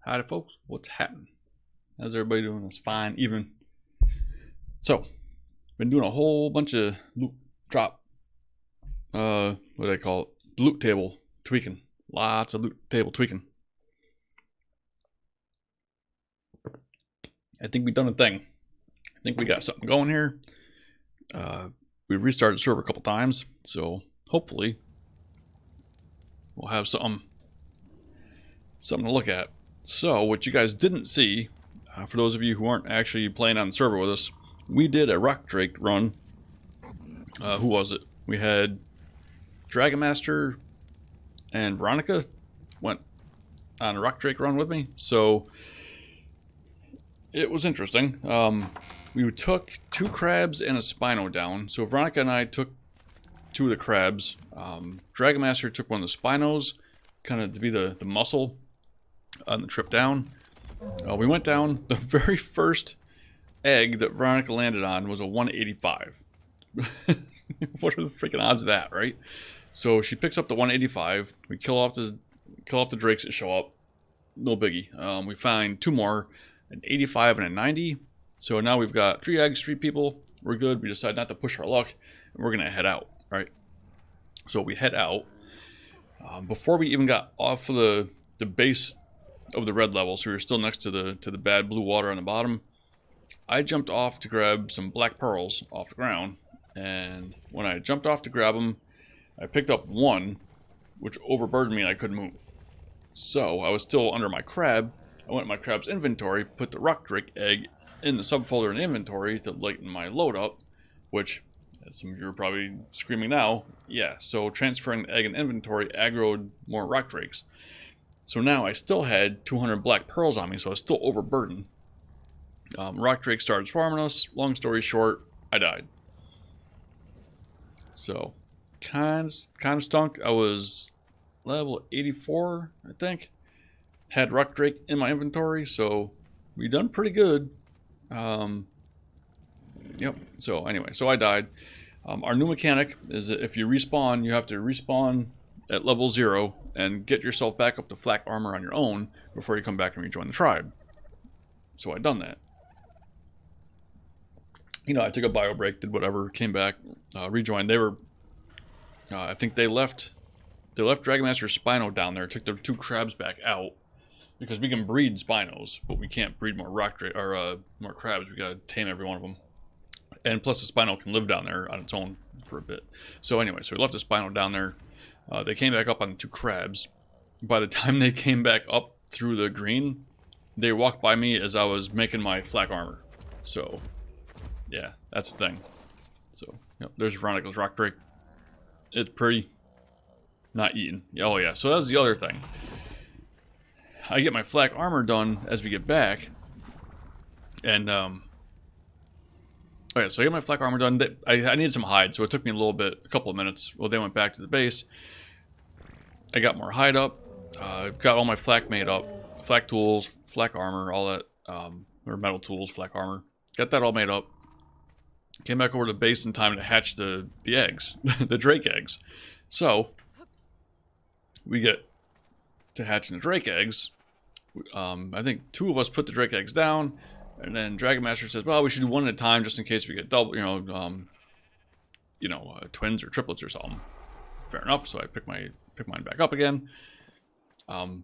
Howdy folks, what's happening? How's everybody doing this fine evening? So, been doing a whole bunch of loot drop, what do they call it? Loot table tweaking. Lots of loot table tweaking. I think we done a thing. I think we got something going here. We restarted the server a couple times, so hopefully we'll have something to look at. So, what you guys didn't see, for those of you who aren't actually playing on the server with us, we did a Rock Drake run. Who was it? We had Dragon Master and Veronica went on a Rock Drake run with me, so it was interesting. We took 2 crabs and a Spino down. So Veronica and I took 2 of the crabs. Dragon Master took one of the Spinos, kind of to be the muscle on the trip down. We went down. The very first egg that Veronica landed on was a 185. What are the freaking odds of that, right? So she picks up the 185. We kill off the drakes that show up. No biggie. We find 2 more, an 85 and a 90. So now we've got 3 eggs, 3 people. We're good. We decide not to push our luck, and we're gonna head out, right? So we head out. Before we even got off of the base of the red level, so we were still next to the bad blue water on the bottom, I jumped off to grab some black pearls off the ground, and when I jumped off to grab them, I picked up 1, which overburdened me and I couldn't move. So I was still under my crab. I went in my crab's inventory, put the rock drake egg in the subfolder in inventory to lighten my load up, which, as some of you are probably screaming now, yeah, so transferring the egg in inventory aggroed more rock drakes. So now I still had 200 black pearls on me, so I was still overburdened. Rock drake started swarming us. Long story short, I died. So, kind of stunk. I was level 84, I think. Had rock drake in my inventory, so we done pretty good. Yep. So anyway, so I died. Our new mechanic is that if you respawn, you have to respawn at level 0 and get yourself back up to flak armor on your own before you come back and rejoin the tribe. So I done that. You know, I took a bio break, did whatever, came back, rejoined. They were, I think they left Dragon Master Spino down there, took their 2 crabs back out, because we can breed Spinos, but we can't breed more rock drake or more crabs. We gotta tame every one of them. And plus the Spino can live down there on its own for a bit. So anyway, so we left the Spino down there. They came back up on the 2 crabs. By the time they came back up through the green, they walked by me as I was making my flak armor. So, yeah, that's the thing. So, yep, there's Veronica's rock drake. It's pretty. Not eaten. Oh yeah, so that's the other thing. I get my flak armor done as we get back. And, okay, so I get my flak armor done. I needed some hide, so it took me a couple of minutes. Well, they went back to the base. I got more hide up. Got all my flak made up. Flak tools, flak armor, all that. Or metal tools, flak armor. Got that all made up. Came back over to the base in time to hatch the eggs. The drake eggs. So, we get to hatching the drake eggs. I think 2 of us put the drake eggs down. And then Dragon Master says, well, we should do 1 at a time just in case we get double, twins or triplets or something. Fair enough. So I pick mine back up again. Again,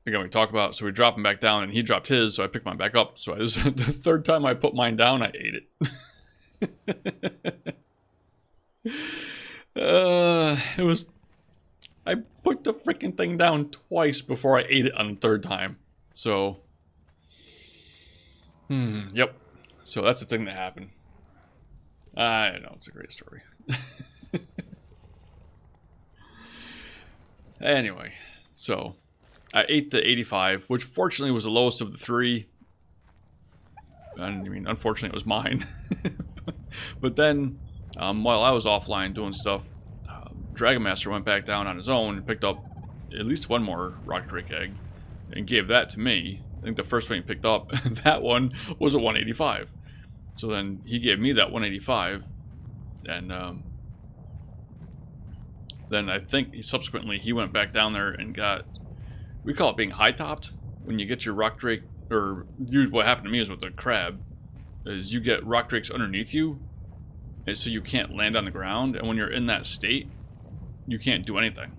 we talk about, so we drop him back down and he dropped his, so I picked mine back up. So the 3rd time I put mine down, I ate it. I put the freaking thing down twice before I ate it on the 3rd time. So, yep. So that's the thing that happened. I know, it's a great story. Anyway, so I ate the 85, which fortunately was the lowest of the 3. I mean, unfortunately, it was mine. But then, while I was offline doing stuff, Dragon Master went back down on his own and picked up at least 1 more rock drake egg and gave that to me. I think the first one he picked up, that one was a 185. So then he gave me that 185, and then I think subsequently he went back down there and got, we call it being high topped, when you get your rock drake, or what happened to me is with the crab, is you get rock drakes underneath you, and so you can't land on the ground, and when you're in that state, you can't do anything.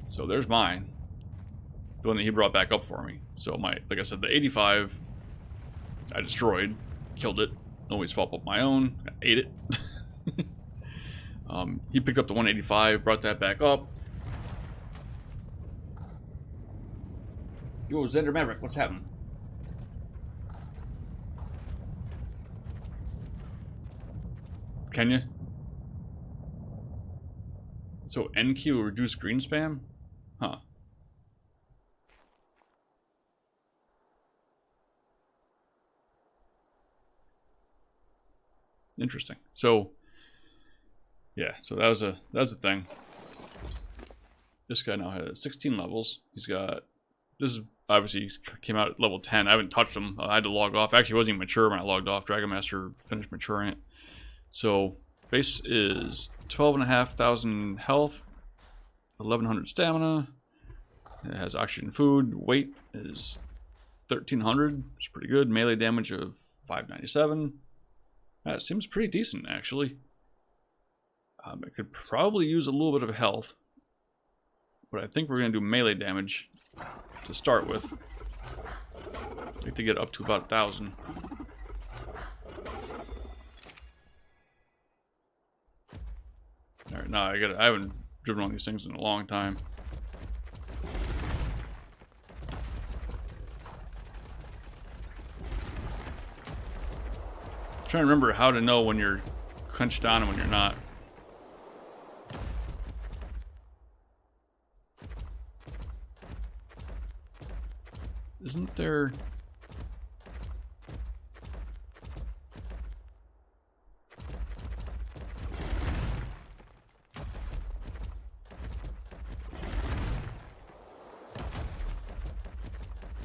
So there's mine, the one that he brought back up for me. So like I said, the 85, I destroyed, killed it, always fault up my own, I ate it. He picked up the 185, brought that back up. Yo, Zender Maverick, what's happening? Can you? So NQ will reduce green spam? Huh. Interesting. So yeah, so that was a thing. This guy now has 16 levels. He's got, this is obviously he came out at level 10. I haven't touched him. I had to log off. Actually, it wasn't even mature when I logged off. Dragon Master finished maturing it. So base is 12,500 health, 1,100 stamina. It has oxygen food. Weight is 1,300. It's pretty good. Melee damage of 597. That seems pretty decent, actually. It could probably use a little bit of health, but I think we're going to do melee damage to start with. I think to get up to about 1,000. All right, now I haven't driven on these things in a long time. I'm trying to remember how to know when you're clenched on and when you're not. Isn't there...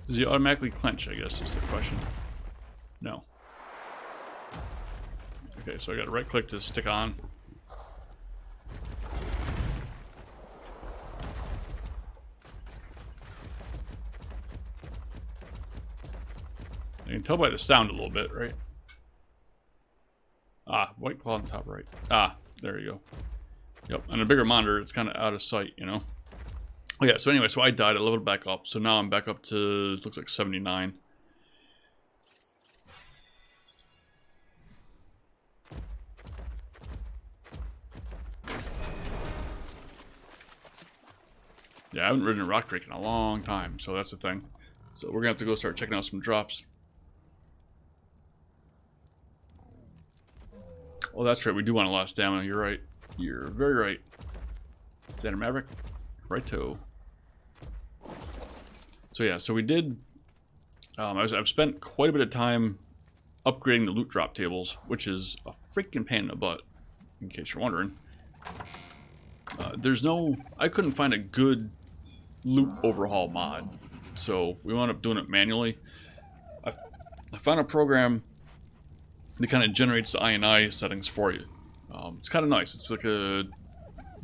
Does he automatically clench, I guess, is the question. No. Okay, so I got to right click to stick on. You can tell by the sound a little bit, right? Ah, white claw on the top right. Ah, there you go. Yep, on a bigger monitor, it's kind of out of sight, you know? Oh yeah, so anyway, so I died, I leveled back up. So now I'm back up to, looks like 79. Yeah, I haven't ridden a rock drake in a long time, so that's the thing. So we're gonna have to go start checking out some drops. Oh, that's right, we do want a lot of stamina, you're right. You're very right. Xander Maverick, righto. So yeah, so we did, I've spent quite a bit of time upgrading the loot drop tables, which is a freaking pain in the butt, in case you're wondering. There's no, I couldn't find a good loot overhaul mod, so we wound up doing it manually. I found a program that kind of generates the INI settings for you. It's kind of nice. It's like a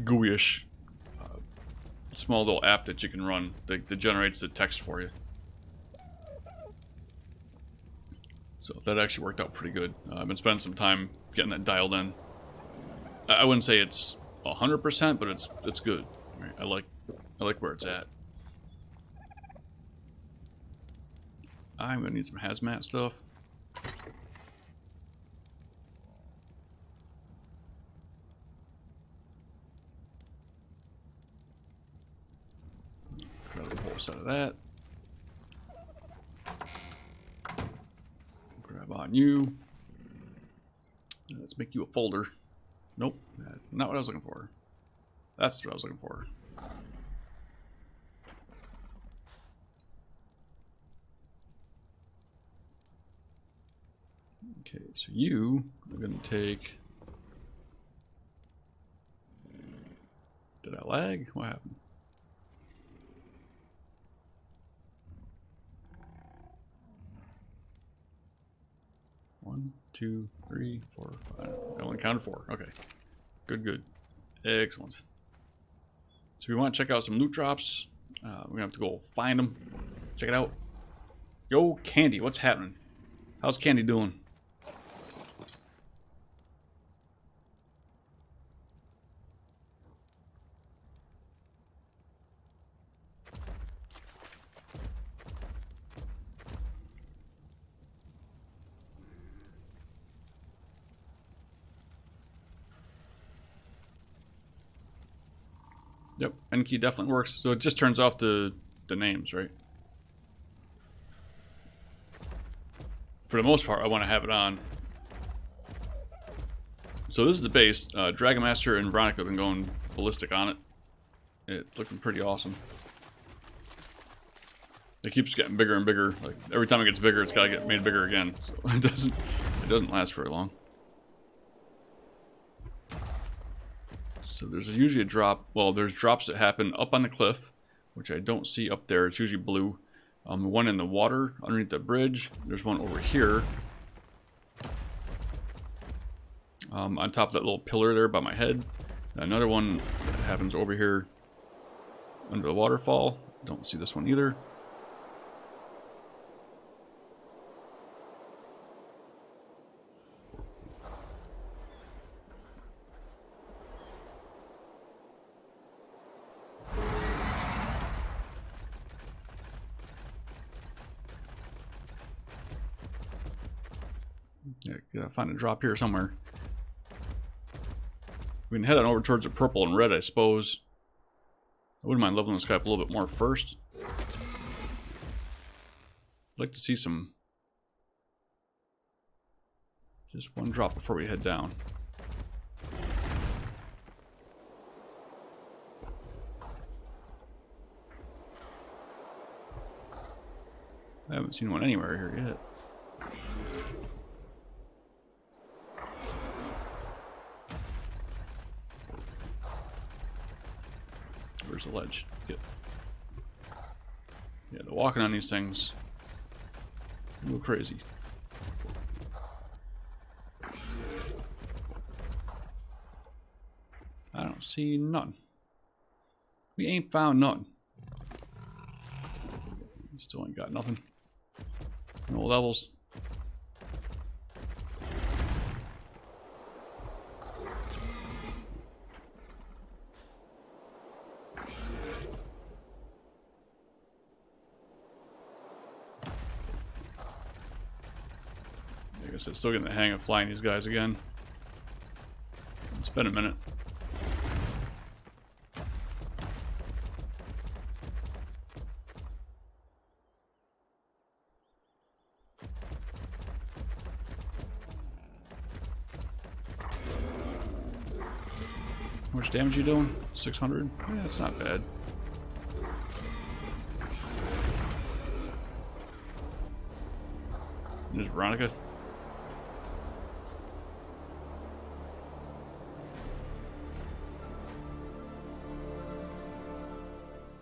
GUI-ish small little app that you can run that generates the text for you. So that actually worked out pretty good. I've been spending some time getting that dialed in. I wouldn't say it's 100%, but it's good. Right? I like where it's at. I'm gonna need some hazmat stuff. Grab a whole set of that. Grab on you. Let's make you a folder. Nope, that's not what I was looking for. That's what I was looking for. Okay, so you are going to take... Did I lag? What happened? One, two, three, four, five. I only counted 4. Okay. Good, good. Excellent. So we want to check out some loot drops. We're gonna have to go find them. Check it out. Yo, Candy, what's happening? How's Candy doing? Yep, N key definitely works. So it just turns off the names, right? For the most part, I want to have it on. So this is the base. Dragon Master and Veronica have been going ballistic on it. It's looking pretty awesome. It keeps getting bigger and bigger. Like every time it gets bigger, it's got to get made bigger again. So it doesn't last very long. So there's usually a drop. Well, there's drops that happen up on the cliff, which I don't see up there. It's usually blue. One in the water underneath the bridge. There's one over here. On top of that little pillar there by my head. Another one that happens over here under the waterfall. Don't see this one either. Yeah, gotta find a drop here somewhere. We can head on over towards the purple and red, I suppose. I wouldn't mind leveling this guy up a little bit more first. I'd like to see some... just one drop before we head down. I haven't seen one anywhere here yet. Where's the ledge? Yeah, the walking on these things a little crazy. I don't see none. We ain't found none. Still ain't got nothing. No levels. I guess I'm still getting the hang of flying these guys again. It's been a minute. How much damage you doing? 600? Yeah, that's not bad. There's Veronica.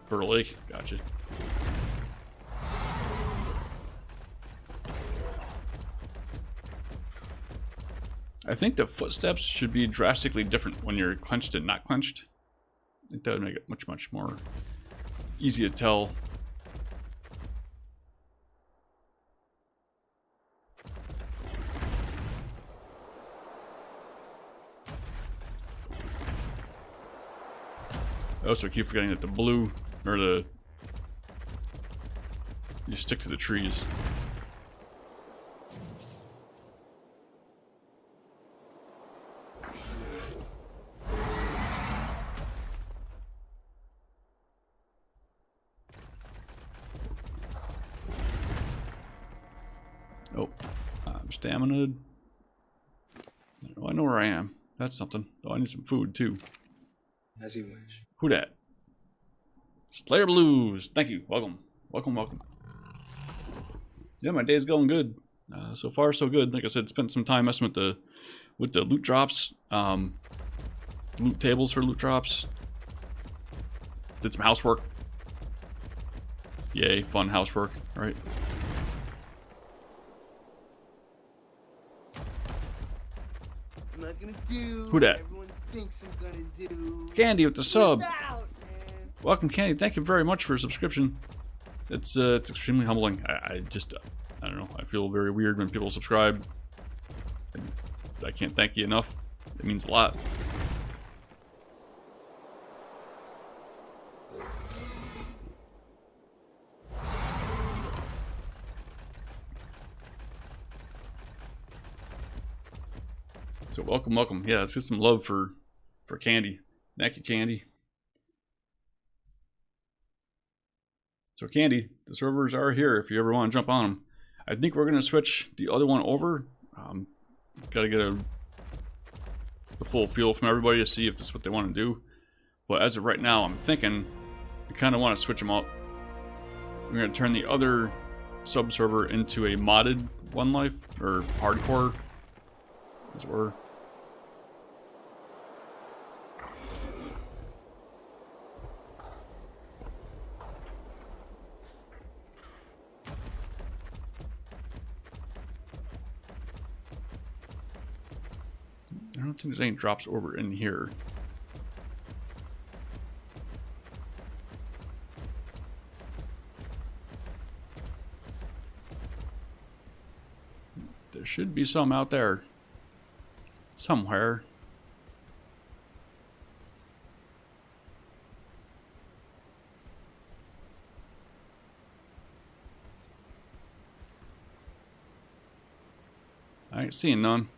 Fertile Lake, gotcha. I think the footsteps should be drastically different when you're clenched and not clenched. I think that would make it much, much more easy to tell. I also keep forgetting that the blue, or the, you stick to the trees. Oh, I'm stamina. Oh, I know where I am. That's something. Oh, I need some food too. As you wish. Who dat? Slayer Blues. Thank you. Welcome. Welcome, welcome. Yeah, my day's going good. So far, so good. Like I said, spent some time messing with the loot drops, loot tables for loot drops. Did some housework. Yay, fun housework, right? I'm not gonna do who dat? everyone thinks I'm gonna do. Candy with the sub. Out, man. Welcome, Candy. Thank you very much for a subscription. It's extremely humbling. I don't know. I feel very weird when people subscribe. I can't thank you enough. It means a lot. So welcome, welcome. Yeah, let's get some love for Candy. Thank you, Candy. So Candy, the servers are here if you ever want to jump on them. I think we're going to switch the other one over. Got to get the full feel from everybody to see if that's what they want to do. But as of right now, I'm thinking I kind of want to switch them up. We're going to turn the other sub server into a modded 1Life, or hardcore, as it were. I don't think there's any drops over in here. There should be some out there. Somewhere. I ain't seeing none.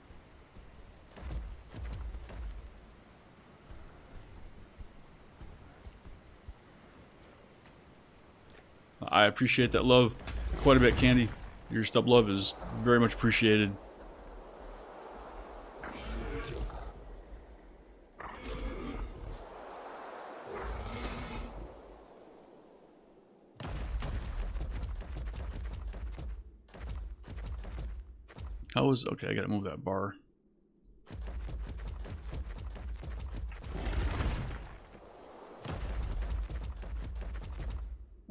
I appreciate that love quite a bit, Candy. Your stub love is very much appreciated. Okay, I gotta move that bar.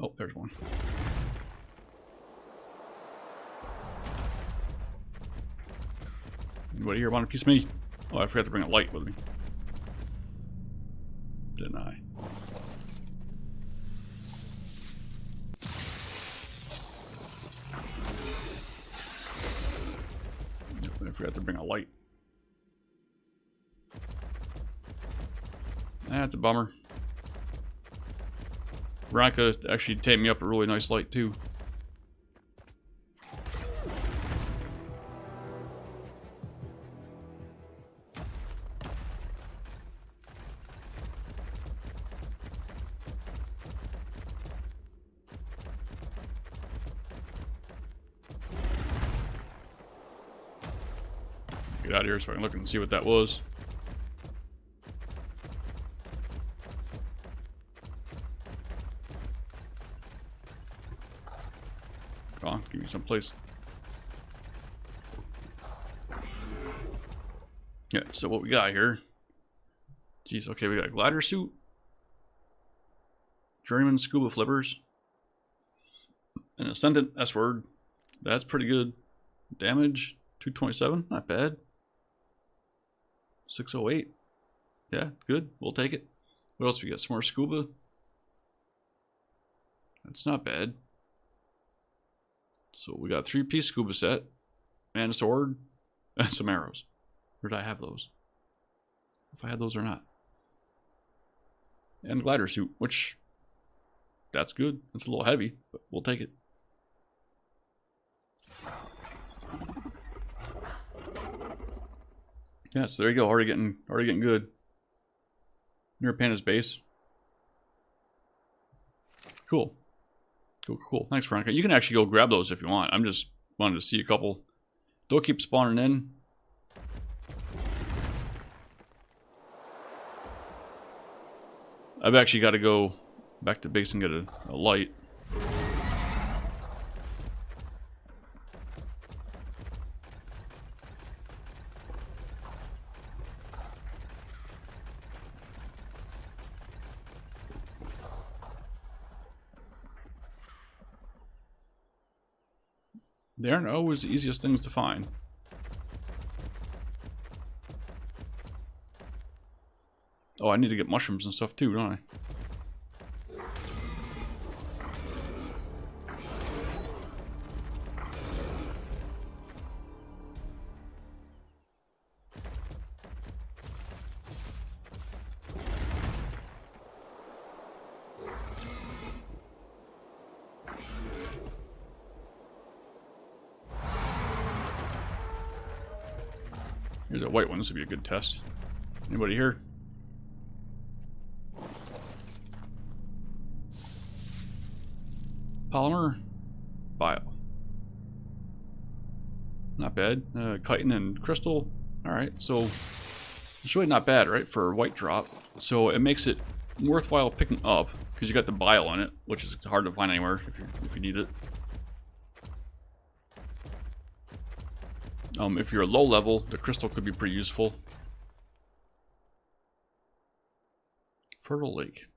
Oh, there's one. Anybody here want a piece of me? Oh, I forgot to bring a light with me. Didn't I? I forgot to bring a light. That's a bummer. Veronica actually taped me up a really nice light too. Get out of here so I can look and see what that was. Come on, give me some place. Yeah, so what we got here? Jeez, okay, we got a glider suit. Journeyman scuba flippers. An ascendant S-word. That's pretty good. Damage, 227, not bad. 608. Yeah, good. We'll take it. What else we got? Some more scuba. That's not bad. So we got a 3-piece scuba set. And a sword. And some arrows. Where did I have those? If I had those or not. And a glider suit, which... that's good. It's a little heavy, but we'll take it. Yeah, so there you go. Already getting good. Near Panda's base. Cool. Cool. Thanks, Veronica. You can actually go grab those if you want. I'm just wanted to see a couple. They'll keep spawning in. I've actually got to go back to base and get a light. They aren't always the easiest things to find. Oh, I need to get mushrooms and stuff too, don't I? Here's a white one. This would be a good test. Anybody here? Polymer. Bio. Not bad. Chitin and crystal. Alright, so it's really not bad, right, for a white drop. So it makes it worthwhile picking up because you got the bile in it, which is hard to find anywhere if you need it. If you're low level, the crystal could be pretty useful. Fertile Lake.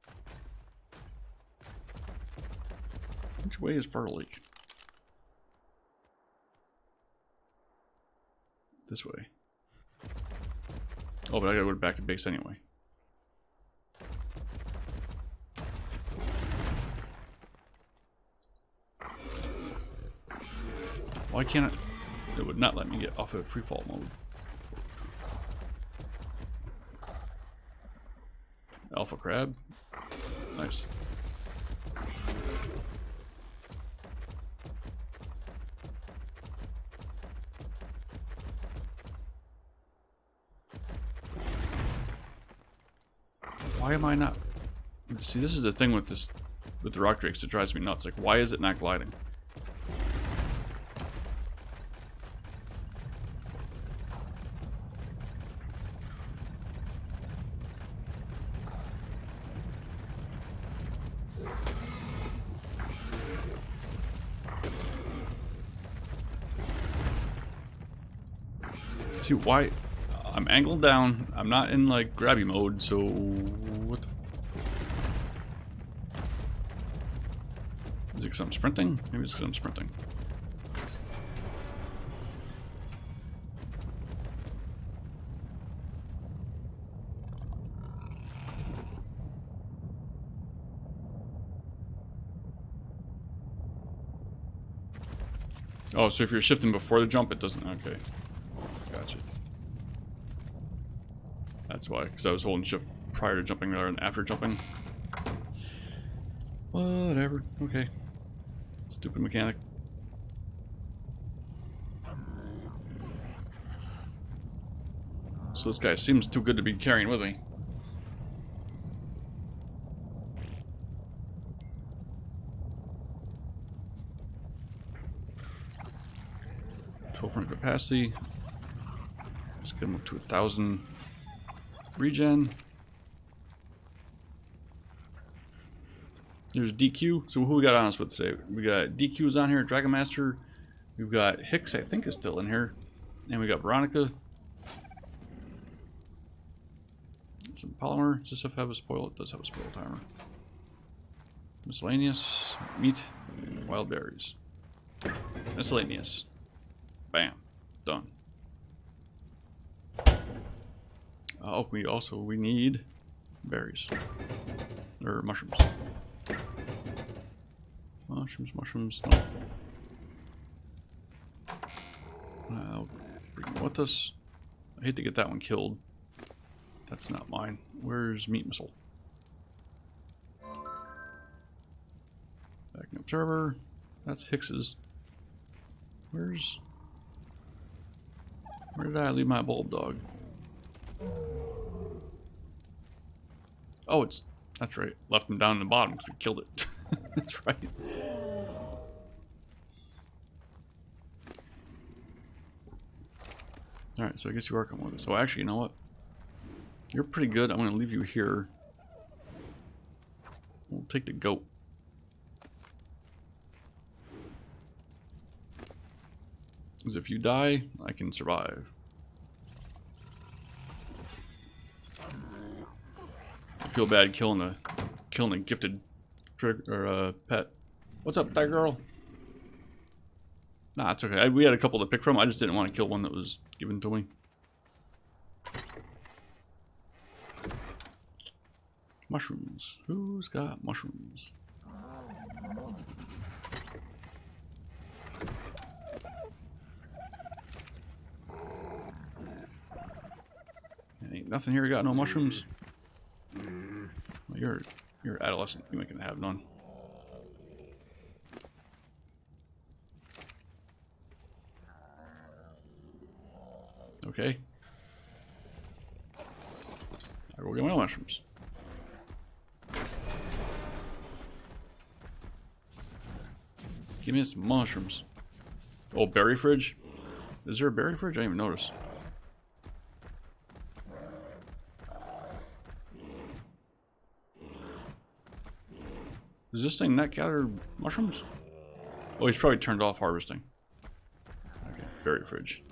Which way is Fertile Lake? This way. Oh, but I gotta go back to base anyway. Why can't it would not let me get off of freefall mode. Alpha crab. Nice. Why am I not? See, this is the thing with the rock drakes that drives me nuts. Like, why is it not gliding? See, why? I'm angled down. I'm not in like grabby mode, so what the? Is it because I'm sprinting? Maybe it's because I'm sprinting. Oh, so if you're shifting before the jump, it doesn't. Okay. Gotcha. That's why, because I was holding shift prior to jumping rather than after jumping. Whatever. Okay. Stupid mechanic. So this guy seems too good to be carrying with me. Capacity. Let's get him up to 1,000 regen. There's DQ. So who we got on us with today? We got DQ's on here, Dragon Master. We've got Hicks, I think is still in here. And we got Veronica. Some polymer. Does this stuff have a spoil? It does have a spoil timer. Miscellaneous. Meat. Wild berries. Miscellaneous. Bam. Done. Oh, we need berries. Or mushrooms. Mushrooms. No. Bring them with us. I hate to get that one killed. That's not mine. Where's Meat Missile? Backing observer. That's Hicks's. Where did I leave my bulb dog? Oh, that's right. Left him down in the bottom because we killed it. That's right. Alright, so I guess you are coming with us. So actually, you know what? You're pretty good. I'm going to leave you here. We'll take the goat. Because if you die, I can survive. I feel bad killing a gifted pet. What's up, that girl? Nah, it's okay. We had a couple to pick from. I just didn't want to kill one that was given to me. Mushrooms. Who's got mushrooms? Ain't nothing here. Got no mushrooms. Well, you're adolescent. You can have none. Okay. I go get my mushrooms. Give me some mushrooms. Oh, berry fridge? Is there a berry fridge? I didn't even notice. Does this thing not gather mushrooms? Oh, he's probably turned off harvesting. Okay, berry fridge.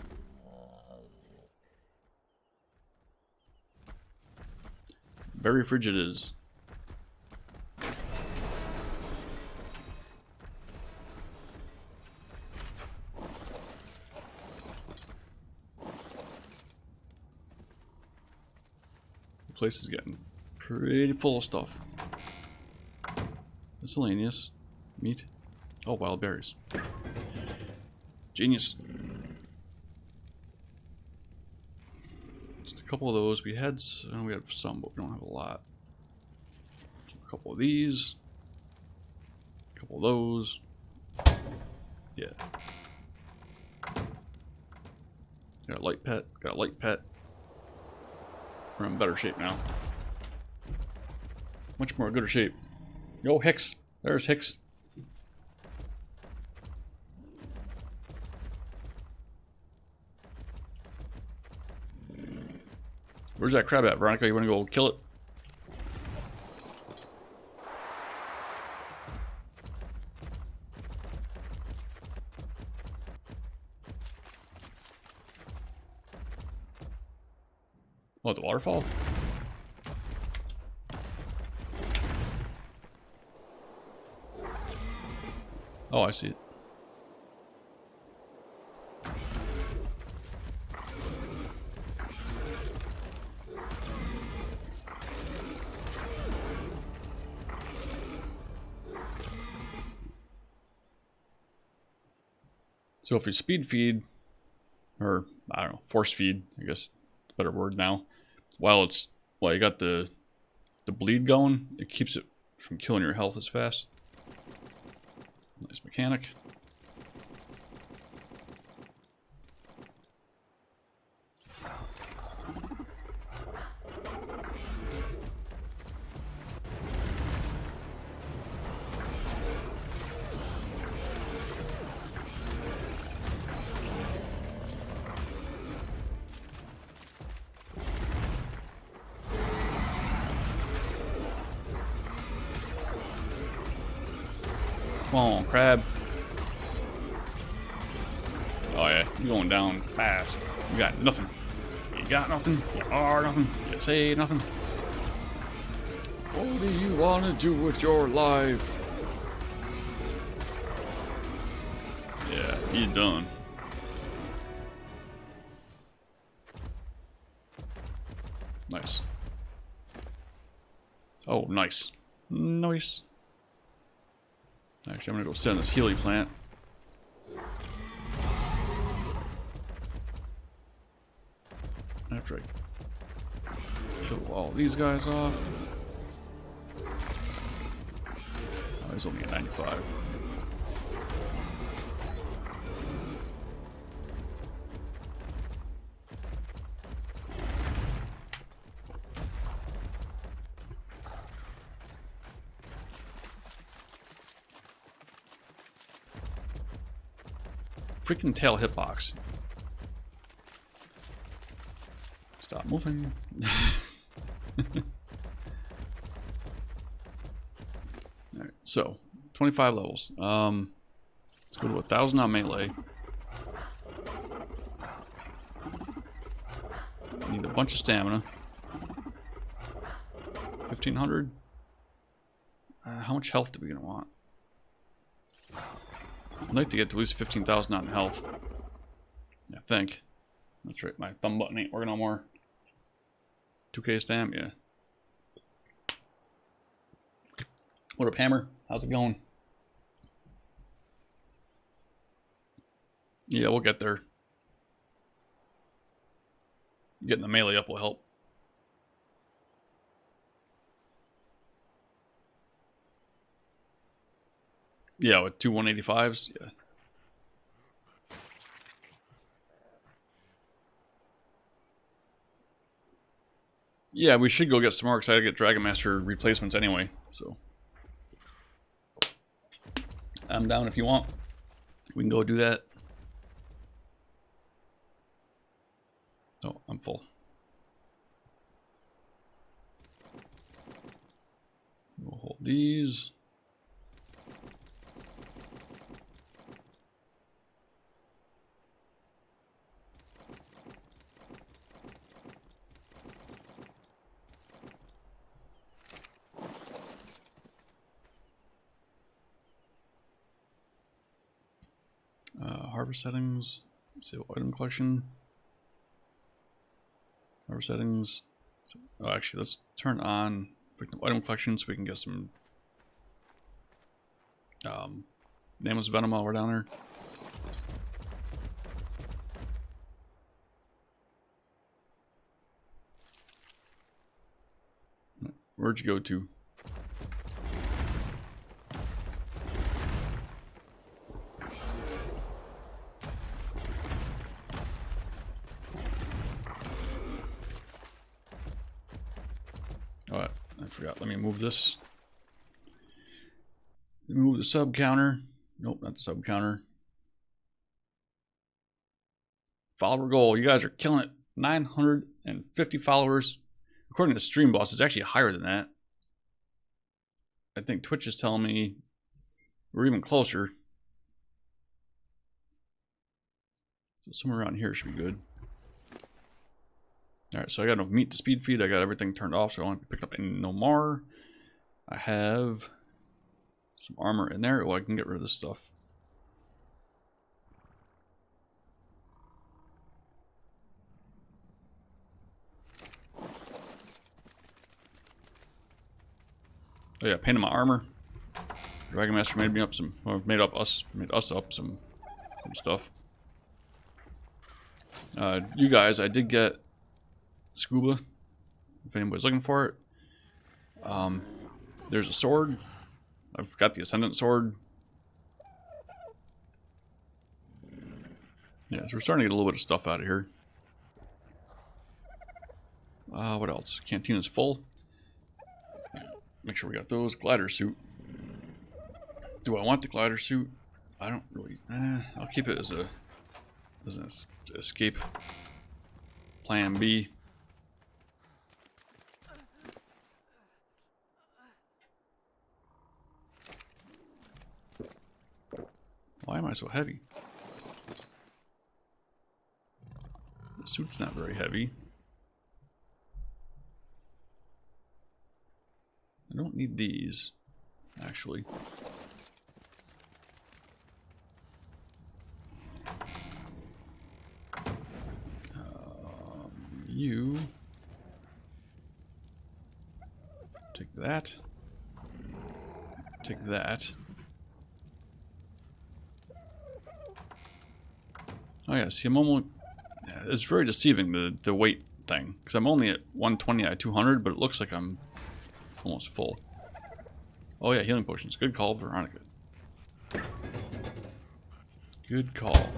Berry fridge it is. The place is getting pretty full of stuff. Miscellaneous. Meat. Oh, wild berries. Genius. Just a couple of those. We had some, but we don't have a lot. A couple of these. A couple of those. Yeah. Got a light pet. Got a light pet. We're in better shape now. Much more gooder shape. Yo, Hicks. There's Hicks. Where's that crab at, Veronica? You want to go kill it? Oh, the waterfall? Oh, I see it. So if you speed feed, or I don't know, force feed, I guess it's a better word now, while you got the bleed going, it keeps it from killing your health as fast. Nice mechanic. Come on, crab. Oh yeah, you're going down fast. You got nothing. You got nothing. You are nothing. You say nothing. What do you want to do with your life? Yeah, he's done. Nice. Oh, nice. Nice. Actually, I'm gonna go sit on this Healy plant. After I kill all these guys off. Oh, he's only at 95. Freaking tail hitbox. Stop moving. Alright, so 25 levels. Let's go to 1,000 on melee. Need a bunch of stamina. 1,500. How much health do we gonna want? I'd like to get to at least 15,000 on health. I think. That's right, my thumb button ain't working no more. 2k stam, yeah. What up, Hammer? How's it going? Yeah, we'll get there. Getting the melee up will help. Yeah, with two 185s, yeah. Yeah, we should go get some more because I gotta get Dragon Master replacements anyway. So I'm down if you want. We can go do that. Oh, I'm full. We'll hold these. Harvest settings, save item collection, harvest settings. Oh, actually, let's turn on item collection so we can get some nameless venom while we're down there. Where'd you go to? Oh, I forgot. Let me move this. Move the sub counter. Nope, not the sub counter. Follower goal. You guys are killing it. 950 followers. According to Stream Boss, it's actually higher than that. I think Twitch is telling me we're even closer. So somewhere around here should be good. Alright, so I got enough meat to speed feed. I got everything turned off, so I don't have to pick up any no more. I have some armor in there. Oh, I can get rid of this stuff. Oh yeah, painted my armor. Dragon Master made me up some, or made us up some stuff. You guys, I did get scuba. If anybody's looking for it, there's a sword. I've got the Ascendant sword. Yeah, so we're starting to get a little bit of stuff out of here. What else? Cantina's full. Make sure we got those. Glider suit. Do I want the glider suit? I don't really. I'll keep it as an escape plan B. Why am I so heavy? The suit's not very heavy. I don't need these, actually. You take that. Take that. Oh yeah, see, I'm almost. Yeah, it's very deceiving, the weight thing, because I'm only at 120 out of 200, but it looks like I'm almost full. Oh yeah, healing potions. Good call, Veronica. Good call.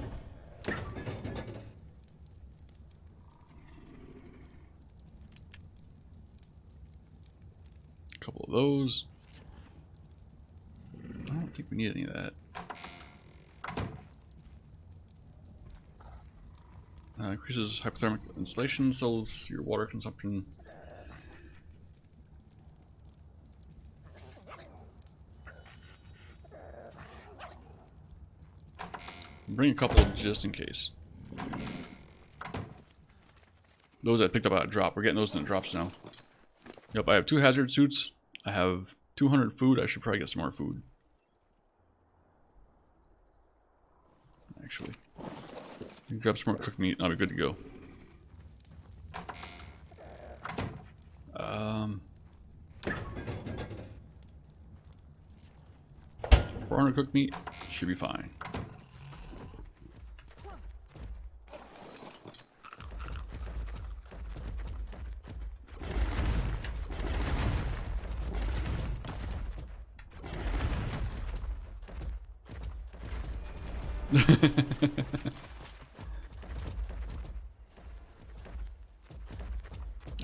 A couple of those. I don't think we need any of that. Increases hypothermic insulation, so your water consumption. Bring a couple just in case. Those I picked up at a drop. We're getting those in the drops now. Yep, I have 2 hazard suits. I have 200 food. I should probably get some more food. Actually. Grab some more cooked meat and I'll be good to go. 400 cooked meat should be fine.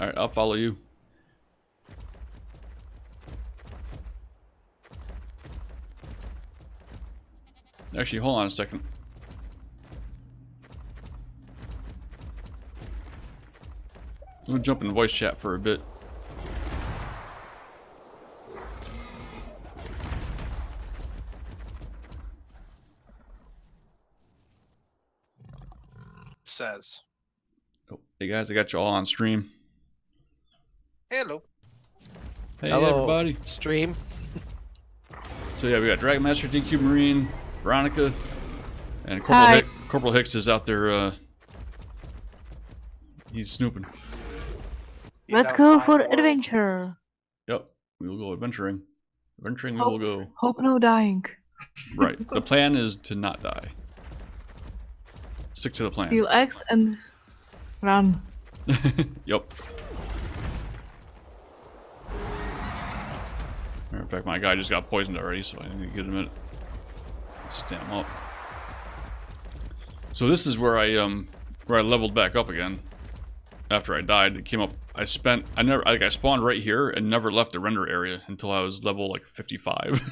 Alright, I'll follow you. Actually, hold on a second. I'm gonna jump in voice chat for a bit. Says. Oh, hey guys, I got you all on stream. Hello. Hey Hello, everybody. stream. So yeah, we got Dragon Master, DQ Marine, Veronica, and Hi. Corporal Hicks is out there. He's snooping. Let's go for adventure. Yep, we will go adventuring. Adventuring, we will go. Hope no dying. Right. The plan is to not die. Stick to the plan. Steal X and run. Yep. Matter of fact, my guy just got poisoned already, so I need to get a minute. Stand him up. So this is where I leveled back up again. After I died, it came up. I spawned right here and never left the render area until I was level like 55.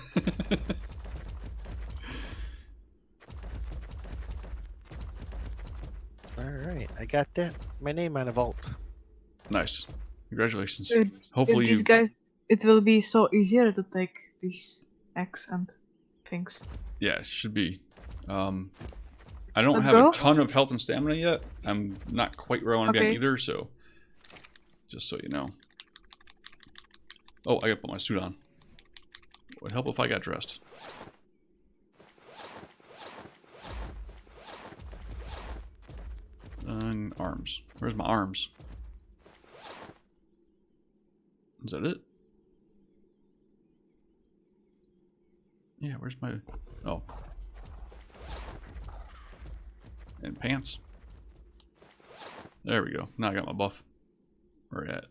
Alright, I got that. My name on a vault. Nice. Congratulations. Dude, Hopefully these guys, it will be so easier to take these X and things. Yeah, it should be. I don't Let's have go. a ton of health and stamina yet. I'm not quite where I want to be Okay. either, so just so you know. Oh, I gotta put my suit on. It would help if I got dressed. And arms. Where's my arms? Is that it? Yeah, where's my... Oh. And pants. There we go. Now I got my buff. Where are you at?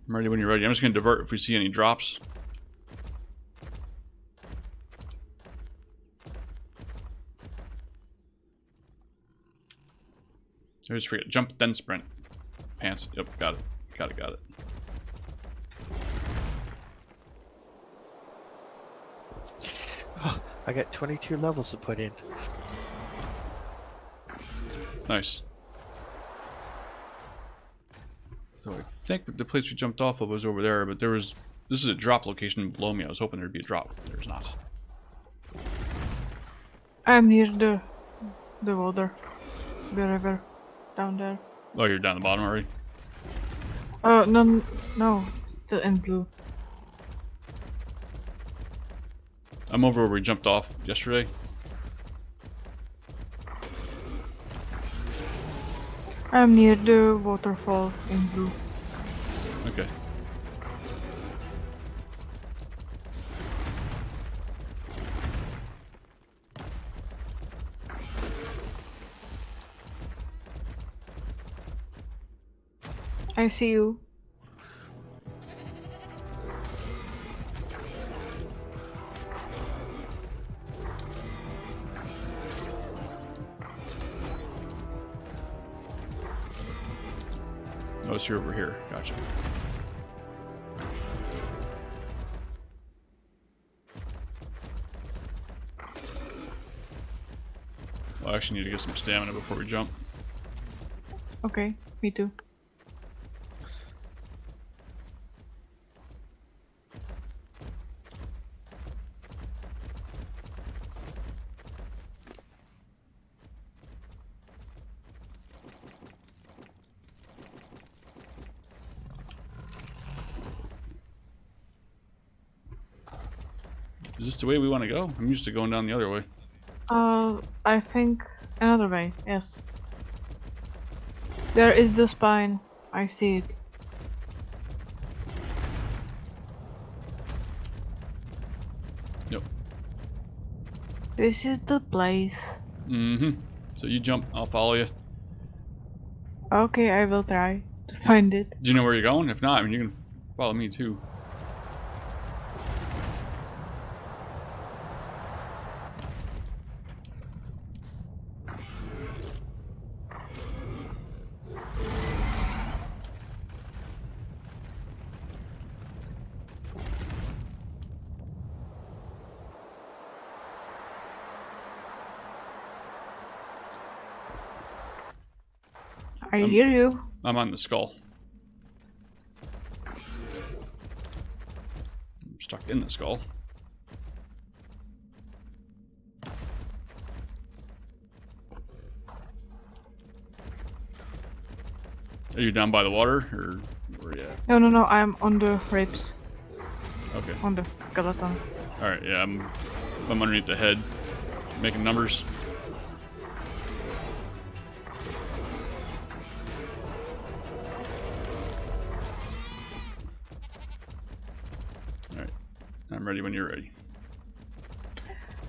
I'm ready when you're ready. I'm just going to divert if we see any drops. I just forget. Jump, then sprint. Pants. Yep, got it. Got it. Oh, I got 22 levels to put in. Nice. So I think the place we jumped off of was over there, but there was... This is a drop location below me. I was hoping there'd be a drop. There's not. I'm near the water, the river, down there. Oh, you're down the bottom already? No, still in blue. I'm over where we jumped off yesterday. I'm near the waterfall in blue. Okay. I see you. Oh, it's you're over here. Gotcha. Well, I actually need to get some stamina before we jump. Okay, me too. Is this the way we want to go? I'm used to going down the other way. I think another way, yes. There is the spine. I see it. Yep. This is the place. Mm-hmm. So you jump, I'll follow you. Okay, I will try to find it. Do you know where you're going? If not, I mean, you can follow me too. I hear you. I'm on the skull. I'm stuck in the skull. Are you down by the water, or where are you at? No, I'm on the ribs. Okay. On the skeleton. Alright, yeah, I'm underneath the head, making numbers. Alright, I'm ready when you're ready.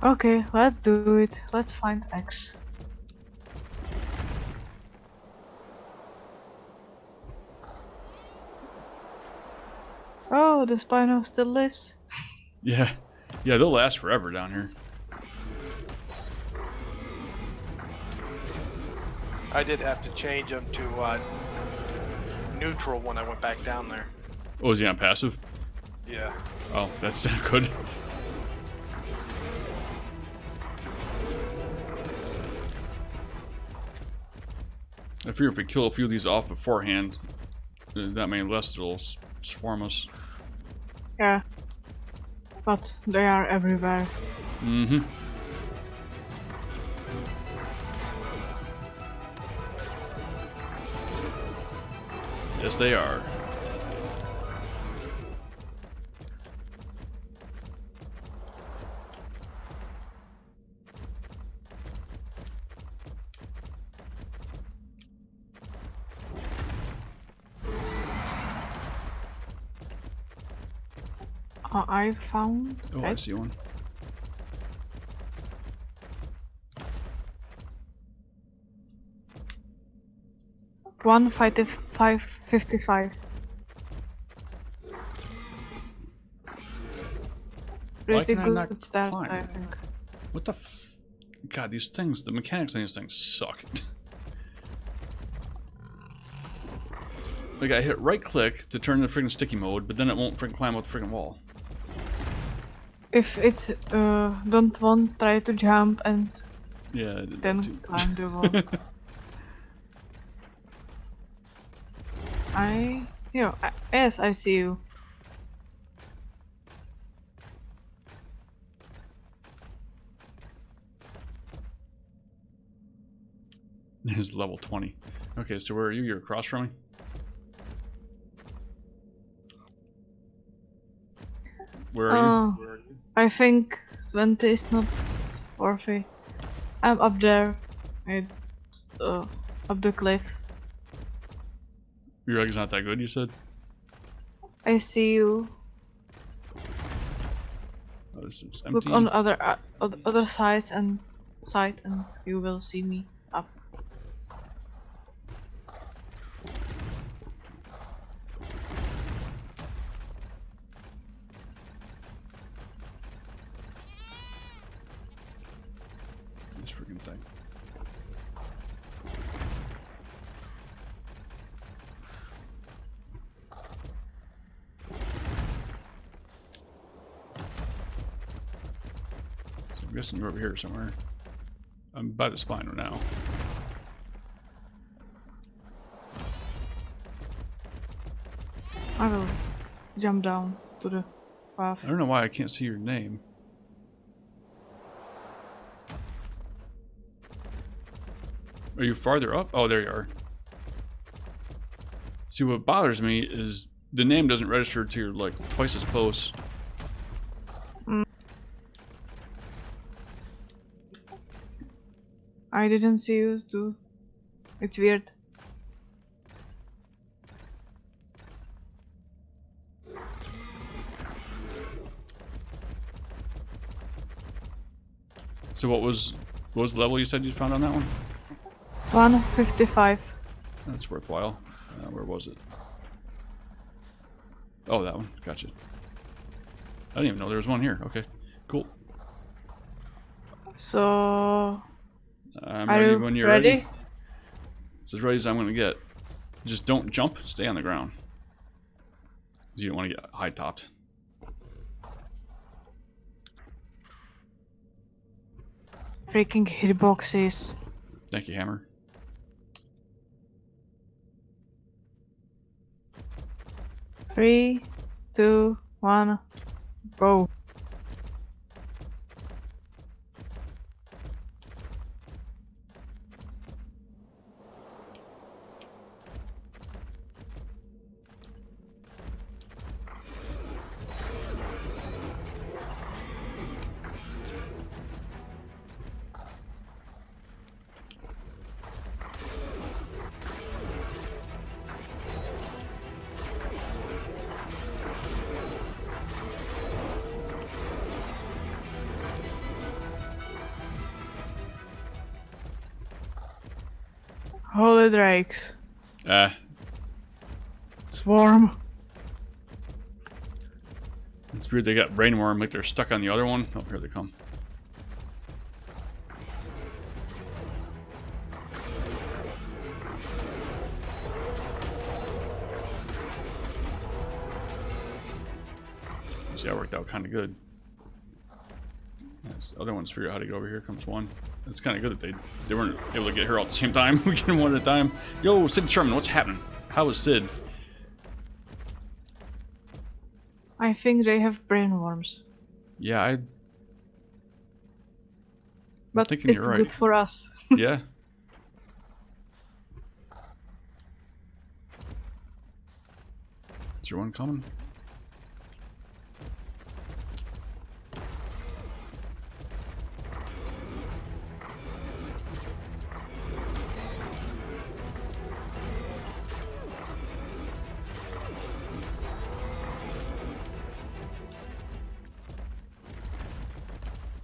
Okay, let's do it. Let's find X. Oh, the Spino still lives. Yeah, yeah, they'll last forever down here. I did have to change them to neutral when I went back down there. Oh, is he on passive? Yeah. Oh, that's not good. I fear if we kill a few of these off beforehand, that many less will swarm us. Yeah. But they are everywhere. Mm-hmm. Yes, they are. I found Oh, I X. see one. One 555. Why Pretty can I not good start, climb? I think. What the f... God, these things, the mechanics on these things suck. Like, I hit right click to turn the freaking sticky mode, but then it won't freaking climb up the freaking wall. If it don't want, try to jump and Yeah, I did that then too. climb the wall. Yes, I see you. It's level 20. Okay, so where are you? You're across from me? Where are you? I think 20 is not worth it. I'm up there. Up the cliff. Your leg's not that good, you said? I see you. Oh, this is Look empty. on other sides and side, and you will see me up. This freaking thing. So I'm guessing you're over here somewhere. I'm by the spino now. I will jump down to the path. I don't know why I can't see your name. Are you farther up? Oh, there you are. See, what bothers me is the name doesn't register to your, like, twice as close. I didn't see you too. It's weird. So what was the level you said you found on that one? 155. That's worthwhile. Where was it? Oh, that one. Gotcha. I didn't even know there was one here. Okay, cool. So I'm are ready you when you're ready. It's as ready as I'm going to get. Just don't jump. Stay on the ground. You don't want to get high topped. Freaking hitboxes. Thank you, Hammer. 3, 2, 1, go. Holy drakes. Swarm. It's weird they got brainworm like they're stuck on the other one. Oh, here they come. See, that worked out kind of good. This other one's figure out how to get over here. Comes one. It's kind of good that they weren't able to get her all at the same time. We get them one at a time. Yo, Sid Sherman, what's happening? How is Sid? I think they have brainworms. Yeah, I'm But thinking it's you're right. good for us. Yeah. Is there one coming?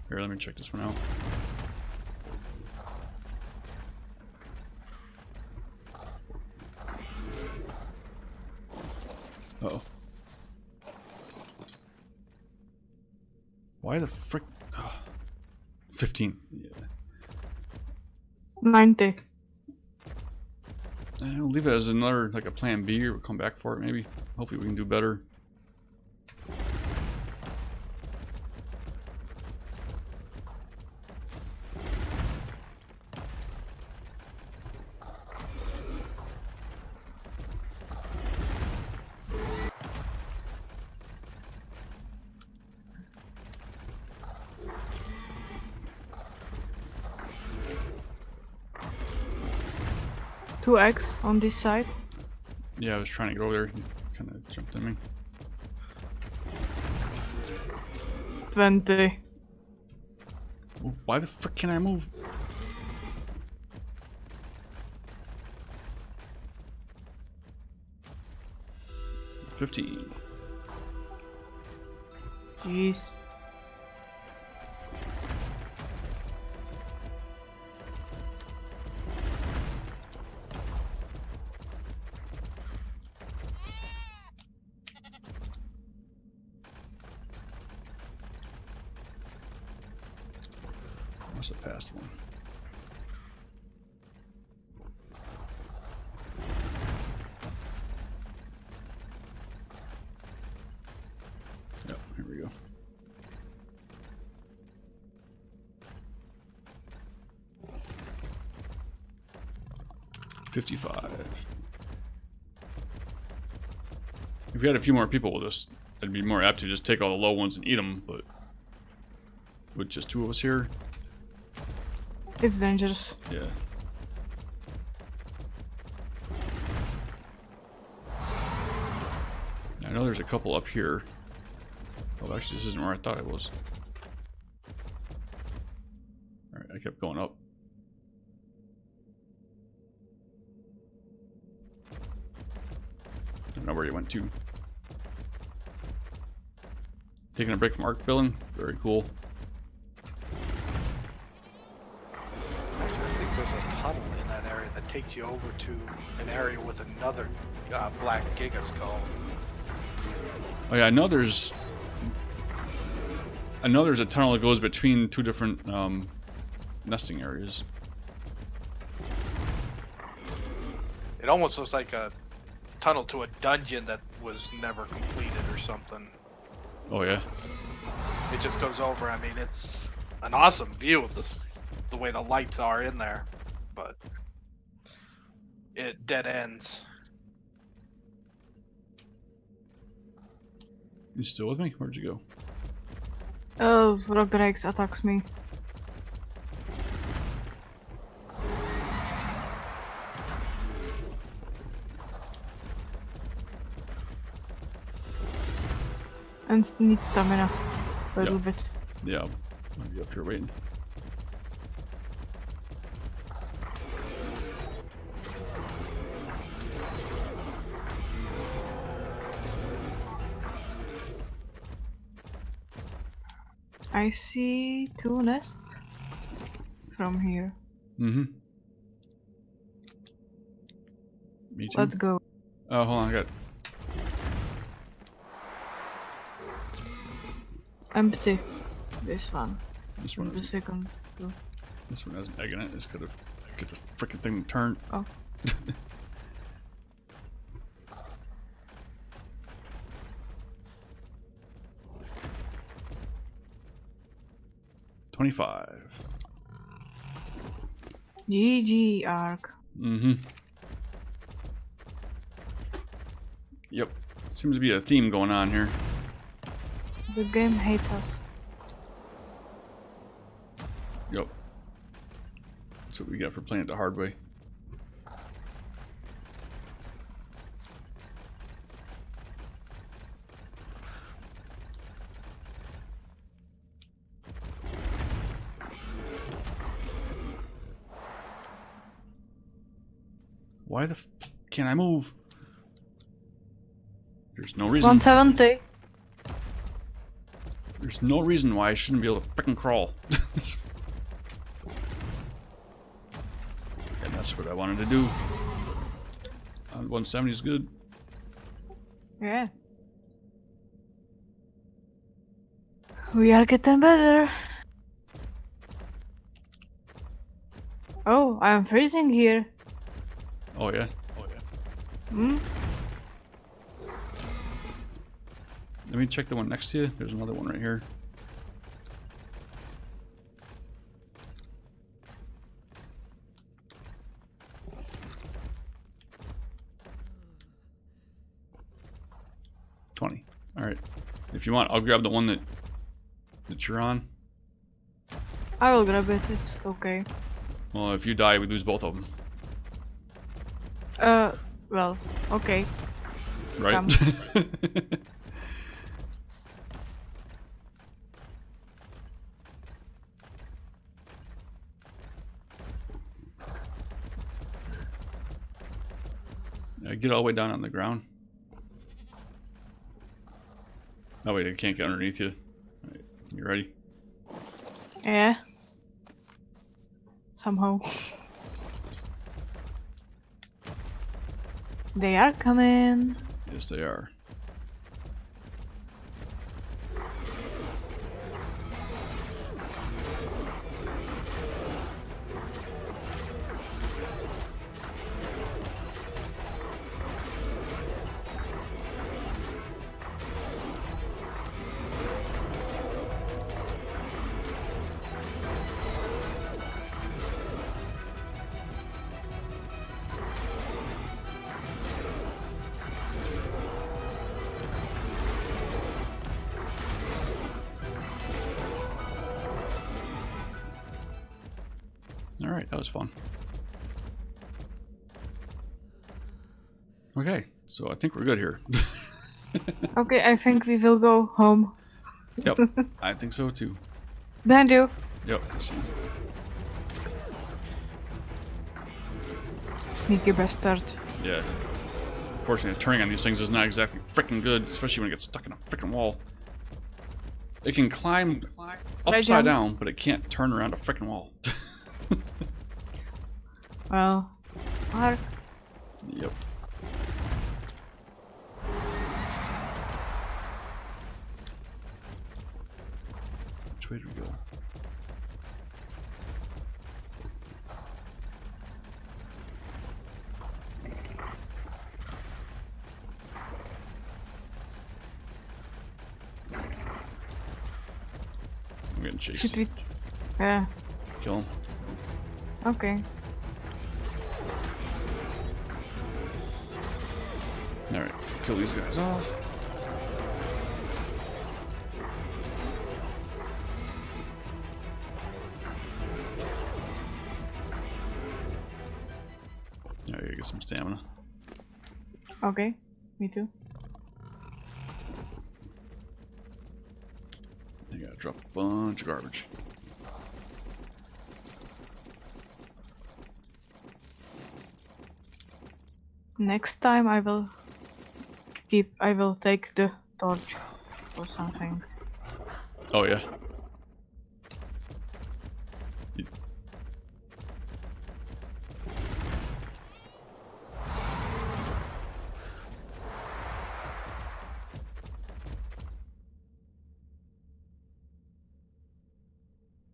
Here, let me check this one out. Uh-oh. Why the frick? Oh. 15. Yeah. 90. I'll leave it as another, like a plan B, or we'll come back for it maybe. Hopefully we can do better. Two eggs on this side. Yeah, I was trying to go over there. He kind of jumped at me. 20. Ooh, why the frick can't I move? $15. Jeez. Must have passed one. Yep, here we go. $55. If we had a few more people with us, I'd be more apt to just take all the low ones and eat them, but with just two of us here, It's dangerous. yeah. I know there's a couple up here. Oh, actually, this isn't where I thought it was. Alright, I kept going up. I don't know where you went to. Taking a break from ARK building? Very cool. Actually, I think there's a tunnel in that area that takes you over to an area with another black Giga Skull. Oh yeah, I know there's a tunnel that goes between two different nesting areas. It almost looks like a tunnel to a dungeon that was never completed or something. Oh yeah. It just goes over. I mean, it's an awesome view of this, the way the lights are in there, but it dead ends. You still with me? Where'd you go? Oh, rock drakes attacks me. And need stamina. A little bit. Yeah, I'll be up here waiting. I see 2 nests from here. Mm-hmm. Me too. Let's go. Oh, hold on, I got... Empty. This one. This one, The second too. this one has an egg in it. Just gotta get the freaking thing to turn. Oh. 25. GG Ark. Mm-hmm. Yep. Seems to be a theme going on here. The game hates us. Yep. That's what we got for playing it the hard way. Why the f can't I move? There's no reason. 170. There's no reason why I shouldn't be able to frickin' crawl. And that's what I wanted to do. 170 is good. Yeah. We are getting better. Oh, I'm freezing here. Oh yeah. Oh yeah. Hmm? Let me check the one next to you. There's another one right here. $20. All right. If you want, I'll grab the one that you're on. I will grab it. It's okay. Well, if you die, we lose both of them. Well, okay. Right? Get all the way down on the ground. Oh wait, I can't get underneath you. All right, you ready? Yeah. Somehow. They are coming. Yes, they are. Alright, that was fun. Okay, so I think we're good here. Okay, I think we will go home. Yep, I think so too. Behind you. Yep. See. Sneaky bastard. Yeah. Unfortunately, turning on these things is not exactly freaking good, especially when it gets stuck in a freaking wall. It can climb upside down, but it can't turn around a freaking wall. Well, Ark. Yep. Which way do we go? I'm getting chased. Should we? Yeah. Kill him. Okay. Alright, kill these guys off. get some stamina. Okay, me too. I gotta drop a bunch of garbage. Next time I will take the torch or something. Oh yeah. You-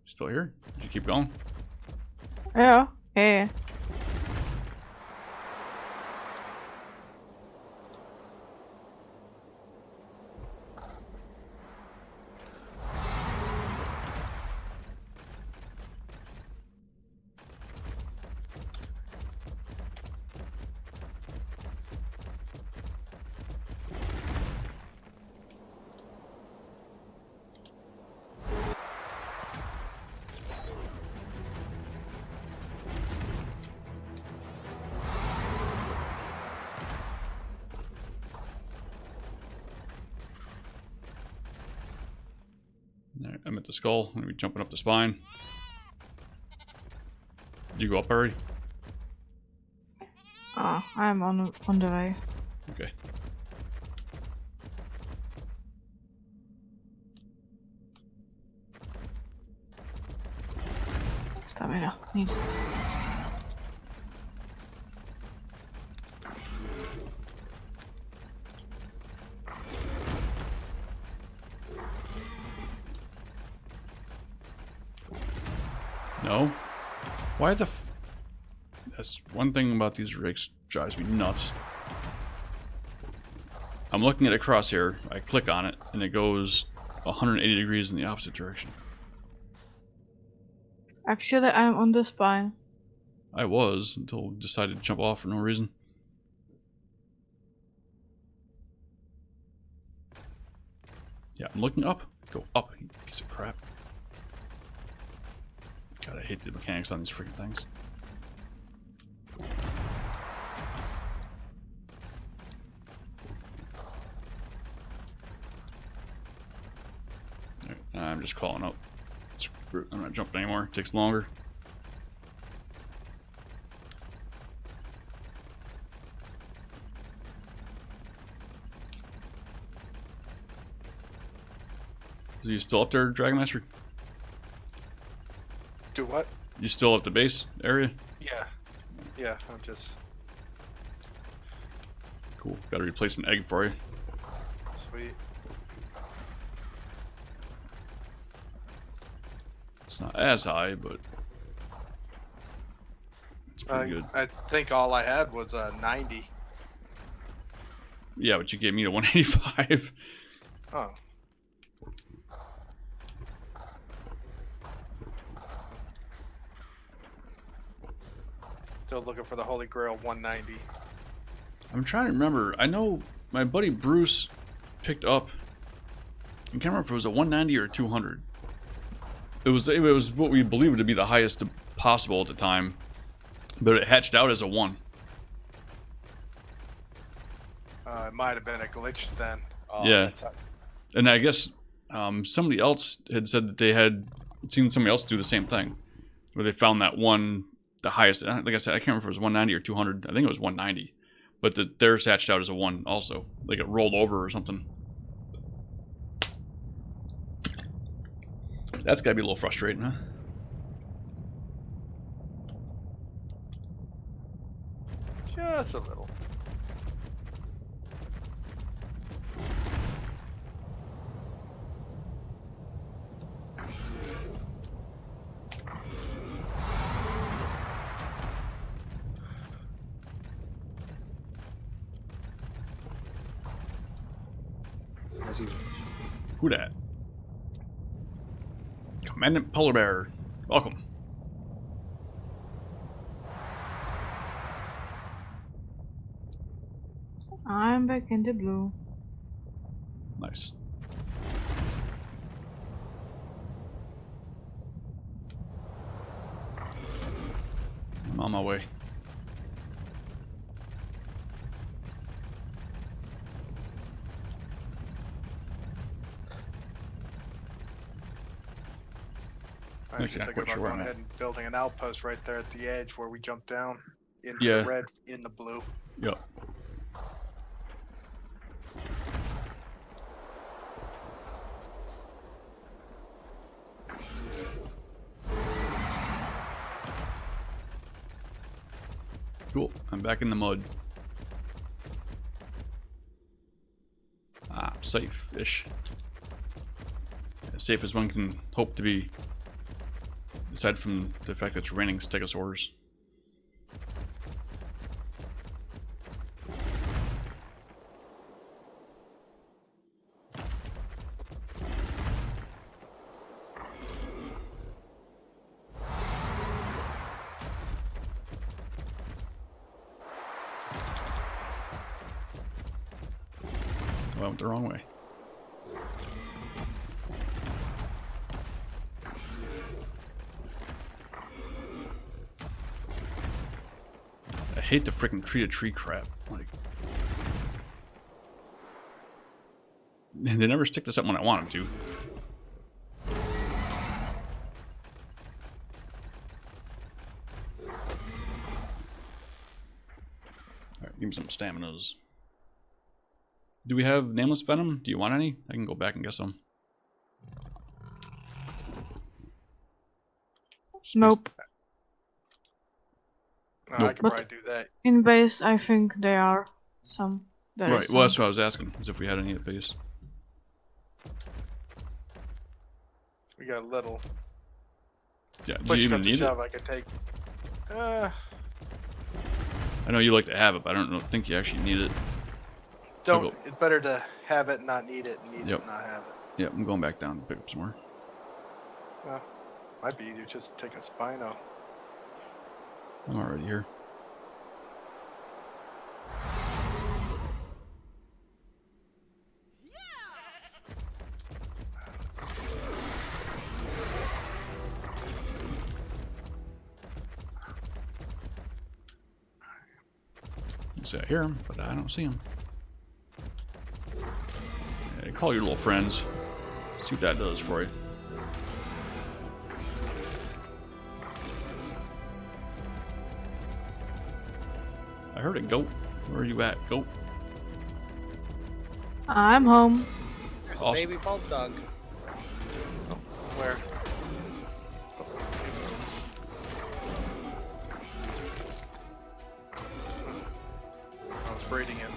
Still here? Did you keep going? Yeah, yeah. Alright, I'm at the skull. I'm gonna be jumping up the spine. Did you go up already? I'm on the way. Okay. Stamina. Need. No? Why the That's one thing about these rigs drives me nuts. I'm looking at a crosshair, I click on it, and it goes 180 degrees in the opposite direction. Actually, I'm on the spine. I was, until I decided to jump off for no reason. Yeah, I'm looking up. Go up, you piece of crap. God, I hate the mechanics on these freaking things. Alright, I'm just calling up. I'm not jumping anymore, it takes longer. So you still up there, Dragon Master? Do what? You still at the base area? Yeah. Yeah, I'm just... Cool. Got a replacement egg for you. Sweet. It's not as high, but it's pretty good. I think all I had was 90. Yeah, but you gave me the 185. Oh. Still looking for the Holy Grail 190. I'm trying to remember. I know my buddy Bruce picked up. I can't remember if it was a 190 or a 200. It was what we believed to be the highest possible at the time, but it hatched out as a 1. It might have been a glitch then. Oh, Yeah. that sucks. And I guess somebody else had said that they had seen somebody else do the same thing, where they found that one, the highest. Like I said, I can't remember if it was 190 or 200. I think it was 190, but theirs hatched out as a 1 also, like it rolled over or something. That's gotta be a little frustrating, huh? Just a little. As you wish. Who dat? Commandant Polar Bear. Welcome. I'm back in the blue. Nice. I'm on my way. I Actually, should not think quite about sure where going I'm ahead and building an outpost right there at the edge where we jump down into Yeah. the red in the blue. Yep. Cool. I'm back in the mud. Ah, safe-ish. As safe as one can hope to be, aside from the fact that it's raining stegosaurs. Oh, I went the wrong way. I hate the freaking tree-to-tree crap. Like, and they never stick to something when I want them to. Alright, give me some staminas. Do we have nameless venom? Do you want any? I can go back and get some. Nope. I Nope. could But- probably do that. In base, I think there are some. There Right, is well, that's some. what I was asking, is if we had any at base. We got a little. Yeah, do Push you come even to need it? shove, I could take. I know you like to have it, but I don't think you actually need it. Don't. go. It's better to have it and not need it, and need Yep. it and not have it. Yeah, I'm going back down to pick up some more. Well, might be easier just to take a Spino. I'm already here. See, I hear him, but I don't see him. Yeah, call your little friends. See what that does for you. I heard a goat. Where are you at, goat? I'm home. There's Awesome. a baby bulldog. Where? I was breeding it.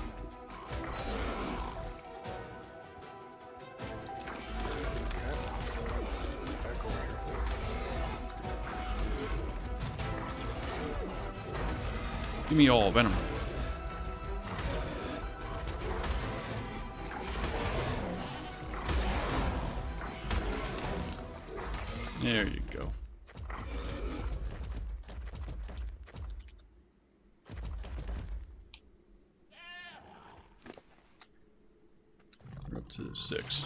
Back over here. Give me all venom. There you go. We're up to 6.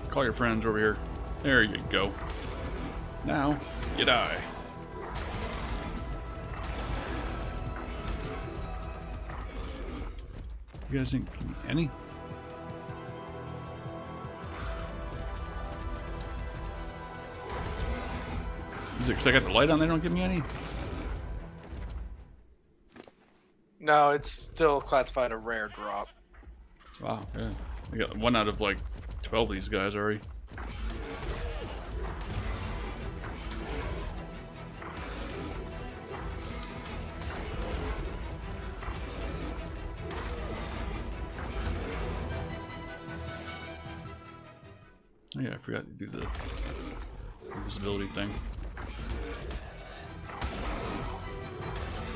Call your friends over here. There you go. Now, you die. You guys think any? Is it because I got the light on? They don't give me any. No, it's still classified a rare drop. Wow, yeah. I got 1 out of like 12 of these guys already. Oh yeah, I forgot to do the invisibility thing.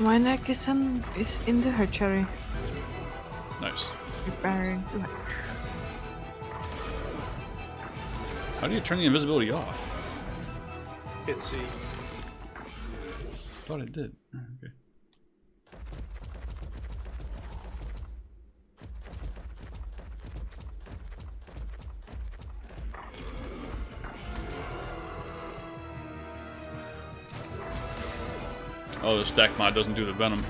My neck is in the hatchery. Nice. Preparing to hatch. How do you turn the invisibility off? Hit C. Thought I did. Oh, okay. Oh, the stack mod doesn't do the venom.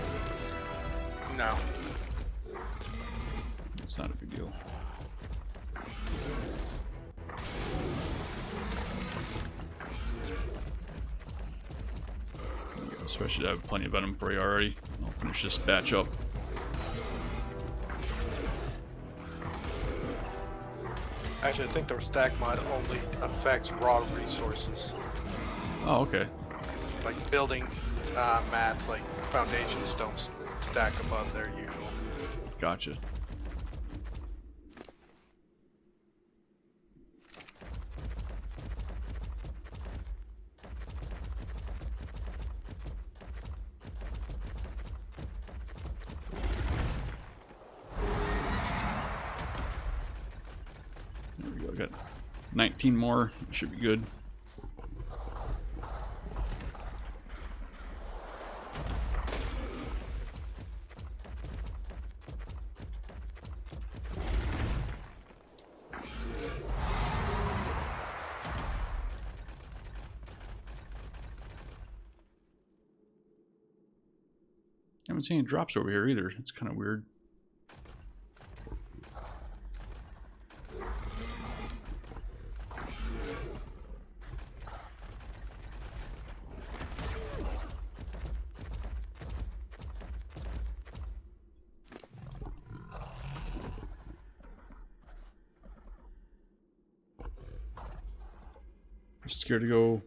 No. It's not a big deal. So I should have plenty of venom for you already. I'll finish this batch up. Actually, I think the stack mod only affects raw resources, Oh, okay. like building mats, like foundations don't stack above their usual. Gotcha. There we go. I got 19 more. Should be good. I haven't seen any drops over here either. It's kind of weird. Just scared to go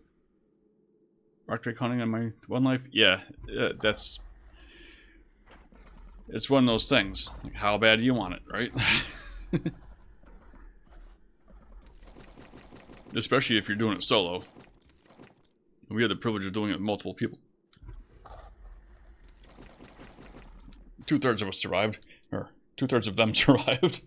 rock drake hunting on my one life. Yeah, that's. It's one of those things. Like, how bad do you want it, right? Especially if you're doing it solo. We had the privilege of doing it with multiple people. 2/3 of us survived, or 2/3 of them survived.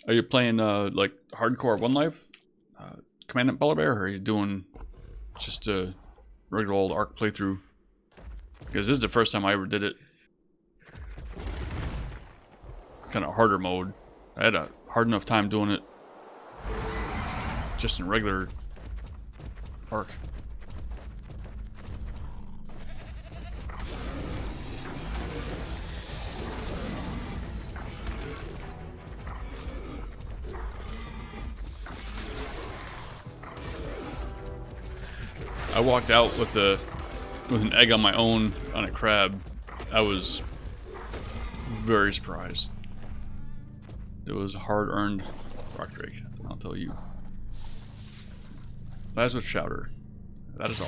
Are you playing like hardcore one life? Commandant Polar Bear, or are you doing just a regular old ARK playthrough? Because this is the first time I ever did it. Kind of harder mode. I had a hard enough time doing it just in regular ARK. I walked out with an egg on my own on a crab. I was very surprised. It was a hard-earned rock drake, I'll tell you. Lazarus Chowder. That is all.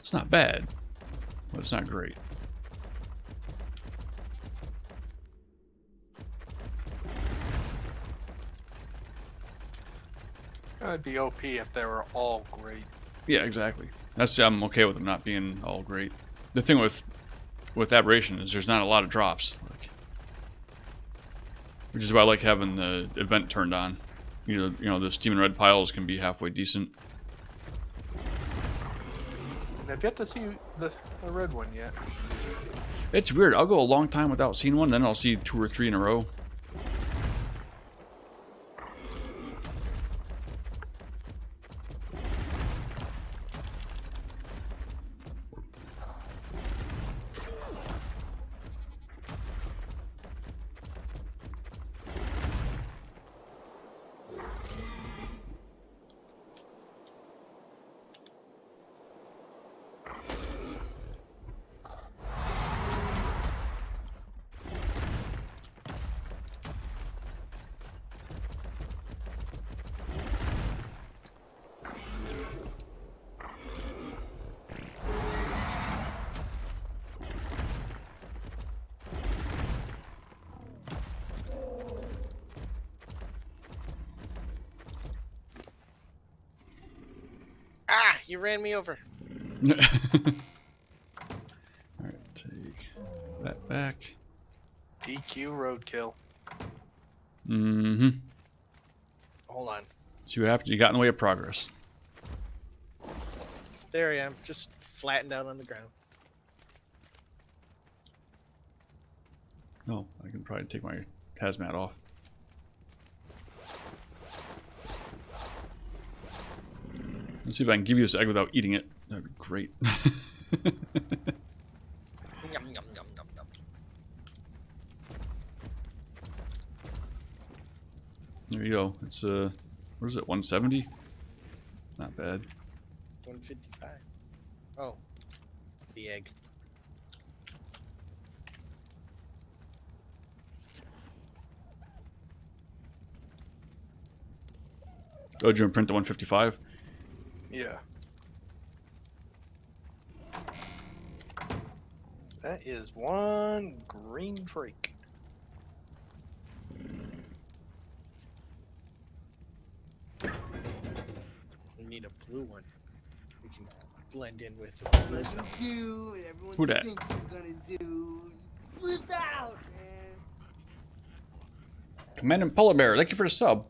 It's not bad, but it's not great. It'd be OP if they were all great. Yeah, exactly. I'm okay with them not being all great. The thing with Aberration is there's not a lot of drops, which is why I like having the event turned on. You know, the steam and red piles can be halfway decent. And I've yet to see the red one yet. It's weird. I'll go a long time without seeing one, then I'll see 2 or 3 in a row. Ah, you ran me over. Alright, take that back. DQ roadkill. Mm-hmm. Hold on. See what happened? You got in the way of progress. There I am, just flattened out on the ground. Oh, I can probably take my hazmat off. Let's see if I can give you this egg without eating it. That'd be great. Yum, yum, yum, yum, yum. There you go. It's what is it? 170. Not bad. 155. Oh, the egg. Oh, did you print the 155? Yeah. That is one green drake. We need a blue one. We can blend in with the blue Let's zone. do what everyone Who dat? thinks you're gonna do. Flip out, man. Commandant Polar Bear, thank you for the sub.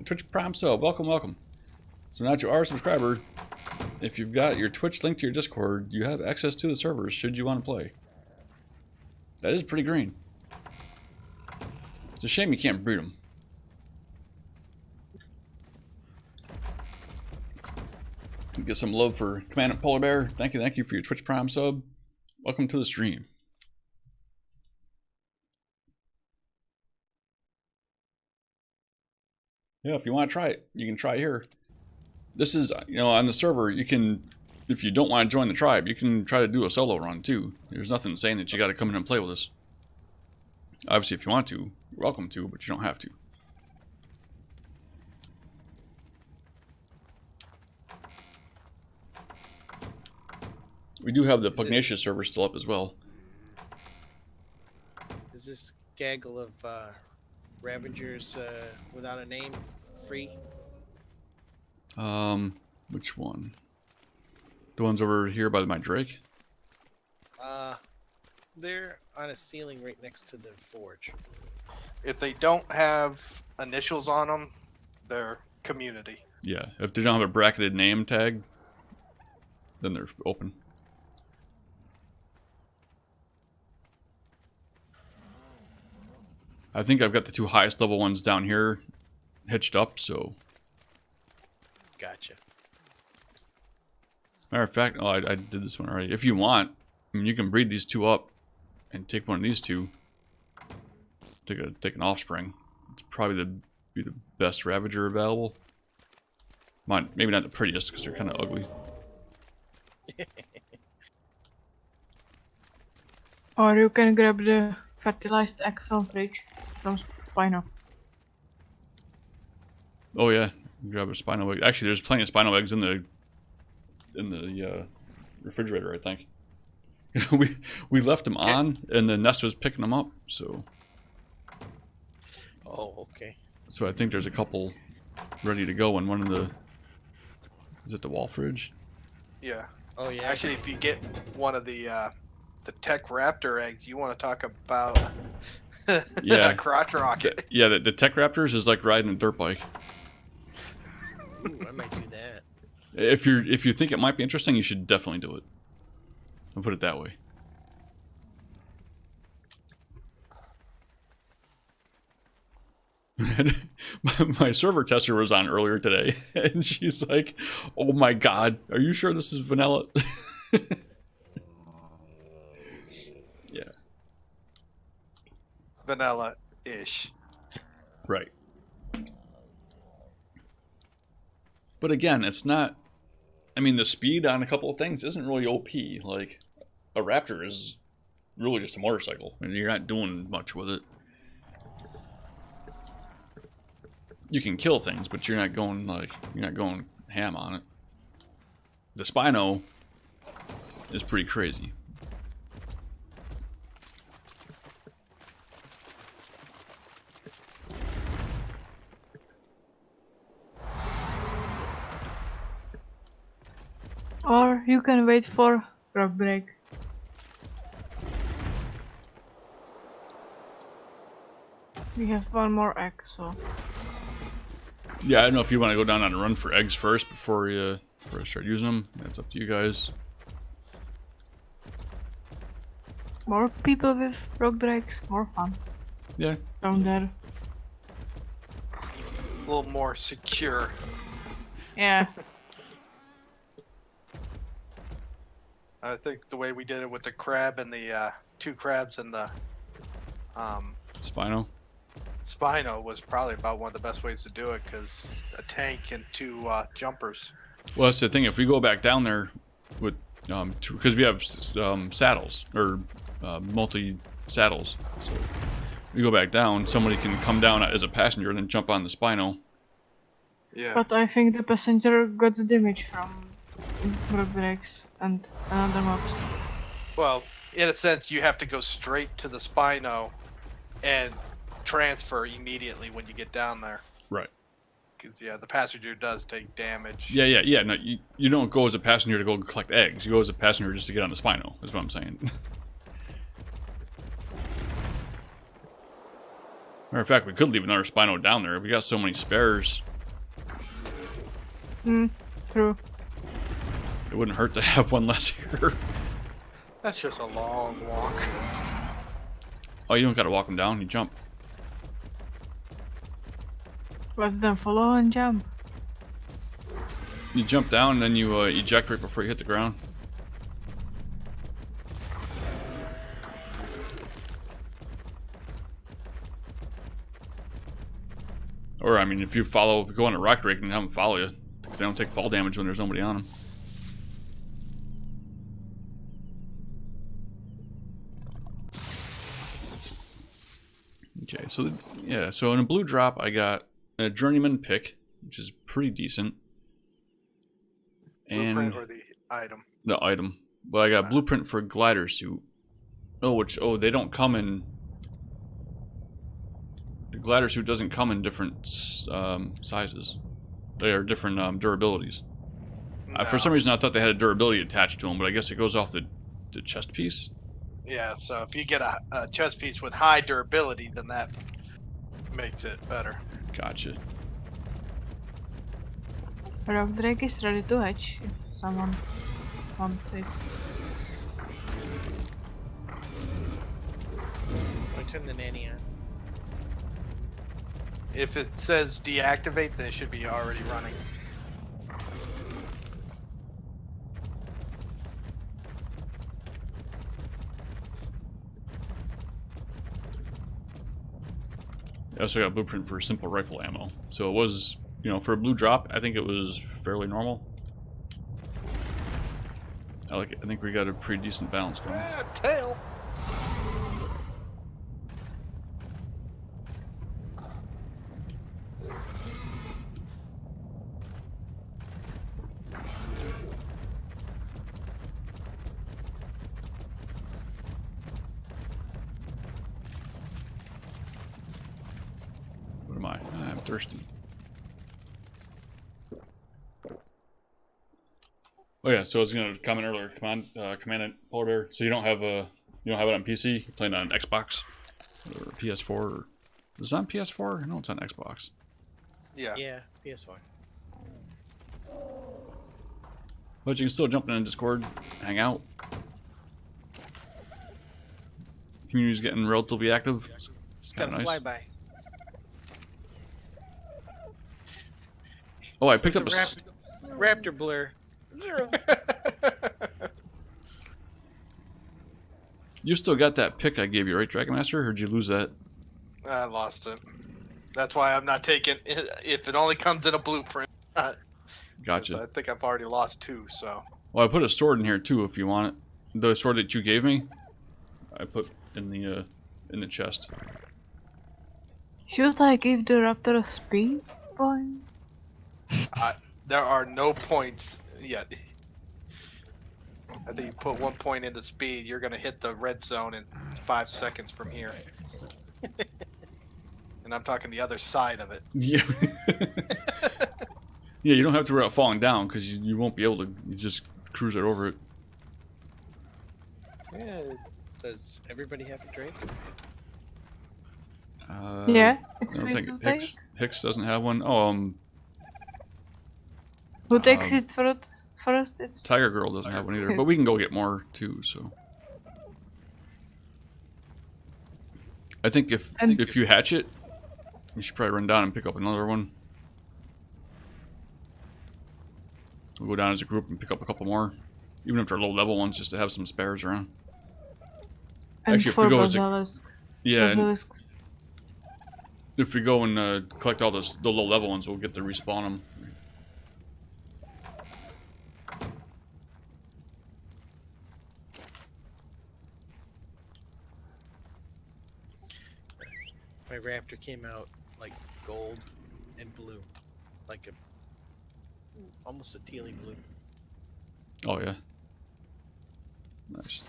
Twitch Prime sub, welcome, welcome. So now that you are a subscriber, if you've got your Twitch linked to your Discord, you have access to the servers should you want to play. That is pretty green. It's a shame you can't breed them. Get some love for Commandant Polar Bear. Thank you for your Twitch Prime sub. Welcome to the stream. Yeah, if you want to try it, you can try here. This is, you know, on the server, you can, if you don't want to join the tribe, you can try to do a solo run too. There's nothing saying that you got to come in and play with us. Obviously, if you want to, you're welcome to, but you don't have to. We do have the Pugnacious server still up as well. Is this gaggle of Ravagers without a name free? Which one? The ones over here by my Drake? They're on a ceiling right next to the forge. If they don't have initials on them, they're community. Yeah, if they don't have a bracketed name tag, then they're open. I think I've got the two highest level ones down here hitched up, so... Gotcha. Matter of fact, oh, I did this one already. If you want, I mean, you can breed these two up and take one of these two. Take an offspring. It's probably be the best Ravager available. Maybe not the prettiest because they're kind of ugly. Or you can grab the fertilized egg from fridge from Spino. Oh yeah, grab a Spino egg. Actually, there's plenty of Spino eggs in the refrigerator, I think. we left them on, and the nest was picking them up. So Okay. So I think there's a couple ready to go in one of the. Is it the wall fridge? Yeah. Oh yeah. Actually, if you get one of the Tech Raptor eggs, you want to talk about Yeah. crotch rocket. Yeah, the Tech Raptors is like riding a dirt bike. Ooh, I might do that. If you think it might be interesting, you should definitely do it. I'll put it that way. My server tester was on earlier today, and she's like, "Oh my god, are you sure this is vanilla?" Yeah. Vanilla-ish. Right. But again, it's not. I mean, the speed on a couple of things isn't really OP. Like, a Raptor is really just a motorcycle, and you're not doing much with it. You can kill things, but you're not going ham on it. The Spino is pretty crazy. Or you can wait for rock break. We have one more egg, so. Yeah, I don't know if you want to go down on a run for eggs first before I start using them. That's up to you guys. More people with rock breaks, more fun. Yeah. Down there. A little more secure. Yeah. I think the way we did it with the crab and the 2 crabs and the Spino. Spino was probably about one of the best ways to do it, because a tank and 2 jumpers. Well, that's the thing. If we go back down there with, because we have saddles or multi saddles, so if we go back down, somebody can come down as a passenger and then jump on the Spino. Yeah. But I think the passenger got the damage from road breaks and another maps. Well, in a sense, you have to go straight to the Spino and transfer immediately when you get down there. Right. Because, yeah, the passenger does take damage. Yeah. No, you don't go as a passenger to go collect eggs. You go as a passenger just to get on the Spino, is what I'm saying. Matter of fact, we could leave another Spino down there. We got so many spares. True. It wouldn't hurt to have one less here. That's just a long walk. Oh, you don't gotta walk them down, you jump. Let them follow and jump. You jump down and then you eject right before you hit the ground. Or, I mean, if you go on a rock drake and have them follow you, because they don't take fall damage when there's nobody on them. Okay, so yeah, so in a blue drop, I got a journeyman pick, which is pretty decent. Blueprint or the item? The item. But I got blueprint for a glider suit. Oh, they don't come in. The glider suit doesn't come in different sizes. They are different durabilities. No. For some reason, I thought they had a durability attached to them, but I guess it goes off the chest piece. Yeah, so if you get a chest piece with high durability, then that makes it better. Gotcha. Rock Drake is ready to hatch if someone wants it. I turn the nanny on. If it says deactivate, then it should be already running. I also got blueprint for simple rifle ammo. So it was, for a blue drop, I think it was fairly normal. I like it. I think we got a pretty decent balance going. Tail! What am I? I'm thirsty. Oh yeah, so I was gonna comment earlier, command polar bear. So you don't have it on PC. You're playing on Xbox or PS4. Or, is it on PS4? No, it's on Xbox. Yeah. Yeah, PS4. But you can still jump in Discord, hang out. Community's getting relatively active. Just got a Nice. flyby. Oh, I picked up It's a raptor blur. Zero. You still got that pick I gave you, right, Dragon Master? Or did you lose that? I lost it. That's why I'm not taking if it only comes in a blueprint. Gotcha. I think I've already lost 2, so. Well, I put a sword in here too, if you want it. The sword that you gave me, I put in the chest. Should I give the raptor a speed points? There are no points yet. I think you put 1 point into speed, you're gonna hit the red zone in 5 seconds from here. And I'm talking the other side of it. Yeah. Yeah, you don't have to worry about falling down because you won't be able to. You just cruise right over it. Yeah. Does everybody have a Drake? Yeah, it's I don't free think to Hicks take. Hicks doesn't have one. Oh, Who takes it first? It's Tiger Girl doesn't have one either. But we can go get more too. So I think if you hatch it, you should probably run down and pick up another one. We'll go down as a group and pick up a couple more. Even if they're low level ones, just to have some spares around. And Actually, if we for go as a, basilisk. yeah, and Basilisks. if we go and collect all the low level ones, we'll get to respawn them. My raptor came out like gold and blue, like a almost a tealy blue. Oh yeah. Nice.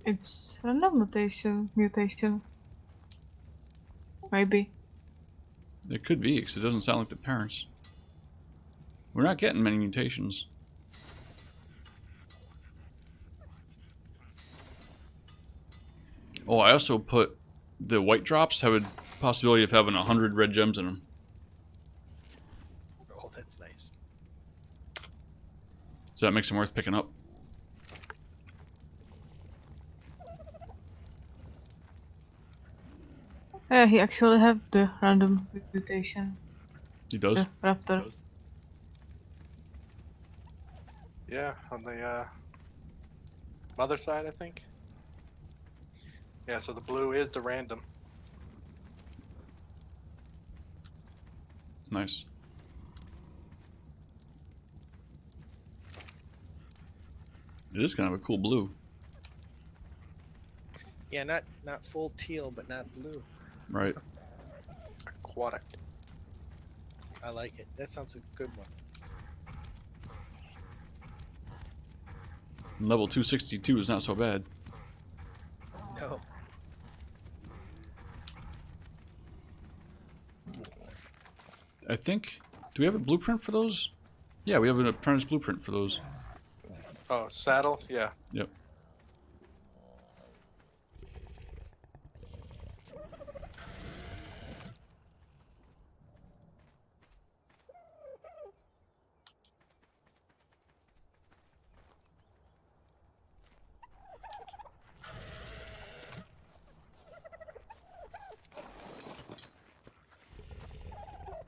It's random mutation. Maybe. It could be, because it doesn't sound like the parents. We're not getting many mutations. Oh, I also put the white drops have a possibility of having 100 red gems in them. Oh, that's nice. So that makes them worth picking up. Yeah, he actually have the random mutation. He does? The raptor. Yeah, on the mother side, I think. Yeah, so the blue is the random. Nice. It is kind of a cool blue. Yeah, not full teal, but not blue. Right. Aquatic. I like it. That sounds like a good one. Level 262 is not so bad. No. I think... Do we have a blueprint for those? Yeah, we have an apprentice blueprint for those. Oh, saddle? Yeah. Yep.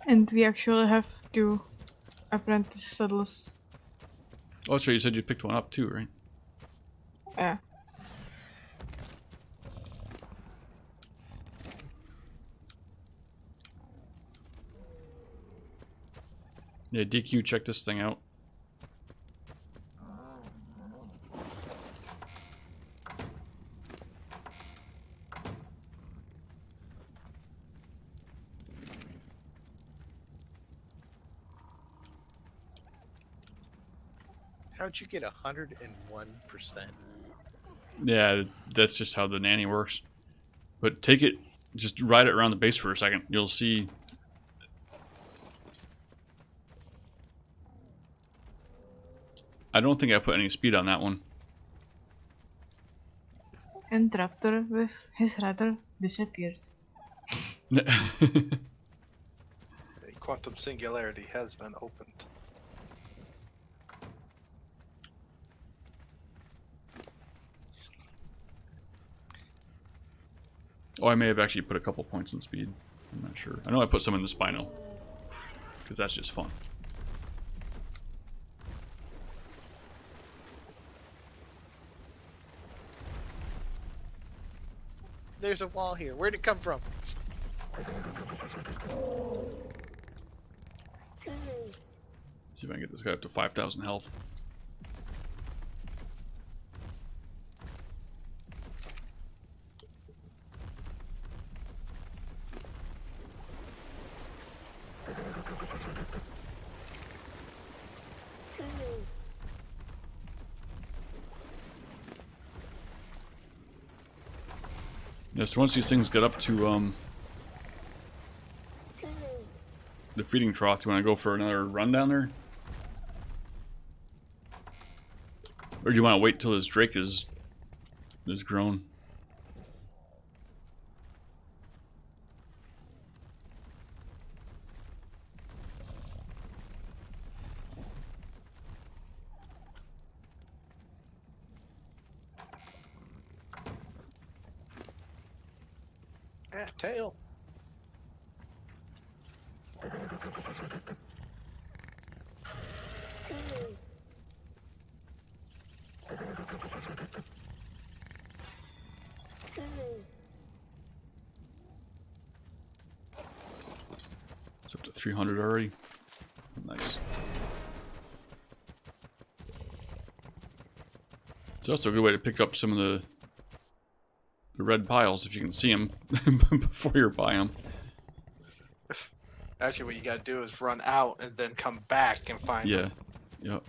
And we actually have 2 apprentice settlers. Oh, that's right, you said you picked one up too, right? Yeah. Yeah, DQ, check this thing out. How'd you get 101%? Yeah, that's just how the nanny works. But take it, just ride it around the base for a second. You'll see. I don't think I put any speed on that one. And raptor with his radar disappeared. A quantum singularity has been opened. Oh, I may have actually put a couple points in speed. I'm not sure. I know I put some in the spinal. Because that's just fun. There's a wall here. Where'd it come from? See if I can get this guy up to 5,000 health. Yeah, so once these things get up to the feeding trough, you want to go for another run down there? Or do you want to wait till this drake is grown? Tail. up to 300 already. Nice. It's also a good way to pick up some of the red piles if you can see them before you're by them. Actually, what you gotta do is run out and then come back and find them. Yeah. Yep.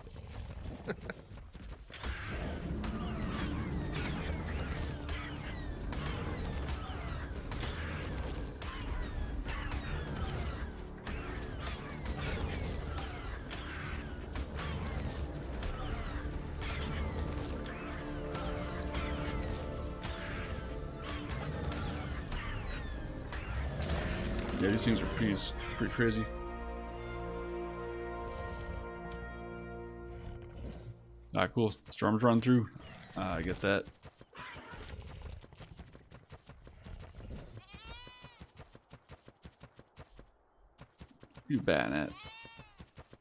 Yeah, these things are pretty crazy. Alright, cool. Storms run through. I get that. Who you batting at?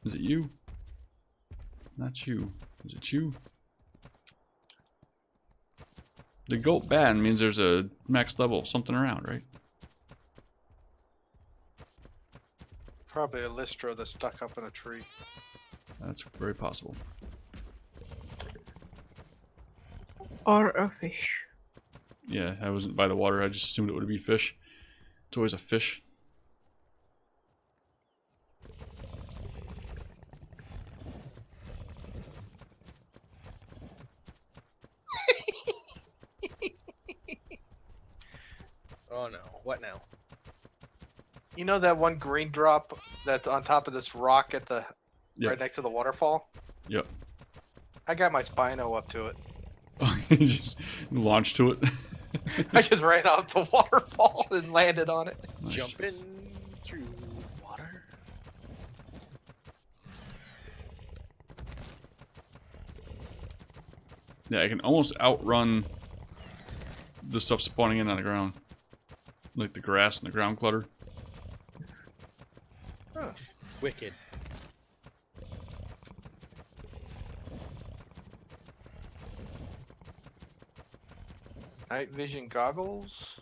Is it you? Not you. Is it you? The goat ban means there's a max level something around, right? Probably a Lystra that's stuck up in a tree. That's very possible. Or a fish. Yeah, I wasn't by the water. I just assumed it would be fish. It's always a fish. Oh no, what now? You know that one green drop that's on top of this rock at the Yeah. right next to the waterfall? Yep. I got my Spino up to it. You just launch to it. I just ran off the waterfall and landed on it. Nice. Jumping through water. Yeah, I can almost outrun the stuff spawning in on the ground. Like the grass and the ground clutter. Huh. Wicked. Night vision goggles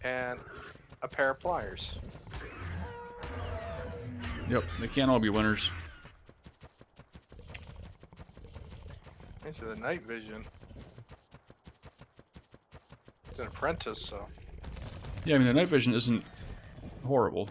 and a pair of pliers. Yep, they can't all be winners. Into the night vision. It's an apprentice, so. Yeah, I mean the night vision isn't horrible.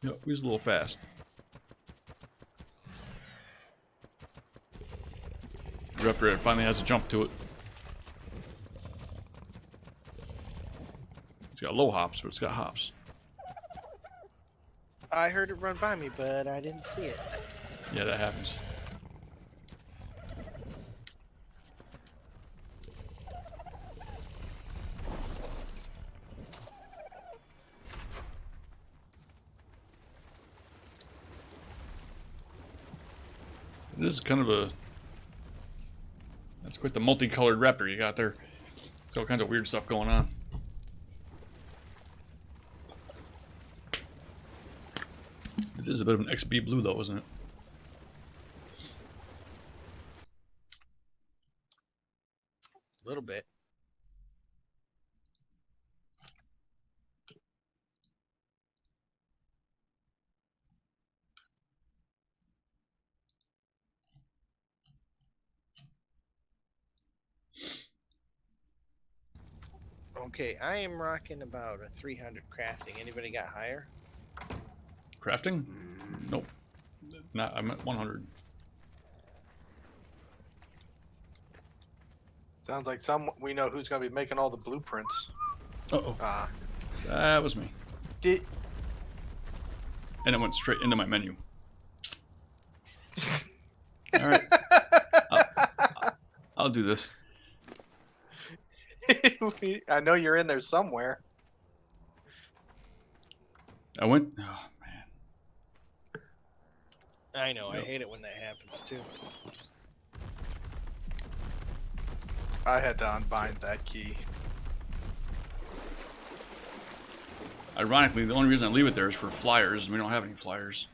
Yep, he's a little fast. Raptor finally has a jump to it. It's got low hops, but it's got hops. I heard it run by me, but I didn't see it. Yeah, that happens. It is kind of a... That's quite the multicolored raptor you got there. There's all kinds of weird stuff going on. It is a bit of an XB blue though, isn't it? A little bit. Okay, I am rocking about a 300 crafting. Anybody got higher? Crafting? Nope. Not, I'm at 100. Sounds like we know who's gonna be making all the blueprints. Uh-oh. Ah. That was me. Did And it went straight into my menu. Alright. I'll do this. I know you're in there somewhere. I went... Oh, man. I know, Yep. I hate it when that happens too. I had to unbind that key. Ironically, the only reason I leave it there is for flyers, and we don't have any flyers.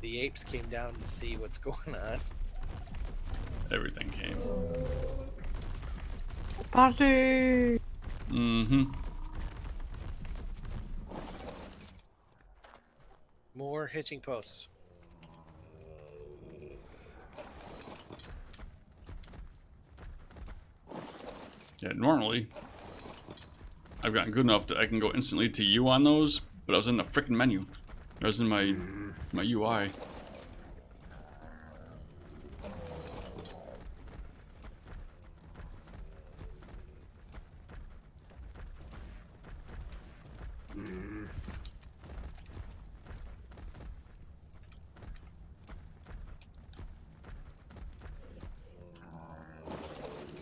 The apes came down to see what's going on. Everything came. Party! Mm-hmm. More hitching posts. Yeah, normally I've gotten good enough that I can go instantly to you on those, but I was in the freaking menu. I was in my UI.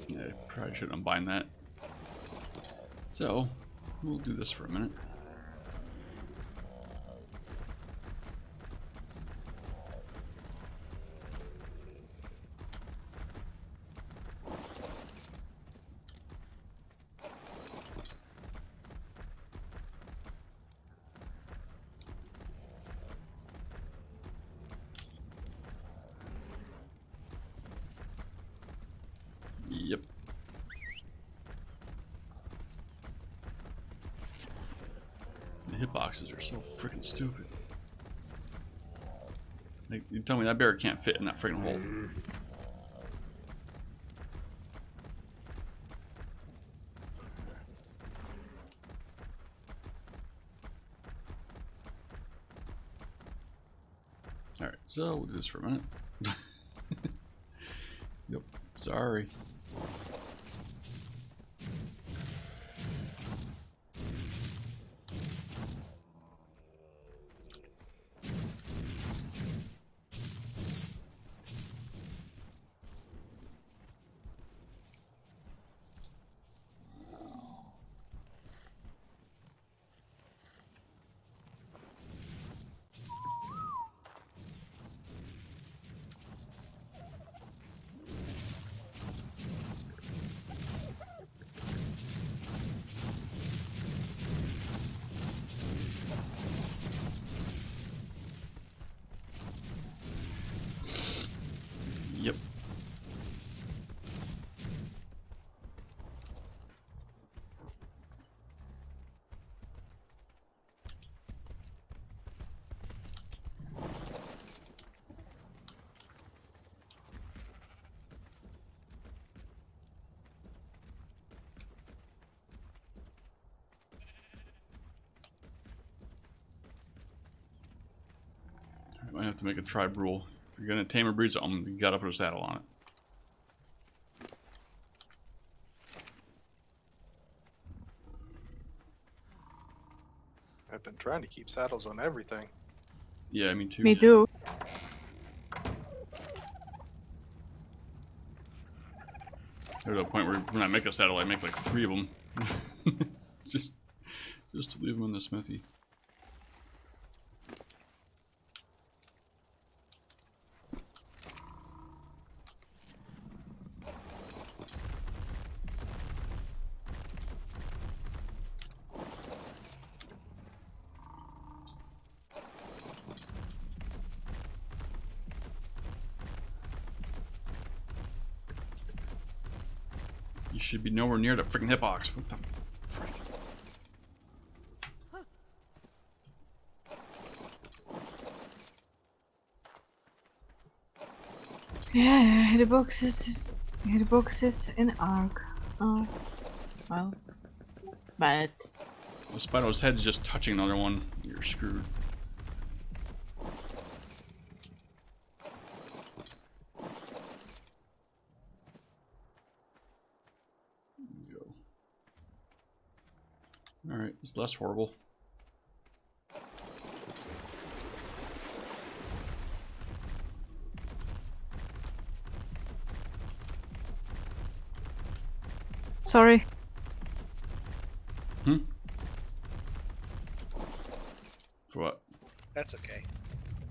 Yeah, probably shouldn't have buying that. So, we'll do this for a minute. Yep. The hitboxes are so freaking stupid. Like, you tell me that bear can't fit in that freaking hole. Alright, so we'll do this for a minute. Yep, sorry. Yep. I might have to make a tribe rule. If you're gonna tame or breed something, you gotta put a saddle on it. I've been trying to keep saddles on everything. Yeah, me too. Me too. There's a point where when I make a saddle, I make like 3 of them. just to leave them in the smithy. You should be nowhere near the freaking hitbox. What the frick? Yeah, the boxes in ARK. Oh, well, bad. The Spino's head's just touching another one. You're screwed. Alright, it's less horrible. Sorry. For what? That's okay.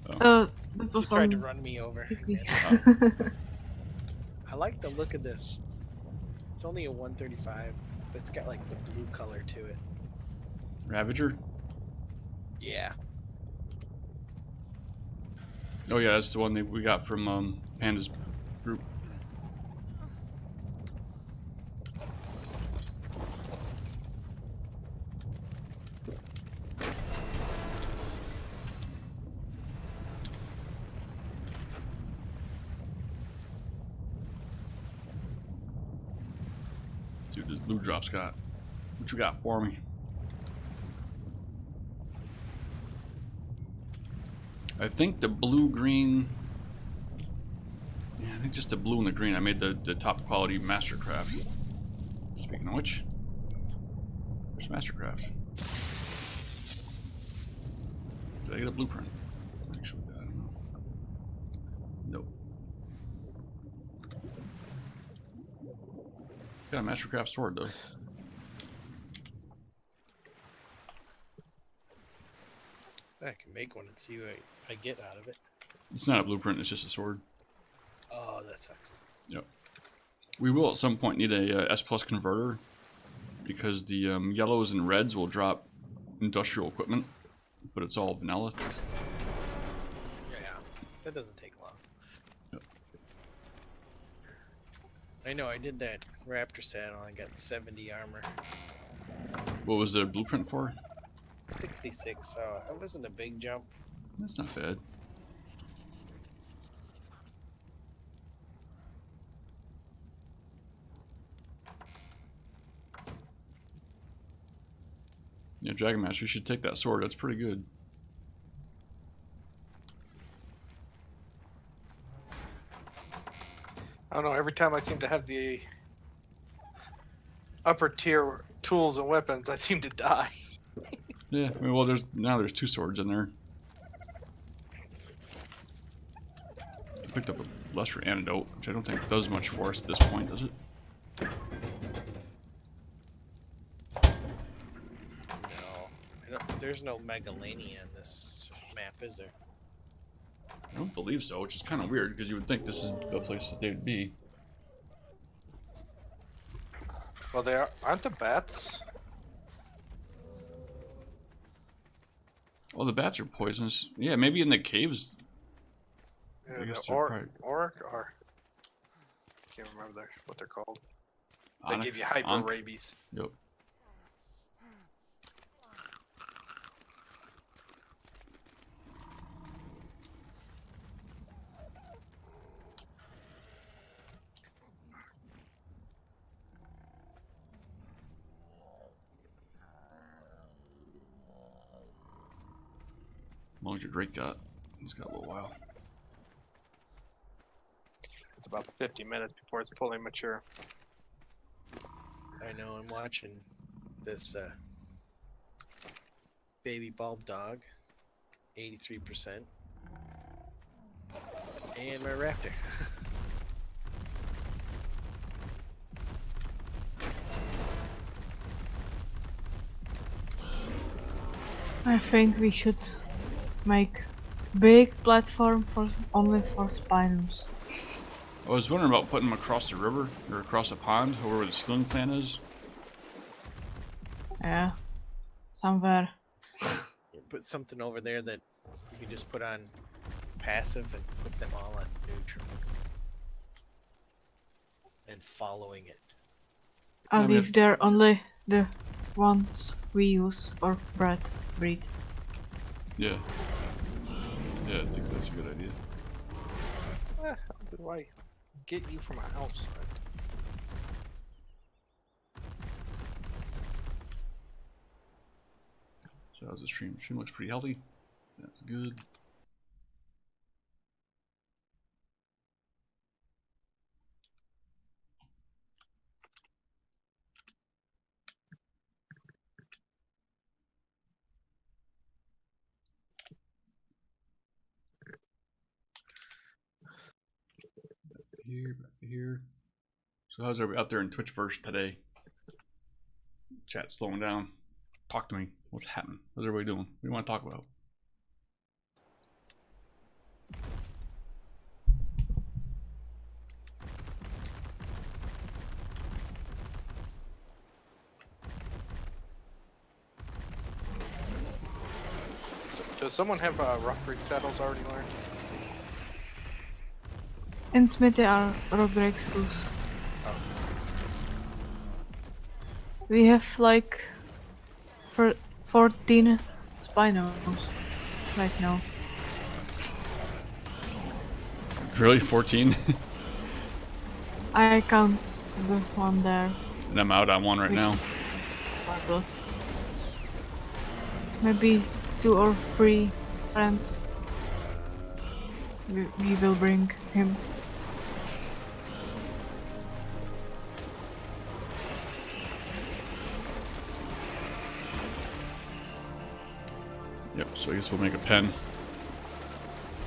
That She was tried to on run me over. 50. and I like the look of this. It's only a 135, but it's got like the blue color to it. Ravager? Yeah. Oh yeah, that's the one that we got from Panda's group. Let's see what this blue drop's got. What you got for me? I think the blue green. Yeah, I think just the blue and the green. I made the top quality Mastercraft. Speaking of which, there's Mastercraft. Did I get a blueprint? Actually, I don't know. Nope. Got a Mastercraft sword though. I can make one and see what I get out of it. It's not a blueprint. It's just a sword. Oh, that sucks. Yep. We will at some point need a S plus converter because the yellows and reds will drop industrial equipment, but it's all vanilla. Yeah, that doesn't take long. Yep. I know, I did that Raptor saddle. I got 70 armor. What was the blueprint for? 66, so it wasn't a big jump. That's not bad. Yeah, Dragon Master, you should take that sword. That's pretty good. I don't know. Every time I seem to have the upper tier tools and weapons, I seem to die. Yeah, I mean, well, there's two swords in there. I picked up a lesser antidote, which I don't think does much for us at this point, does it? No, there's no Megalania in this map, is there? I don't believe so, which is kind of weird because you would think this is the place that they would be. Well, aren't the bats? Oh, the bats are poisonous. Yeah, maybe in the caves. Yeah, I guess the they're probably... or can't remember what they're called. They Onyx? give you hyper Onk? rabies. Yep. How long has your Drake got? He's got a little while. It's about 50 minutes before it's fully mature. I know, I'm watching this baby bulb dog, 83%, and my raptor. I think we should make big platform only for Spinos. I was wondering about putting them across the river or across a pond, over where the ceiling plant is. Yeah, somewhere. Put something over there that you can just put on passive and put them all on neutral. And following it. I'll Yeah, we leave have- there only the ones we use or breed. Yeah. Yeah, I think that's a good idea. How do I get you from outside? So how's the stream? Stream looks pretty healthy. That's good. Back to here. So how's everybody out there in Twitchverse today? Chat slowing down. Talk to me. What's happening? How's everybody doing? What do you want to talk about? Does someone have rock rig saddles already learned? In Smithy are rock break schools. Oh. We have like 14 spinos right now. Really, 14? I count the one there. And I'm out on one right now. Well, maybe 2 or 3 friends. We will bring him. Yep, so I guess we'll make a pen.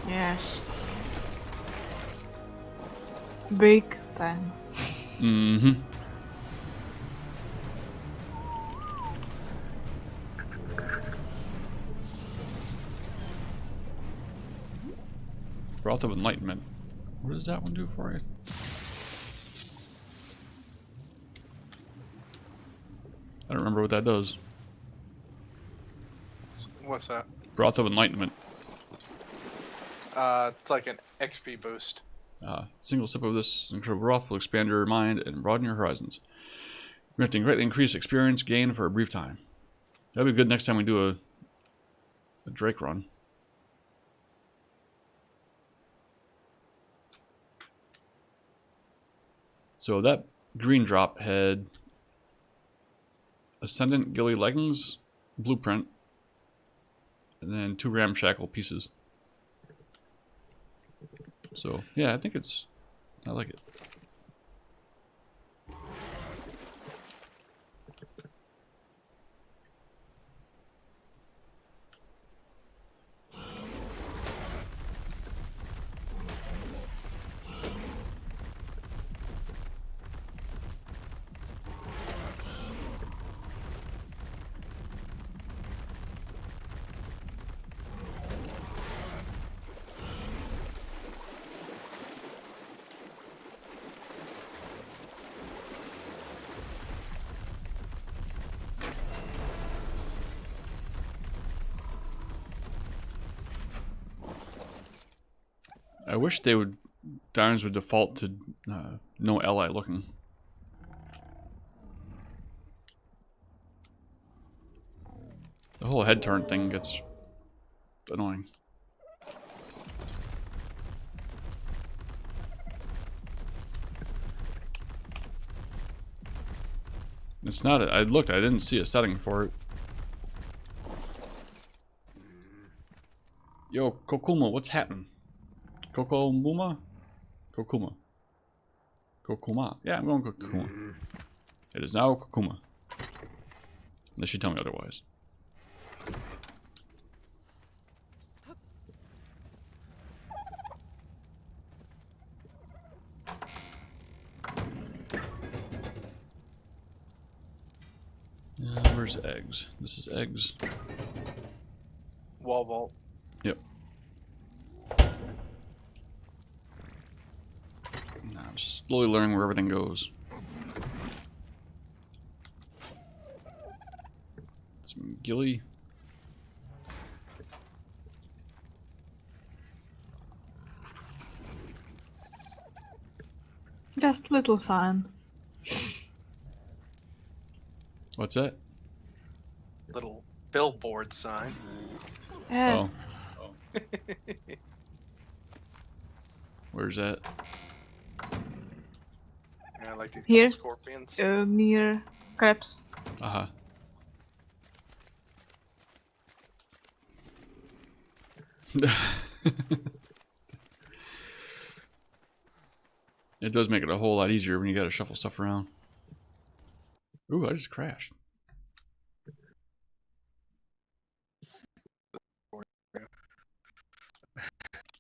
Yes. Big pen. Mm-hmm. Broth of Enlightenment. What does that one do for you? I don't remember what that does. What's that? Broth of Enlightenment. It's like an XP boost. Single sip of this incredible broth will expand your mind and broaden your horizons, granting greatly increased experience gain for a brief time. That'll be good next time we do a Drake run. So that green drop had Ascendant Ghillie Leggings, Blueprint, and then 2 ramshackle pieces. So yeah, I think I like it. I wish Darns would default to no ally looking. The whole head turn thing gets annoying. It's not. I looked. I didn't see a setting for it. Yo, Kokuma, what's happening? Kokomuma? Kokuma. Kokuma. Yeah, I'm going Kokuma. It is now Kokuma. Unless you tell me otherwise. Where's eggs? This is eggs. Wall vault. Yep. Now I'm slowly learning where everything goes. Some ghillie. Just little sign. What's that? Little billboard sign. Yeah. Oh. Where's that? Yeah, I like these Here? little scorpions. Near crabs. Uh-huh. It does make it a whole lot easier when you gotta shuffle stuff around. Ooh, I just crashed.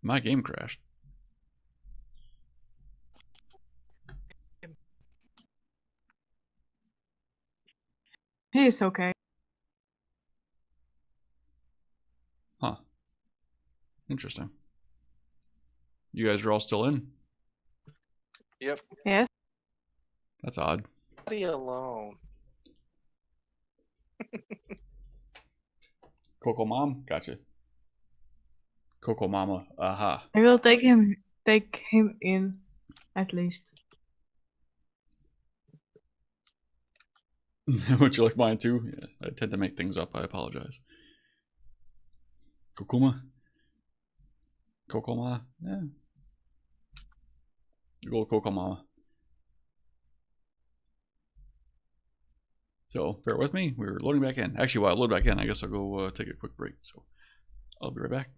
My game crashed. He's okay. Huh. Interesting. You guys are all still in? Yep. Yes. That's odd. Leave me alone. Coco Mom? Gotcha. Coco Mama. Aha. I will take him in, at least. Would you like mine too? Yeah, I tend to make things up. I apologize. Kokuma? Kokoma? Yeah. Go Kokomama. So, bear with me. We're loading back in. Actually, while I load back in, I guess I'll go take a quick break. So, I'll be right back.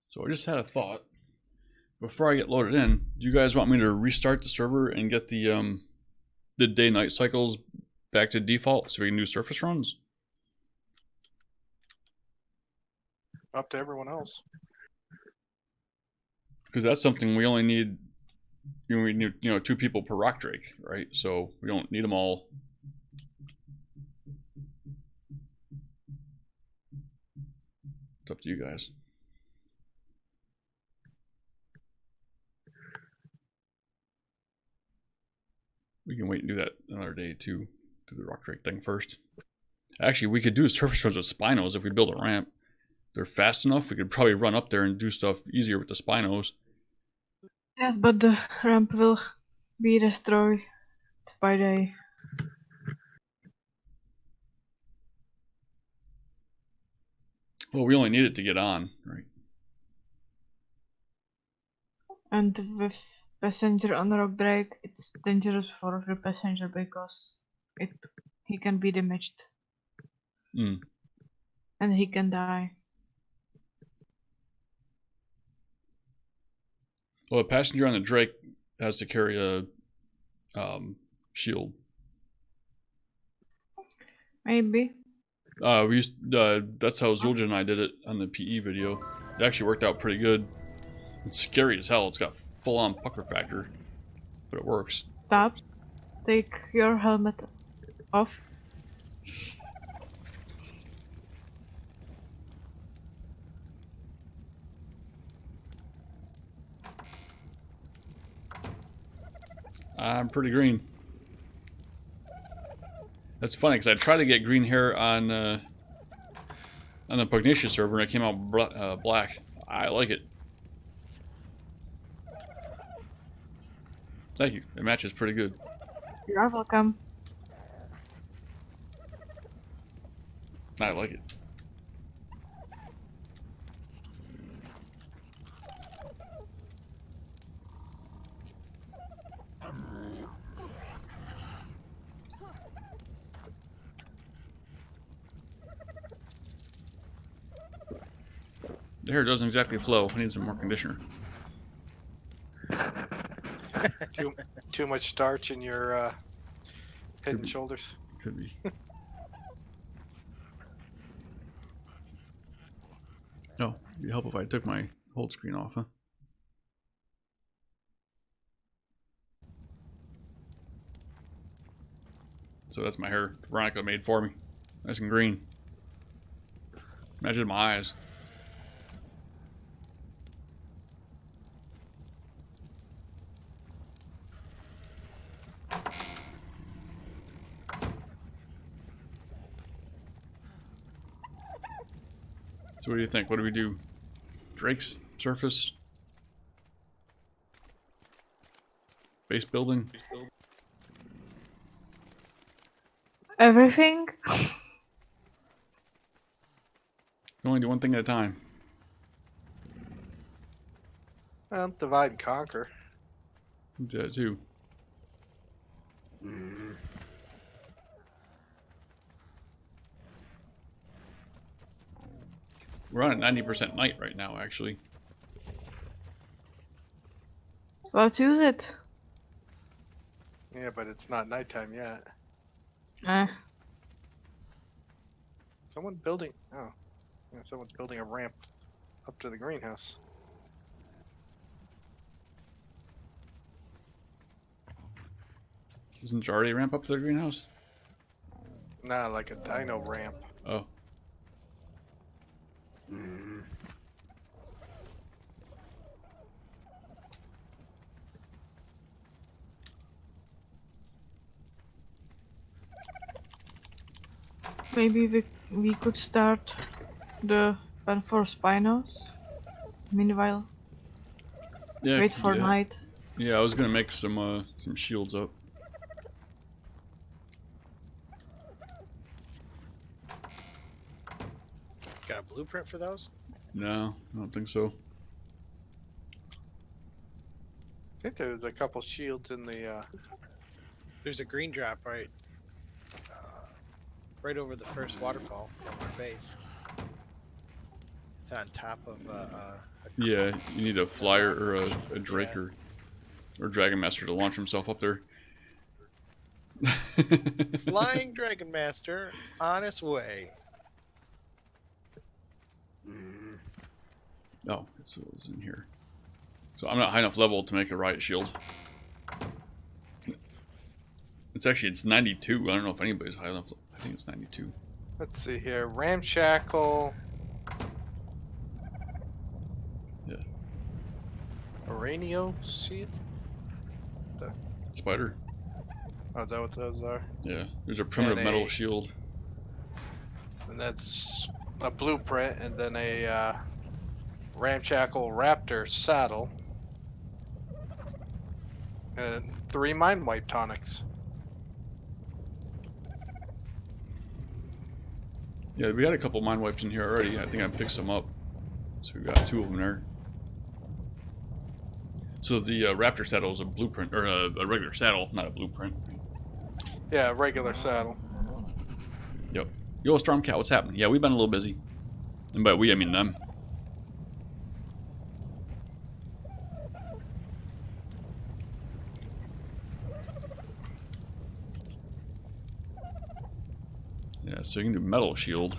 So, I just had a thought. Before I get loaded in, do you guys want me to restart the server and get the day-night cycles back to default so we can do surface runs? Up to everyone else. Because that's something we only need. We need 2 people per rock drake, right? So we don't need them all. It's up to you guys. We can wait and do that another day too. Do the rock drake thing first. Actually, we could do surface runs with Spinos if we build a ramp. They're fast enough. We could probably run up there and do stuff easier with the Spinos. Yes, but the ramp will be destroyed by day. Well, we only need it to get on, right? And with passenger on rock drake, it's dangerous for the passenger because he can be damaged Mm. and he can die. Well, a passenger on the Drake has to carry a shield. Maybe. We used that's how Zulja and I did it on the PE video. It actually worked out pretty good. It's scary as hell. It's got full-on pucker factor, but it works. Stop. Take your helmet off. I'm pretty green. That's funny because I tried to get green hair on the Pugnacia server and it came out black. I like it. Thank you. It matches pretty good. You're welcome. I like it. The hair doesn't exactly flow. I need some more conditioner. Too much starch in your head and shoulders. Could be. No, it'd help if I took my hold screen off, huh? So that's my hair Veronica made for me. Nice and green. Imagine my eyes. So what do you think? What do we do? Drake's surface? Base building? Everything? Only do one thing at a time. Well, divide and conquer. Do that too. We're on at 90% night right now, actually. Let's use it. Yeah, but it's not nighttime yet. Someone building. Oh, yeah, someone's building a ramp up to the greenhouse. Isn't there already a ramp up to the greenhouse? Nah, like a dino ramp. Oh. Maybe we could start the one for Spinos. Meanwhile, Yeah. wait for yeah. night. Yeah, I was gonna make some shields up. Got a blueprint for those? No, I don't think so. I think there's a couple shields in the. There's a green drop right over the first waterfall from our base. It's on top of Yeah, you need a flyer or a Drake Yeah. or Dragon Master to launch himself up there. Flying Dragon Master on its way. Oh, so it was in here. So I'm not high enough level to make a riot shield. It's 92. I don't know if anybody's high enough. I think it's 92. Let's see here. Ramshackle. Yeah. Aranio seed? Spider. Oh, is that what those are? Yeah. There's a primitive And a- metal shield. And that's a blueprint, and then a Ramshackle Raptor saddle. And 3 mind wipe tonics. Yeah, we had a couple mind wipes in here already. I think I picked some up. So we got 2 of them there. So the Raptor saddle is a blueprint, or a regular saddle, not a blueprint. Yeah, regular saddle. Yep. Yo, Stormcat, what's happening? Yeah, we've been a little busy. And by we, I mean them. Yeah, so you can do metal shield.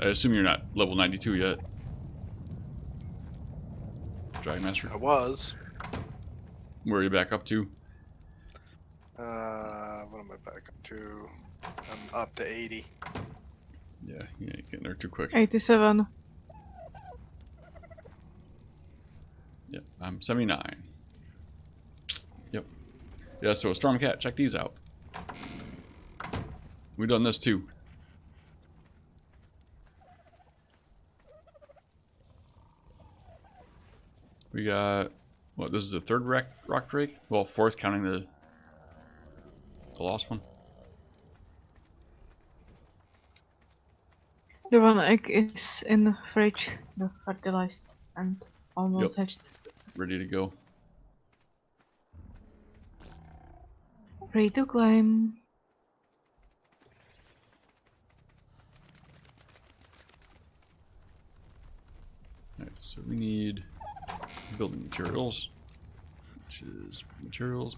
I assume you're not level 92 yet. Dragon Master. I was. Where are you back up to? What am I back up to? I'm up to 80. Yeah, you ain't getting there too quick. 87. Yep, I'm 79. Yep. Yeah, so Stormcat, check these out. We've done this too. We got, what, this is the third rock drake? Well, fourth counting the lost one. The one egg is in the fridge, the fertilized and almost hatched. Ready to go. Ready to climb. Alright, so we need building materials, which is materials.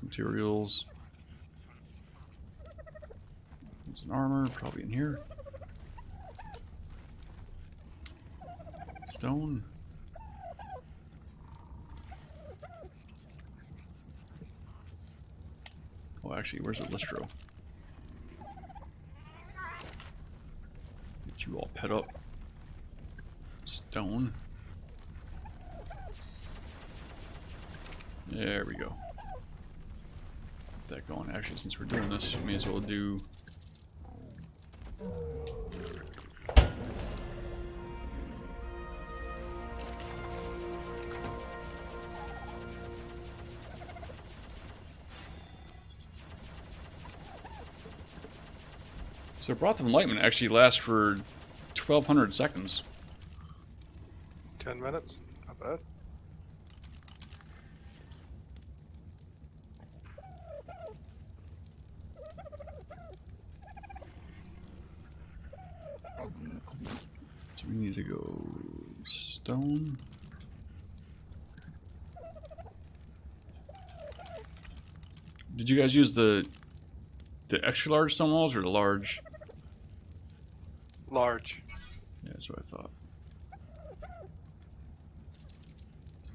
There's an armor, probably in here. Stone. Oh, actually, where's the listro? Get you all pet up. Stone. There we go. Get that going. Actually, since we're doing this, we may as well do. So Broth of Enlightenment actually lasts for 1,200 seconds. 10 minutes? Not bad. So we need to go stone. Did you guys use the extra large stone walls or the large? Large. Yeah, that's what I thought.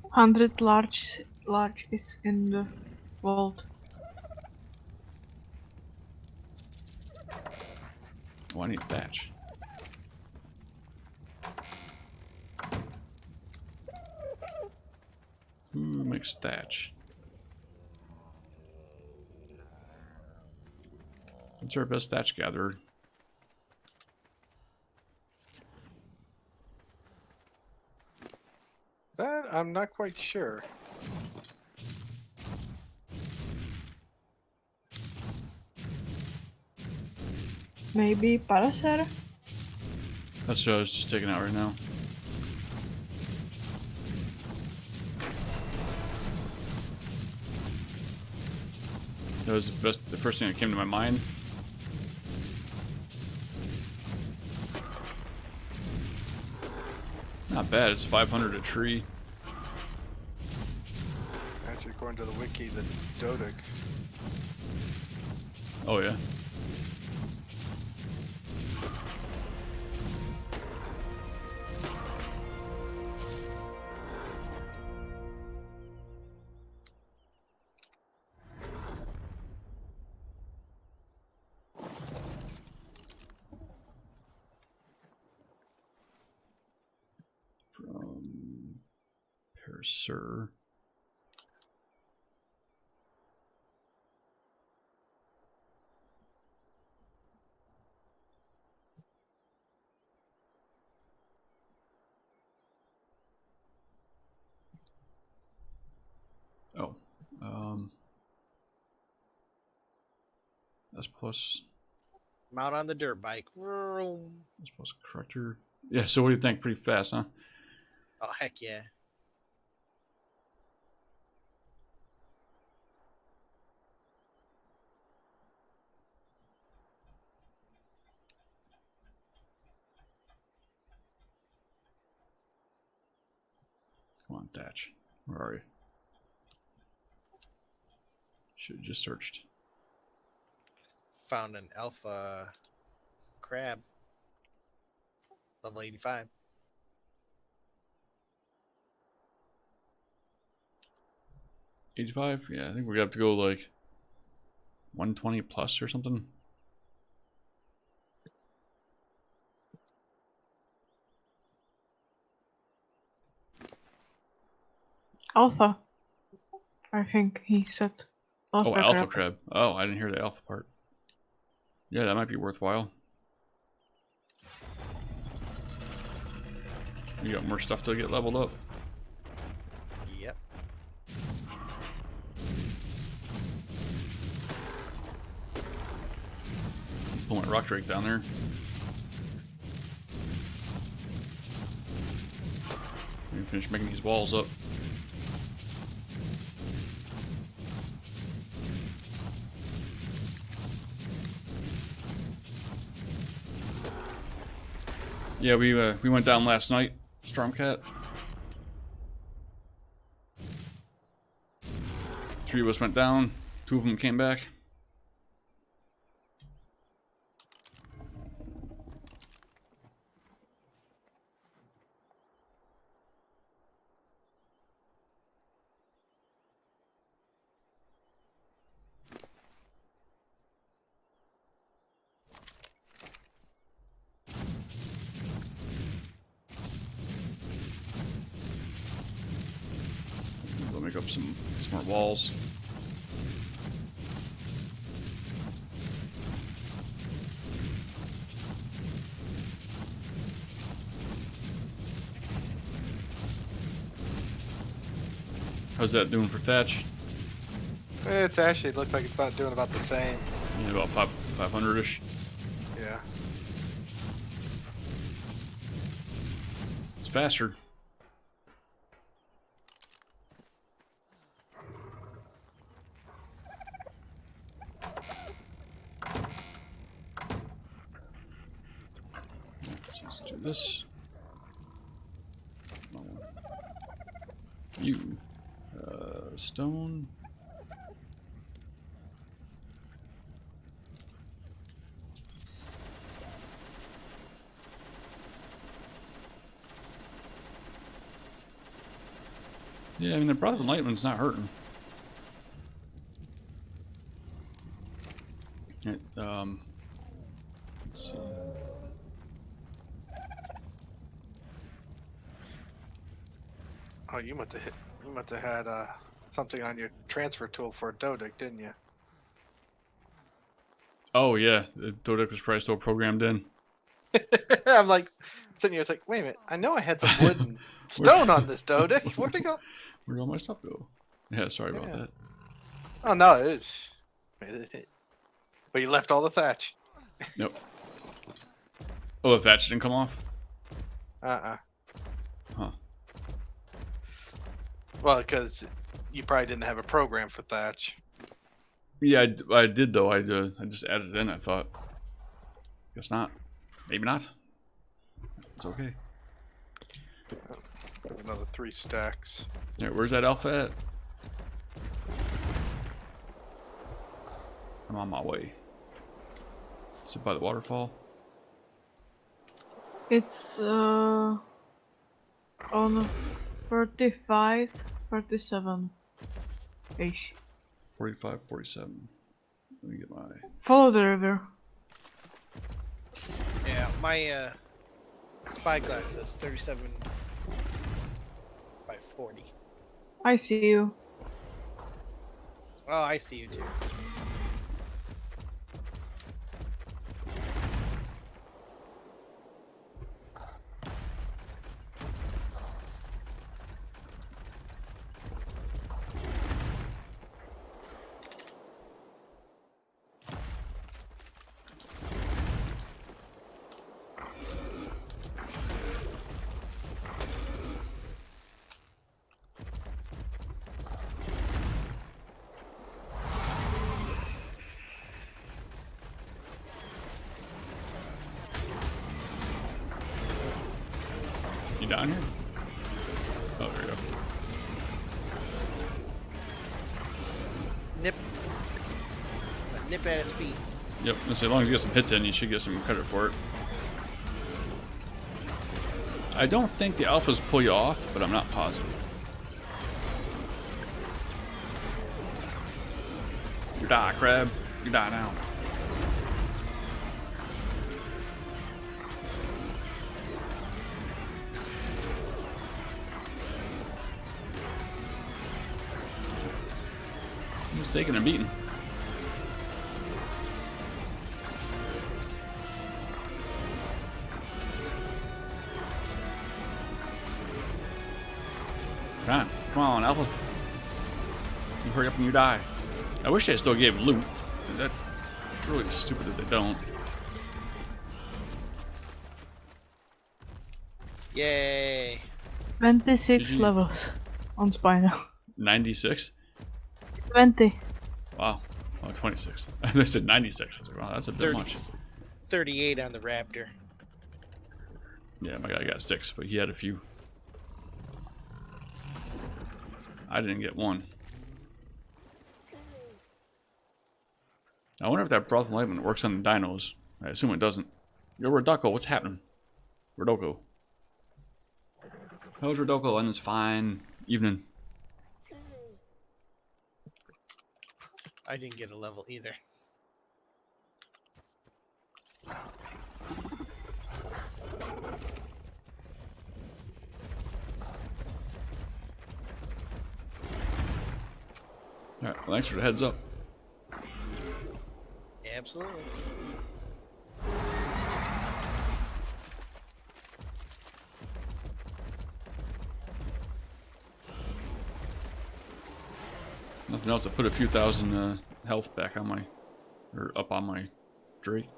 100 large is in the vault. Oh, I need thatch. Who makes thatch? What's our best thatch gatherer? That I'm not quite sure. Maybe Parasaur? That's what I was just taking out right now. That was the first thing that came to my mind. Not bad, it's 500 a tree. Actually, according to the wiki, the Dodic. Oh yeah. From Parasaur. Oh, S plus I'm out on the dirt bike. Vroom. S plus corrector. Yeah. So what do you think? Pretty fast, huh? Oh, heck yeah. on, Thatch. Where are you? Should have just searched. Found an alpha crab. Level 85. $85? Yeah, I think we have to go like 120 plus or something. Alpha. I think he said. Oh, alpha crab. crab. Oh, I didn't hear the alpha part. Yeah, that might be worthwhile. You got more stuff to get leveled up. Yep. Pull my rock drake down there. We can finish making these walls up. Yeah, we went down last night, Stormcat. 3 of us went down, 2 of them came back. We'll make up some smart walls. How's that doing for Thatch? It's actually looked like it's about doing about the same. Yeah, about 500-ish. Yeah. It's faster. Let's do this. You. Stone. Yeah, I mean, the Brother Lightman's not hurting. Let's see. Oh, you must have had something on your transfer tool for a Dodic, didn't you? Oh yeah, the Dodic was probably still programmed in. I'm like sitting here, it's like, wait a minute, I know I had some wood and stone on this Dodic. Where'd it go? Where'd all my stuff go? Yeah, sorry about that. Oh no, it is. But you left all the thatch. Nope. Oh, the thatch didn't come off? Huh. Well, because you probably didn't have a program for thatch. Yeah, I did though. I just added it in, I thought. Guess not. Maybe not. It's okay. Another 3 stacks. Yeah, where's that alpha at? I'm on my way. Is it by the waterfall? It's on 35, 37 ish. 45, 47. Let me get my... Follow the river. Yeah, my spyglass says 37 by 40. I see you. Oh, I see you too. You down here? Oh, there you go. at his feet. Yep, as long as you get some hits in, you should get some credit for it. I don't think the alphas pull you off, but I'm not positive. You die, crab. You die now. He's taking a beating. Come on, Alpha. You hurry up and you die. I wish they still gave loot. That's really stupid if they don't. Yay! 26 GG. levels on Spino. 96? 20. Wow. Oh, 26. They said 96. I was like, wow, that's a bit 30, much. 38 on the Raptor. Yeah, my guy got 6, but he had a few. I didn't get one. I wonder if that broth enlightenment works on the dinos. I assume it doesn't. Yo, Rodoko, what's happening? Rodoko. How's Rodoko on this fine evening? I didn't get a level either. Alright, well, thanks for the heads up. Absolutely. Nothing else. I put a few thousand health back on my, or up on my Drake.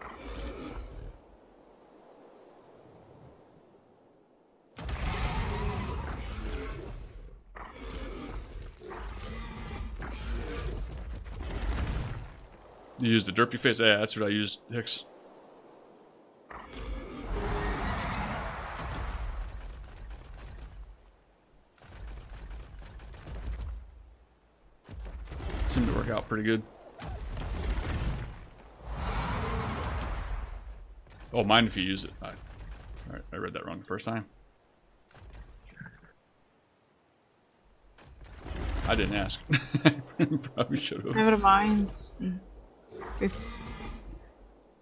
You use the derpy face? Yeah, that's what I used, Hicks. Seemed to work out pretty good. Oh, mind if you use it. Alright, I read that wrong the first time. I didn't ask. Probably should have. Never mind. It's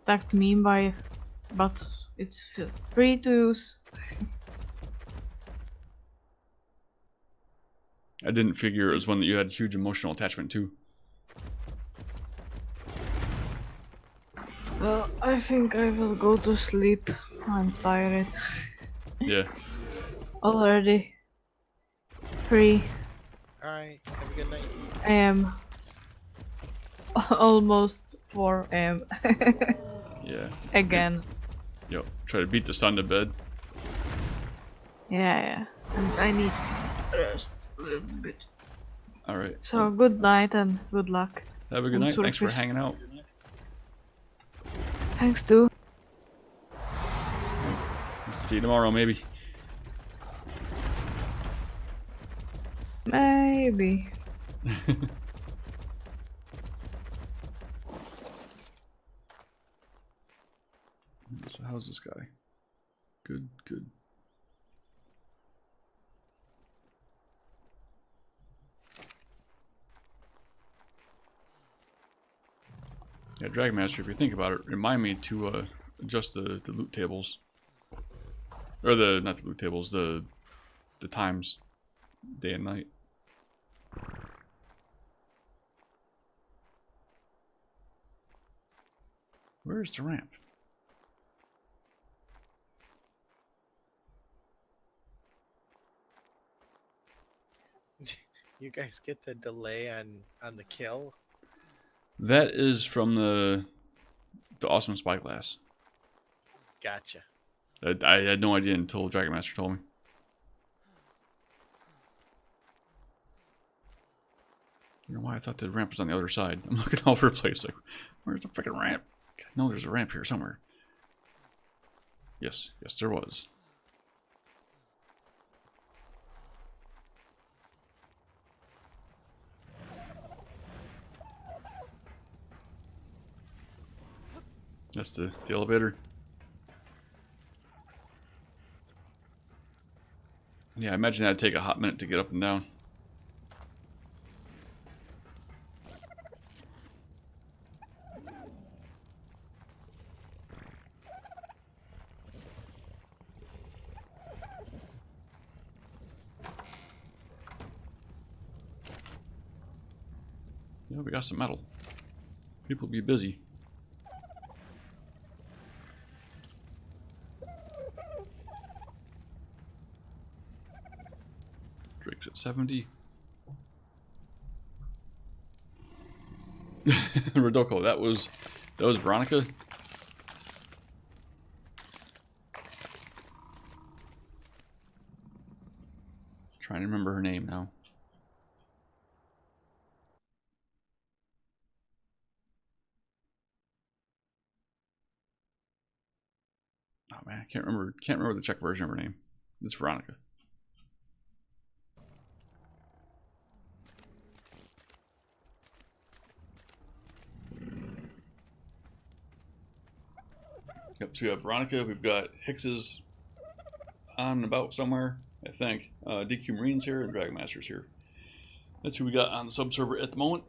tagged meme by, but it's free to use. I didn't figure it was one that you had huge emotional attachment to. Well, I think I will go to sleep. I'm tired. Yeah. Already 3 Alright, have a good night. a.m. Almost 4 a.m. Yeah. Again. Yo, try to beat the sun to bed. Yeah. And I need to rest a little bit. Alright. So good night and good luck. Have a good night. Thanks for hanging out. Thanks too. See you tomorrow, maybe. Maybe. So how's this guy? Good, good. Yeah, Dragon Master, if you think about it, remind me to adjust the loot tables. Or not the loot tables, the times, day and night. Where's the ramp? You guys get the delay on the kill? That is from the awesome spyglass. Gotcha. I had no idea until Dragon Master told me. You know why I thought the ramp was on the other side? I'm looking all over the place like, where's the freaking ramp? No, there's a ramp here somewhere. Yes, there was. That's the elevator. Yeah, I imagine that'd take a hot minute to get up and down. Yeah, we got some metal. People be busy. Drake's at 70. Rodoko, that was Veronica. Trying to remember her name now. Oh man, I can't remember the Czech version of her name. It's Veronica. Yep, so we have Veronica, we've got Hicks's on and about somewhere, I think. DQ Marine's here and Dragon Master's here. That's who we got on the sub server at the moment.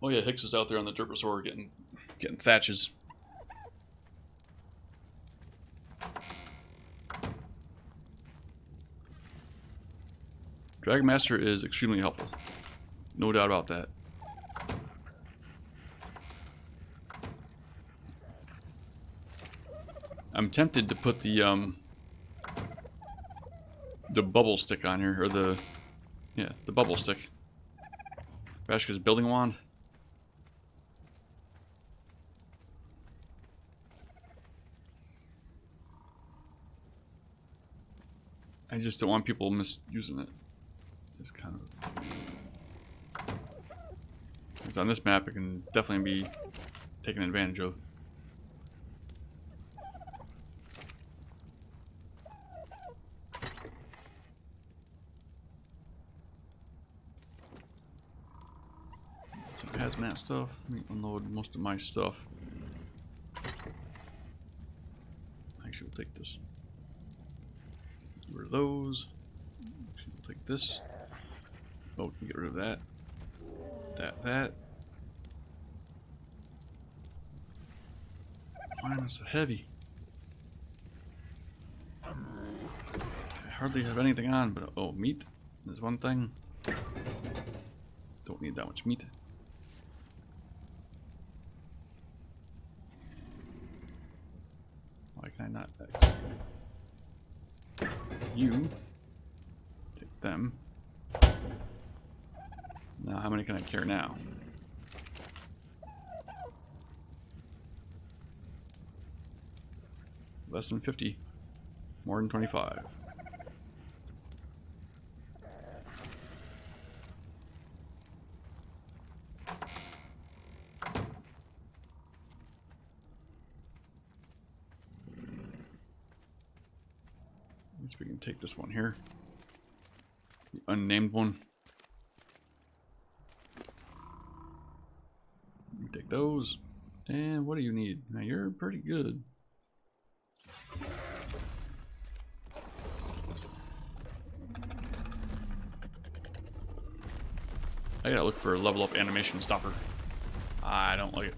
Oh yeah, Hicks is out there on the Derposaur getting thatches. Dragon Master is extremely helpful. No doubt about that. I'm tempted to put the bubble stick on here, or the bubble stick. Vashka's building wand. I just don't want people misusing it. Just kind of. It's on this map, it can definitely be taken advantage of. Some hazmat stuff. Let me unload most of my stuff. Actually, we'll take this. Get rid of those. Actually, we'll take this. Oh, we can get rid of that. That. Why am I so heavy? I hardly have anything on, but oh, meat. There's one thing. Don't need that much meat. Why can I not X? You take them. Now, how many can I carry now? Less than 50. More than 25. I guess we can take this one here. The unnamed one. You take those. And what do you need? Now you're pretty good. I gotta look for a level up animation stopper. I don't like it.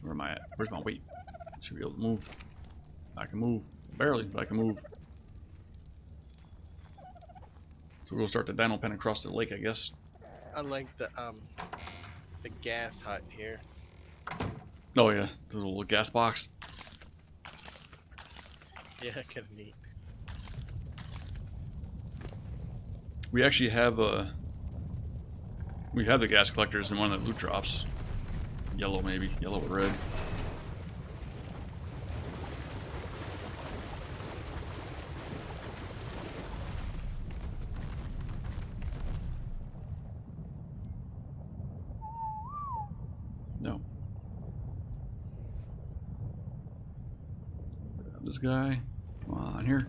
Where am I at? Where's my weight? Should be able to move. I can move. Barely, but I can move. So we'll start the dino pen across the lake, I guess. I like the gas hut here. Oh yeah, the little gas box. Yeah, kind of neat. We actually have the gas collectors in one of the loot drops. Yellow maybe, yellow or red. No. Grab this guy. Come on here.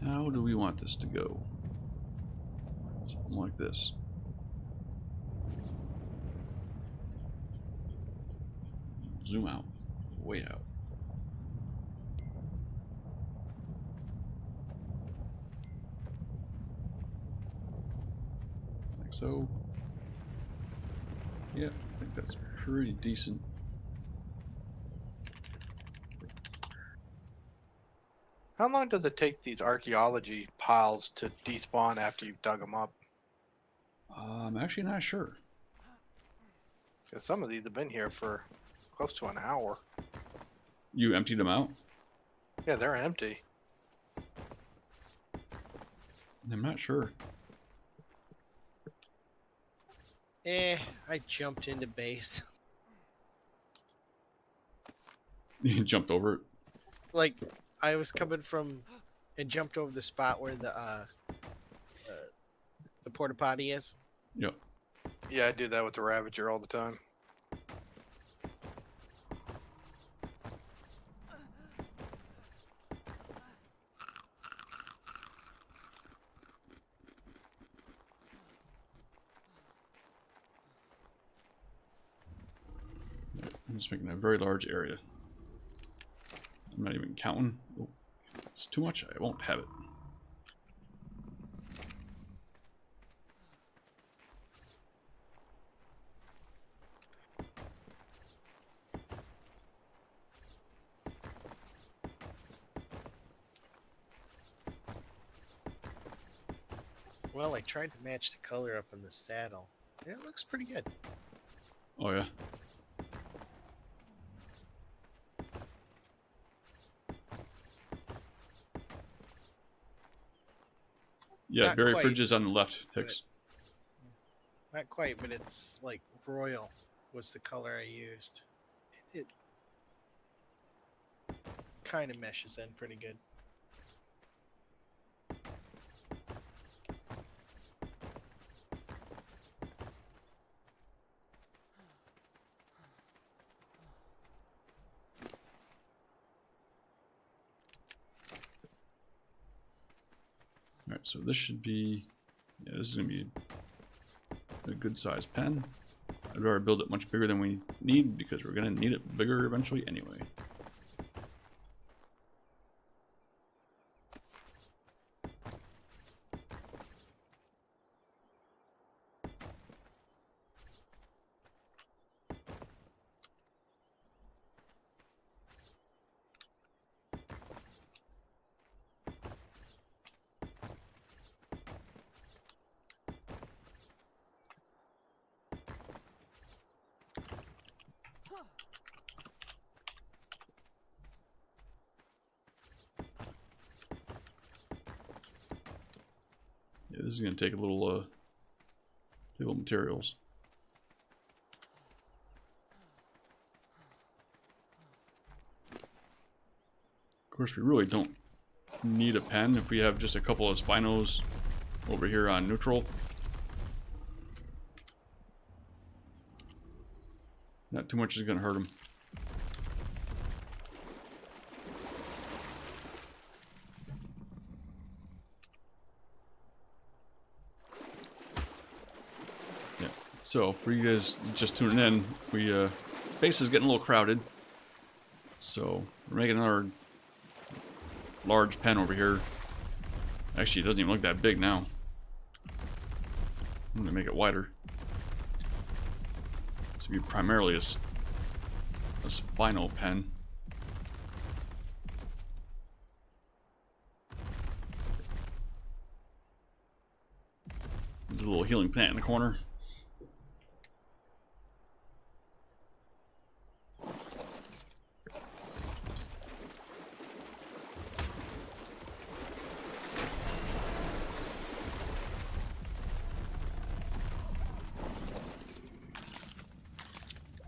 How do we want this to go? Something like this. Zoom out. Way out. Like so. Yeah, I think that's pretty decent. How long does it take these archaeology piles to despawn after you've dug them up? I'm actually not sure. Because some of these have been here for close to an hour. You emptied them out? Yeah, they're empty. I'm not sure. I jumped into base. You jumped over it? Like, I was coming from and jumped over the spot where the porta potty is. Yep. Yeah, I do that with the Ravager all the time. I'm just making a very large area. I'm not even counting. Oh, it's too much. I won't have it. Well, I tried to match the color up in the saddle. Yeah, it looks pretty good. Oh yeah. Yeah, Not berry quite, fridges on the left, but- Hicks. Not quite, but it's like royal was the color I used. It kind of meshes in pretty good. Alright, so this should be, yeah, this is going to be a good sized pen. I'd rather build it much bigger than we need because we're going to need it bigger eventually anyway. Yeah, this is going to take a little materials. Of course, we really don't need a pen if we have just a couple of spinos over here on neutral. Not too much is going to hurt them. Yeah. So for you guys just tuning in, we base is getting a little crowded. So we're making another large pen over here. Actually, it doesn't even look that big now. I'm gonna make it wider. This will be primarily a spinal pen. There's a little healing plant in the corner.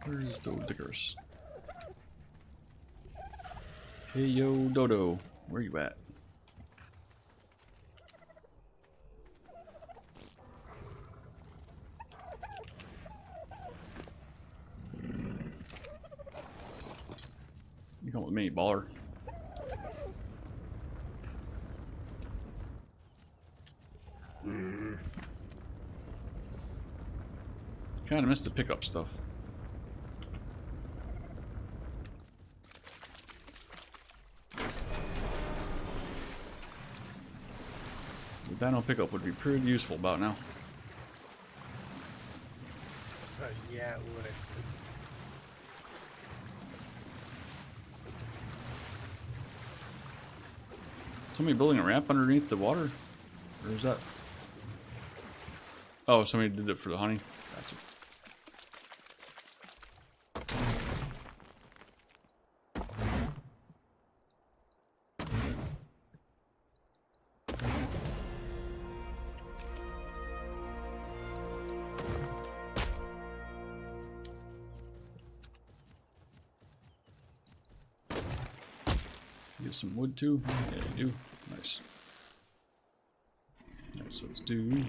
Where's the diggers? Hey yo, Dodo, where you at? Come with me, baller. Kind of missed the pickup stuff. The dino pickup would be pretty useful about now. Yeah, it would. Somebody building a ramp underneath the water? Or is that... Oh, somebody did it for the honey. Gotcha. Get some wood too? Yeah, you do. Nice. Alright, so let's do...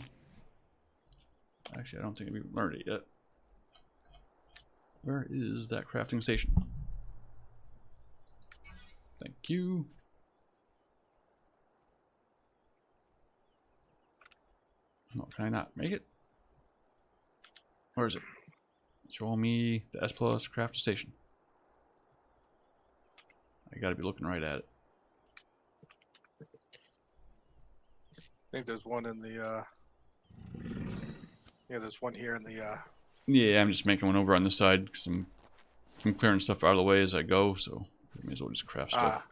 Actually, I don't think we've learned it yet. Where is that crafting station? Thank you. Oh, can I not make it? Where is it? Show me the S plus craft station. I gotta be looking right at it. I think there's one in the, yeah, there's one here in the, Yeah, I'm just making one over on this side because I'm clearing stuff out of the way as I go, so I may as well just craft stuff.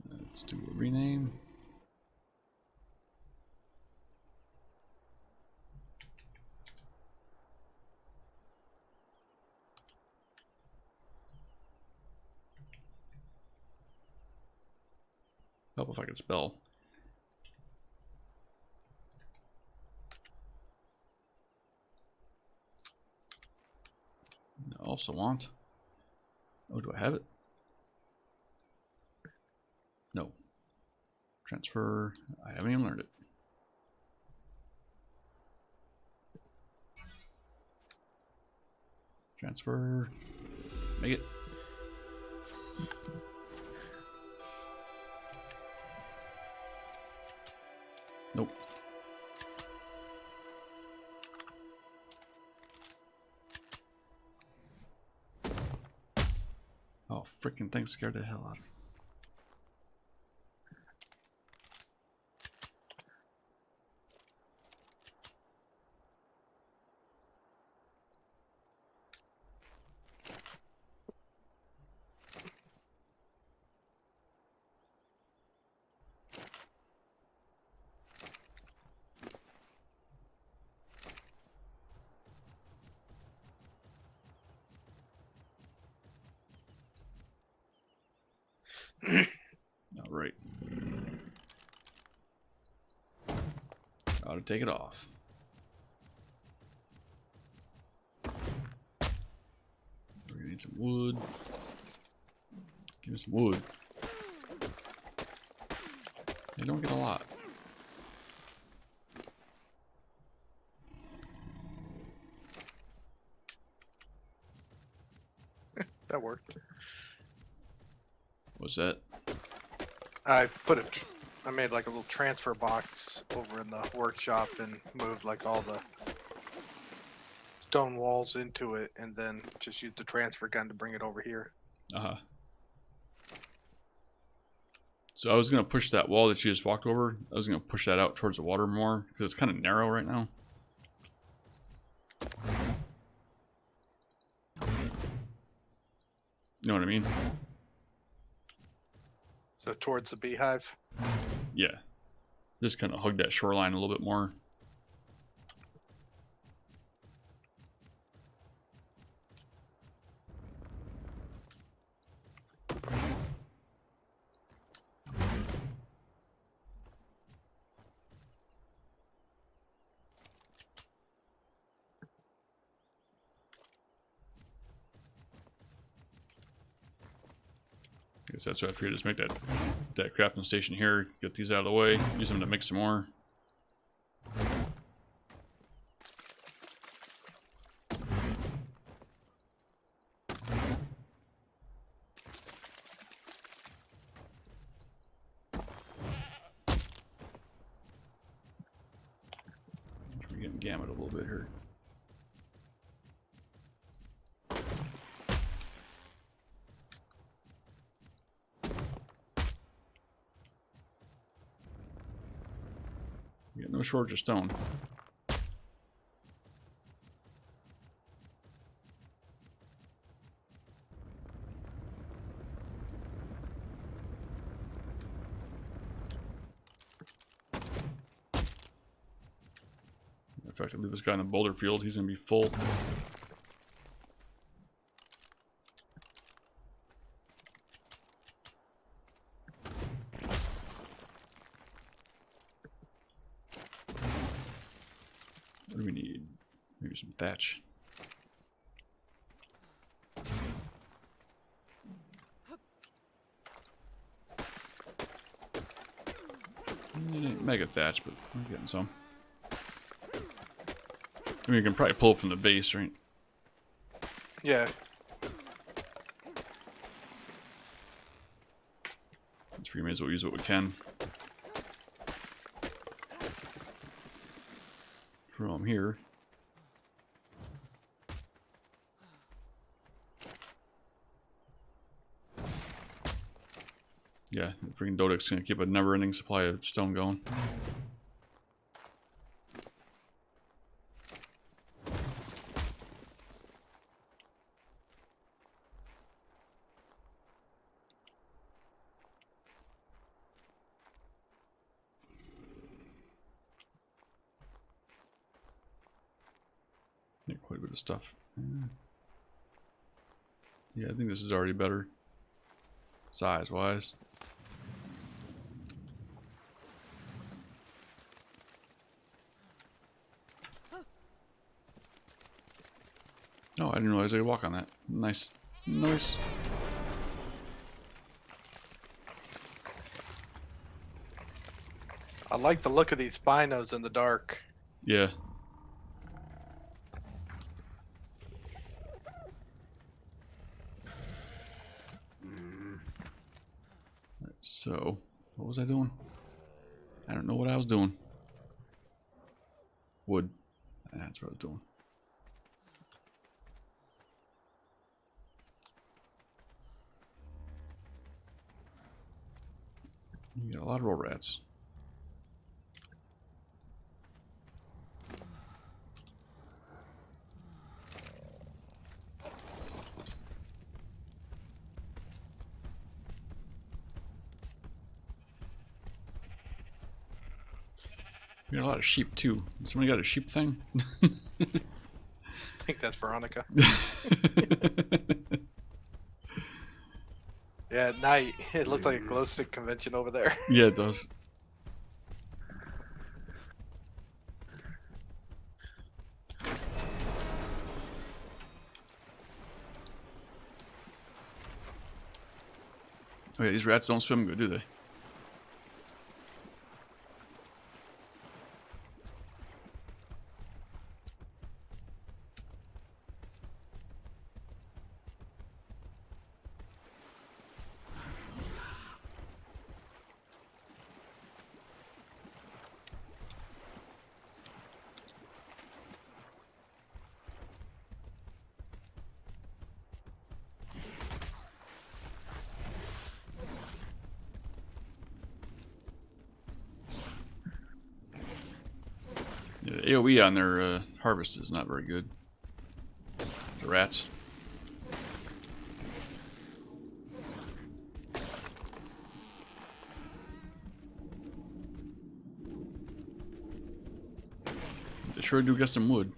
Let's do a rename. Help if I could spell. I also want... Oh, do I have it? No. Transfer. I haven't even learned it. Transfer. Make it. Nope. Oh, freaking thing scared the hell out of me. All right. Gotta take it off. We're gonna need some wood. Give me some wood. You don't get a lot. that worked. What's that? I made like a little transfer box over in the workshop and moved like all the stone walls into it, and then just used the transfer gun to bring it over here. Uh-huh. So I was gonna push that wall that you just walked over. I was gonna push that out towards the water more because it's kind of narrow right now. You know what I mean? So towards the beehive. Yeah. Just kind of hug that shoreline a little bit more. I guess that's what I figured. Just make that crafting station here. Get these out of the way. Use them to make some more. We're getting gamut a little bit here. We got no shortage of stone. In fact, I leave this guy in the boulder field. He's gonna be full. What do we need? Maybe some thatch. It ain't mega thatch, but we're getting some. I mean, you can probably pull from the base, right? Yeah. That's we may as well use what we can. From here. Yeah, the freaking Dodec's gonna keep a never-ending supply of stone going. Yeah, quite a bit of stuff. Yeah, I think this is already better, size-wise. Oh, I didn't realize I could walk on that. Nice. Nice. I like the look of these spinos in the dark. Yeah. Right, so, what was I doing? I don't know what I was doing. Wood. That's what I was doing. You got a lot of roll rats. We got a lot of sheep too. Somebody got a sheep thing? I think that's Veronica. Yeah, at night, it looks like a glow stick convention over there. Yeah, it does. Oh yeah, these rats don't swim good, do they? Yeah, the AoE on their harvest is not very good. The rats. They sure do get some wood.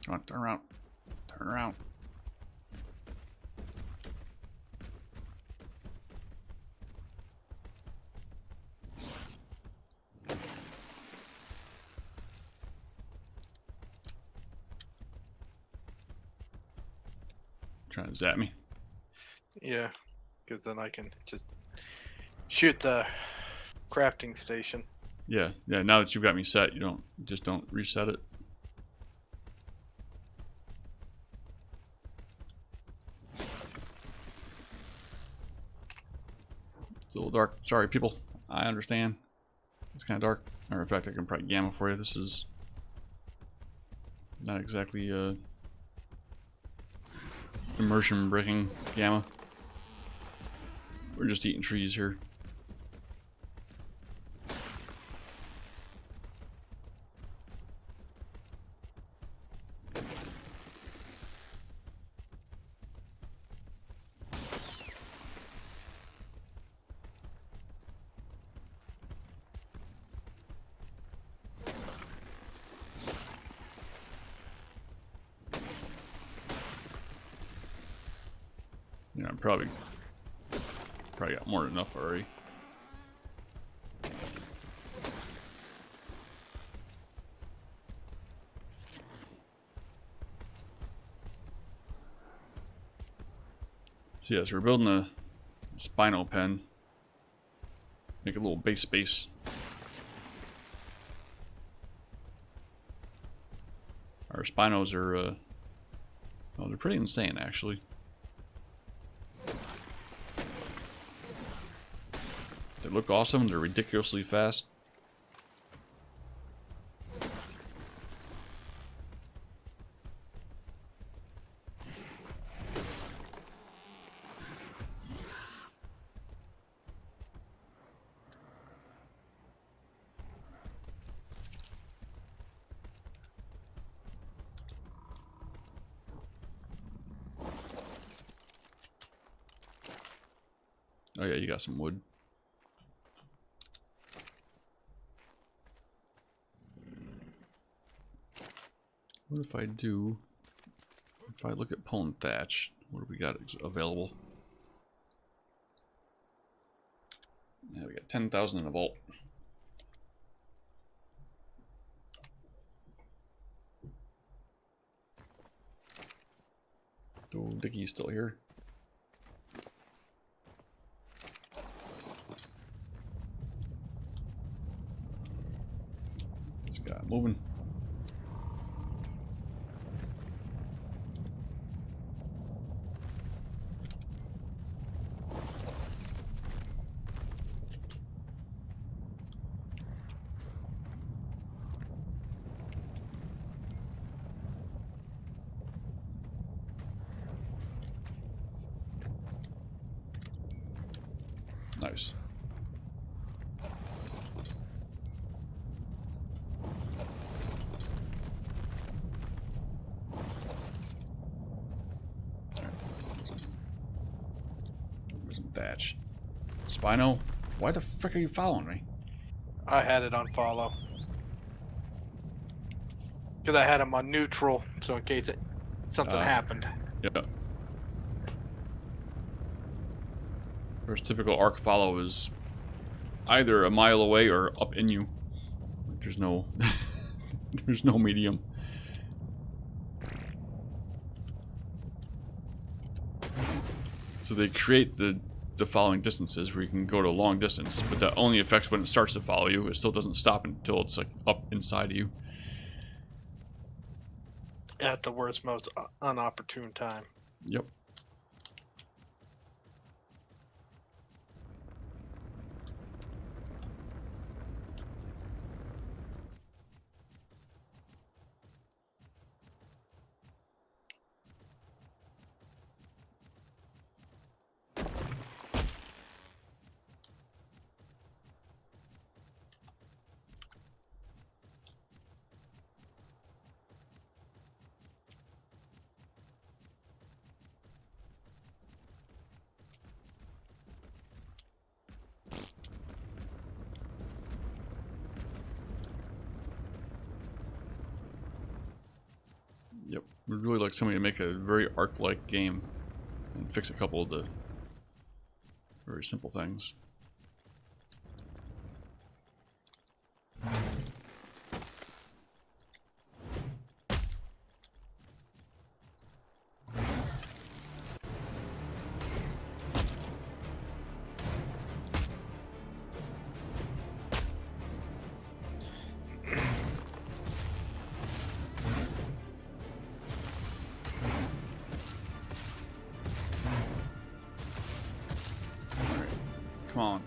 Come on, turn around. Turn around. Trying to zap me. Yeah, because then I can just shoot the crafting station. Yeah, yeah. Now that you've got me set, you just don't reset it. It's a little dark. Sorry, people. I understand. It's kind of dark. Or in fact, I can probably gamma for you. This is not exactly immersion breaking gamma. We're just eating trees here. Yeah, I'm probably got more than enough already. So yeah, so we're building a spino pen. Make a little base space. Our spinos are, well, they're pretty insane actually. They look awesome. They're ridiculously fast. Oh yeah, you got some wood. What if I do, if I look at pulling thatch, what do we got available? Yeah, we got 10,000 in the vault. Oh, Dickie's still here. This guy moving. Nice. Where's some thatch? Spino, why the frick are you following me? I had it on follow. Because I had him on neutral, so in case something happened. Yeah. First typical arc follow is either a mile away or up in you. There's no there's no medium. So they create the following distances where you can go to a long distance, but that only affects when it starts to follow you. It still doesn't stop until it's like up inside of you. At the worst, most unopportune time. Yep. Would really like somebody to make a very Ark-like game and fix a couple of the very simple things. Come on.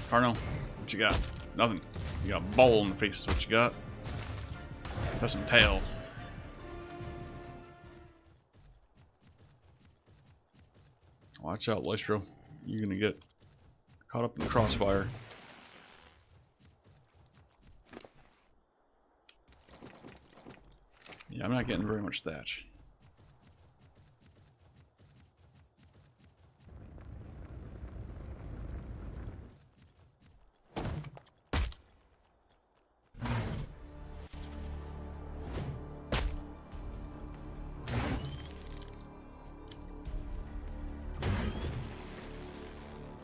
Carno, what you got? Nothing. You got a ball in the face is what you got. That's some tail. Watch out, Lystro. You're gonna get caught up in the crossfire. Yeah, I'm not getting very much thatch.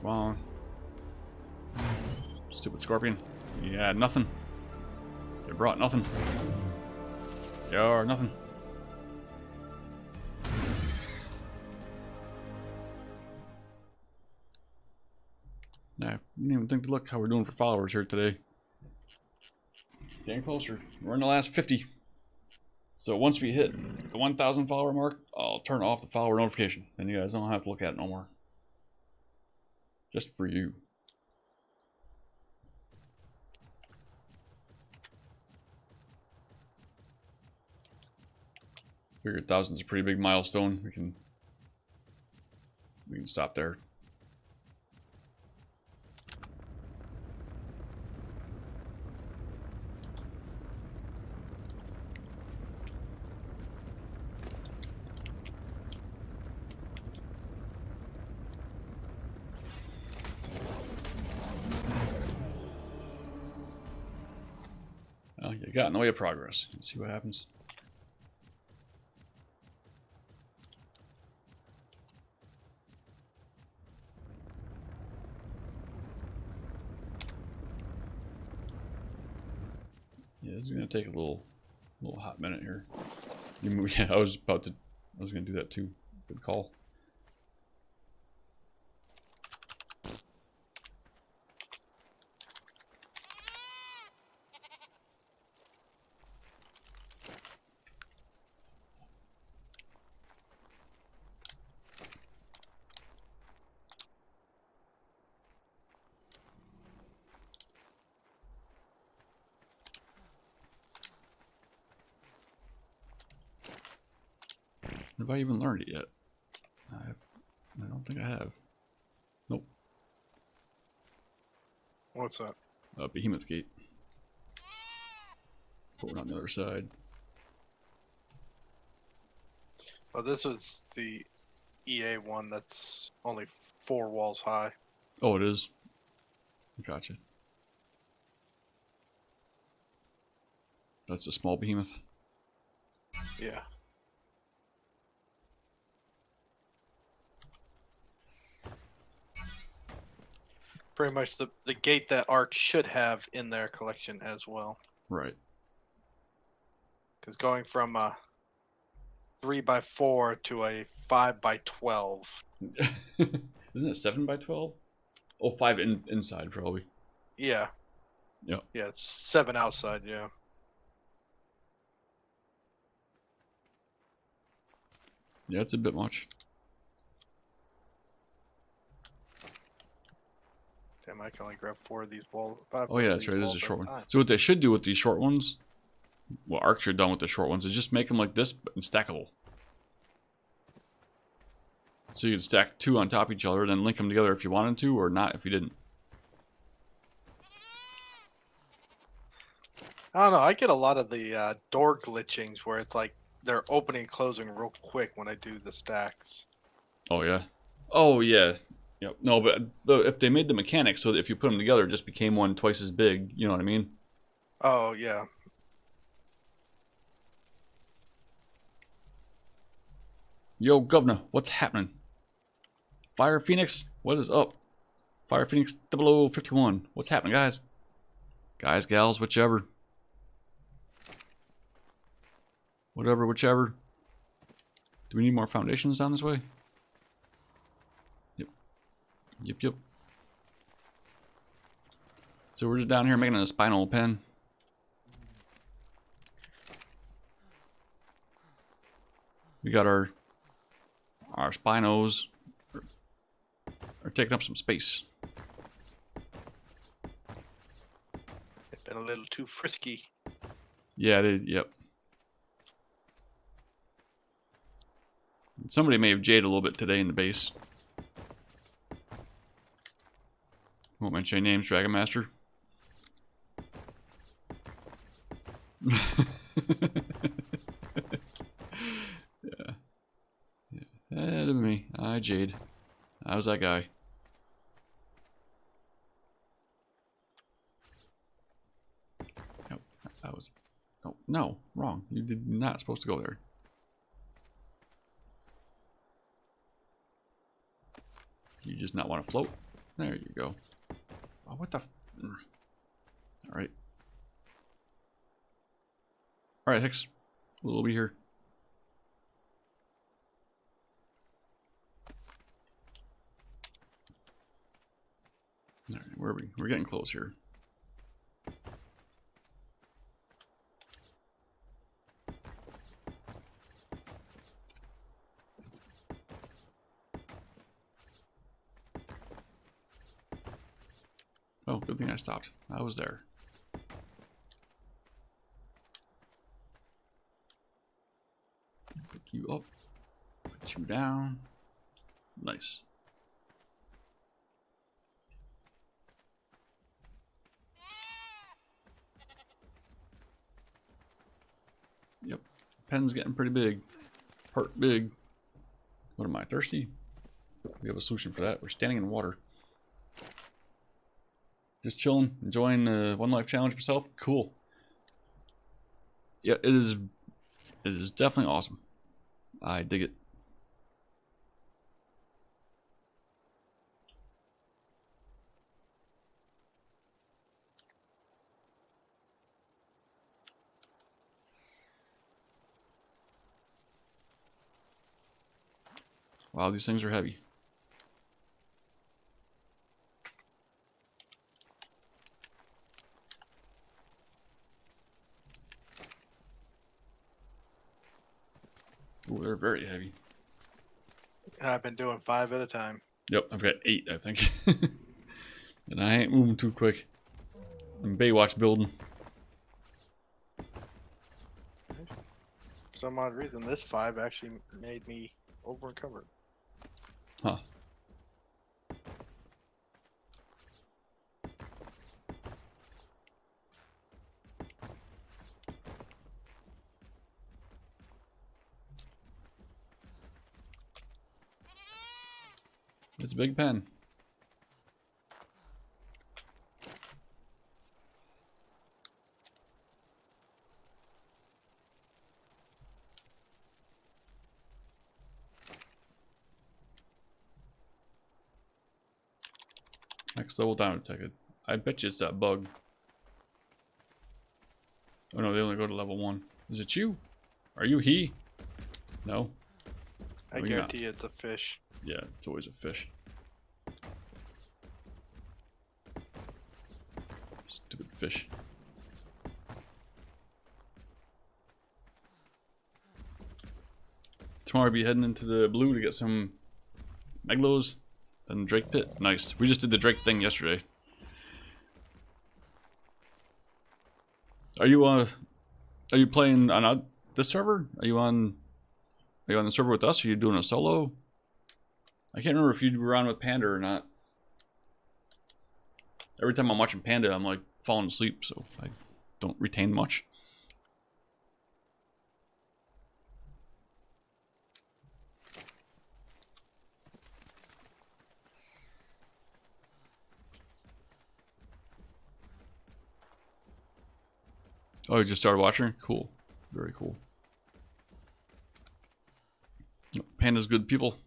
Come on. Stupid scorpion. Yeah, nothing. You brought nothing. You're nothing. Nah, I didn't even think to look how we're doing for followers here today. Getting closer. We're in the last 50. So once we hit the 1,000 follower mark, I'll turn off the follower notification. Then you guys don't have to look at it no more. Just for you. Figure 1,000's a pretty big milestone. We can stop there. Well, you got in the way of progress. Let's see what happens. Yeah, this is gonna take a little hot minute here. Yeah, I was gonna do that too. Good call. Have I even learned it yet? I don't think I have. Nope. What's that? Behemoth Gate. But we're on the other side. Well, this is the EA one that's only 4 walls high. Oh, it is? Gotcha. That's a small behemoth? Yeah. Pretty much the gate that Ark should have in their collection as well. Right. Because going from a 3x4 to a 5x12. Isn't it 7x12? Oh, 5 inside, probably. Yeah. Yep. Yeah, it's 7 outside, yeah. Yeah, it's a bit much. Damn, I can only grab 4 of these walls. Oh yeah, that's right, it is a short one. So what they should do with these short ones, what Ark should have done with the short ones, is just make them like this, but stackable. So you could stack 2 on top of each other, then link them together if you wanted to, or not if you didn't. I don't know, I get a lot of the door glitchings where it's like they're opening and closing real quick when I do the stacks. Oh yeah. Oh yeah. Yep. No, but if they made the mechanics so that if you put them together, it just became one twice as big. You know what I mean? Oh yeah. Yo, Governor, what's happening? Fire Phoenix, what is up? Fire Phoenix 0051, what's happening, guys? Guys, gals, whichever. Whatever, whichever. Do we need more foundations down this way? Yep. Yep, yep. So we're just down here making a spinal pen. We got our spinos are taking up some space. It's been a little too frisky. Yeah, they, yep. Somebody may have jaded a little bit today in the base. Won't mention any names, Dragon Master. Yeah. That'd be me. I Jade. I was that guy. Oh, that was. Oh, no, wrong. You did not supposed to go there. You just not want to float? There you go. Oh, what the? Alright. Alright, Hicks. We'll be here. Alright, where are we? We're getting close here. Oh, good thing I stopped. I was there. Pick you up. Put you down. Nice. Yep. Pen's getting pretty big. Part big. What am I, thirsty? We have a solution for that. We're standing in water. Just chilling, enjoying the One Life Challenge myself. Cool. Yeah, it is definitely awesome. I dig it. Wow, these things are heavy. Ooh, they're very heavy. And I've been doing 5 at a time. Yep, I've got 8, I think. And I ain't moving too quick. I'm Baywatch building. For some odd reason, this 5 actually made me over and covered. Huh. It's a big pen. Next level down detected. I bet you it's that bug. Oh no, they only go to level 1. Is it you? Are you he? No? I No, you're not. guarantee it's a fish. Yeah, it's always a fish. Stupid fish. Tomorrow I'll be heading into the blue to get some Meglos and Drake Pit. Nice. We just did the Drake thing yesterday. Are you playing on this server? Are you on the server with us? Or are you doing a solo? I can't remember if you were on with Panda or not. Every time I'm watching Panda, I'm like falling asleep, so I don't retain much. Oh, you just started watching? Cool. Very cool. Panda's good people.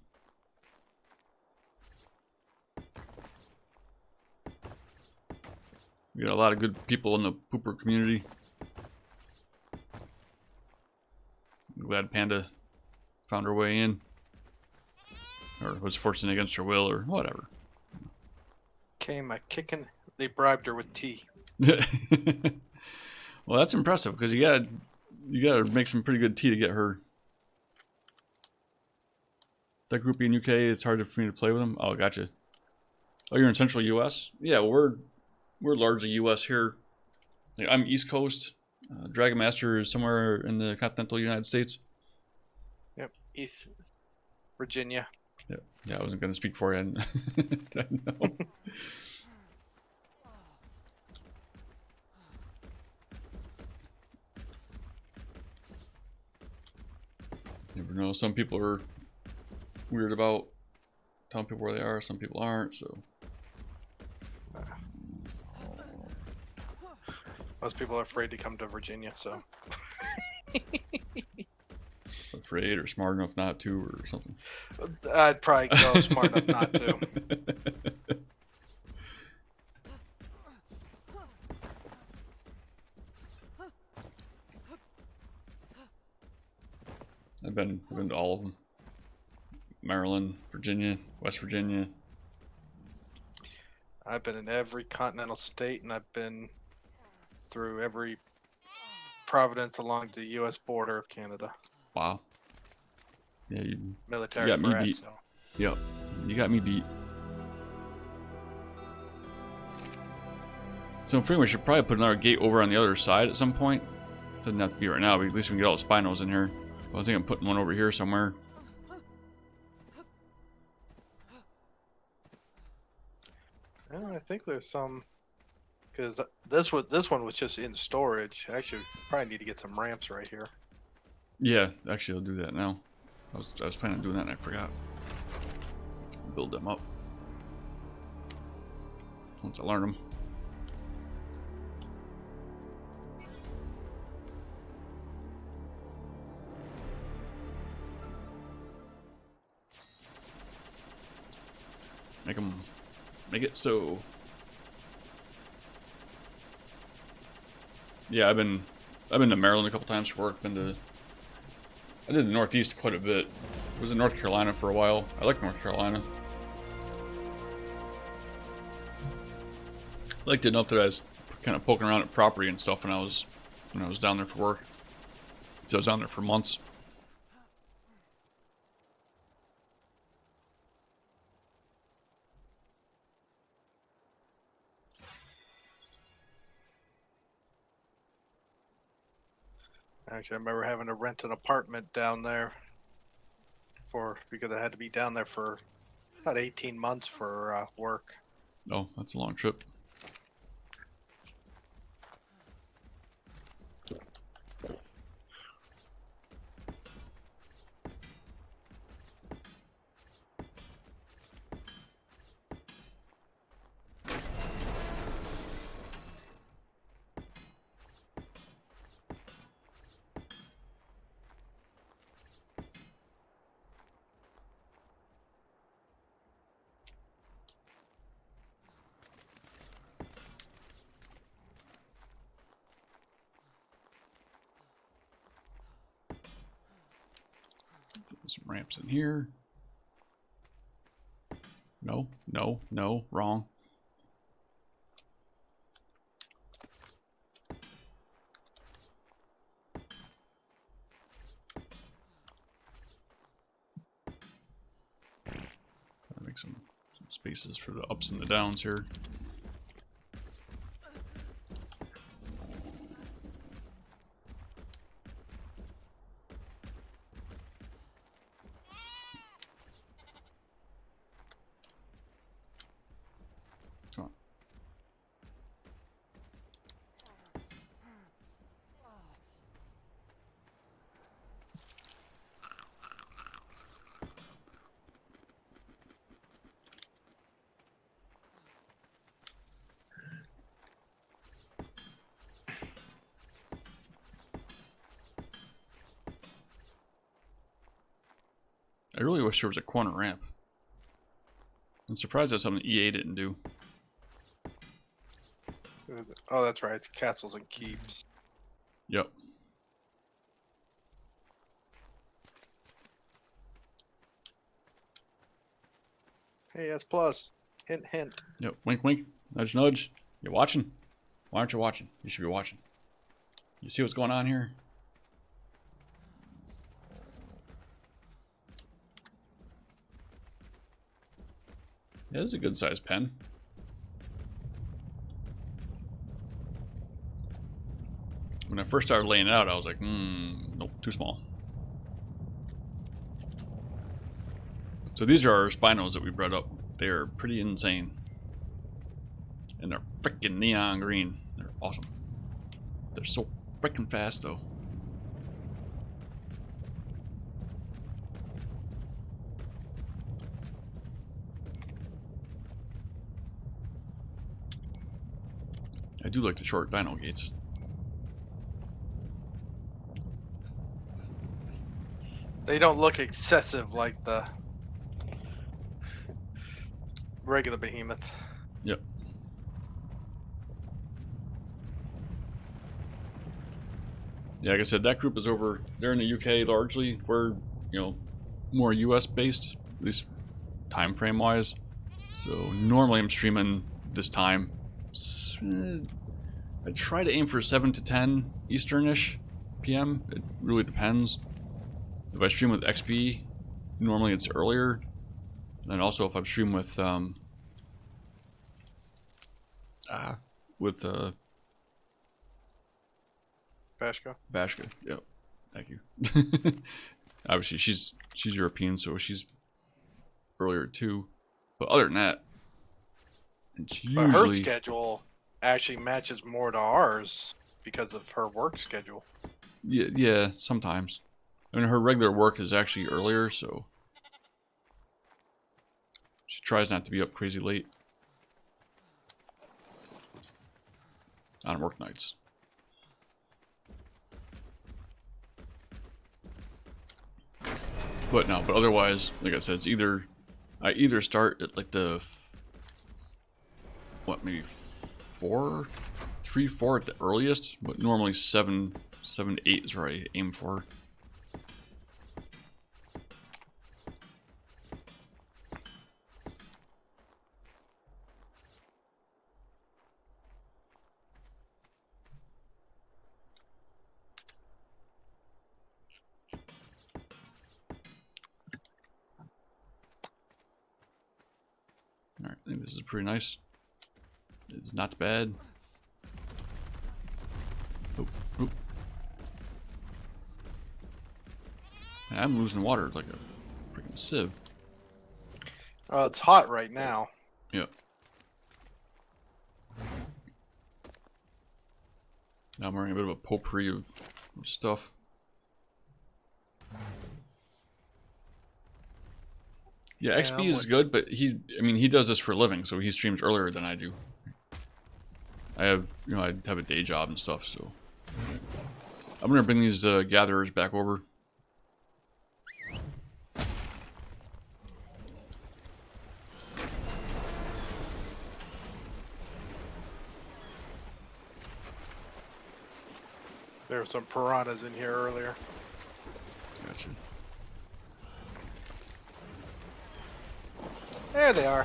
We got a lot of good people in the pooper community. I'm glad Panda found her way in. Or was forced in against her will, or whatever. Came a kicking. They bribed her with tea. Well, that's impressive, because you gotta make some pretty good tea to get her. That groupie in UK, it's hard for me to play with them. Oh, gotcha. Oh, you're in Central US? Yeah, well, we're largely US here. Like, I'm East Coast. Dragon Master is somewhere in the continental United States. Yep, East Virginia. Yeah, I wasn't going to speak for you. I know. Never know. Some people are weird about telling people where they are. Some people aren't. So Most people are afraid to come to Virginia, so. afraid or smart enough not to, or something. I'd probably go smart enough not to. I've been to all of them. Maryland, Virginia, West Virginia. I've been in every continental state, and I've been through every province along the U.S. border of Canada. Wow. Yeah, you Military got me brat, beat. so. Yep, you got me beat. So pretty much should probably put another gate over on the other side at some point. Doesn't have to be right now, but at least we can get all the spinos in here. Well, I think I'm putting one over here somewhere. I think there's some, because this one was just in storage. Actually, probably need to get some ramps right here. Yeah, actually I'll do that now. I was planning on doing that and I forgot. Build them up once I learn them. Make it so. Yeah, I've been to Maryland a couple times for work. I did the Northeast quite a bit. I was in North Carolina for a while. I like North Carolina. I liked it enough that I was kind of poking around at property and stuff when I was down there for work. So I was down there for months. Actually, I remember having to rent an apartment down there because I had to be down there for about 18 months for work. Oh, that's a long trip. Some ramps in here. No, no, no, wrong. Gotta make some spaces for the ups and the downs here. I really wish there was a corner ramp. I'm surprised that's something EA didn't do. Oh, that's right. It's castles and keeps. Yep. Hey, S plus. Hint, hint. Yep. Wink, wink. Nudge, nudge. You watching? Why aren't you watching? You should be watching. You see what's going on here? Yeah, this is a good sized pen. When I first started laying it out, I was like, nope, too small. So these are our spinos that we bred up. They are pretty insane. And they're freaking neon green. They're awesome. They're so freaking fast, though. I do like the short dino gates. They don't look excessive like the regular behemoth. Yep. Yeah, like I said, that group is over. They're in the UK largely. We're, you know, more US based, at least time frame wise. So normally I'm streaming this time. I try to aim for 7 to 10 Easternish PM. It really depends. If I stream with XP, normally it's earlier. And also if I'm streaming with Bashka. Bashka, yep. Thank you. Obviously, she's European, so she's earlier too. But other than that, it's But her usually schedule actually matches more to ours because of her work schedule. yeah. Sometimes, I mean, her regular work is actually earlier, so she tries not to be up crazy late on work nights. But otherwise, like I said, it's I either start at like the maybe 3, 4 at the earliest, but normally 7, 8 is where I aim for. Alright, I think this is pretty nice. It's not bad. Oh, oh. Man, I'm losing water like a freaking sieve. It's hot right now. Yep. Now I'm wearing a bit of a potpourri of stuff. Yeah, XP is good, but I mean, he does this for a living, so he streams earlier than I do. I have a day job and stuff, so. I'm gonna bring these gatherers back over. There were some piranhas in here earlier. Gotcha. There they are.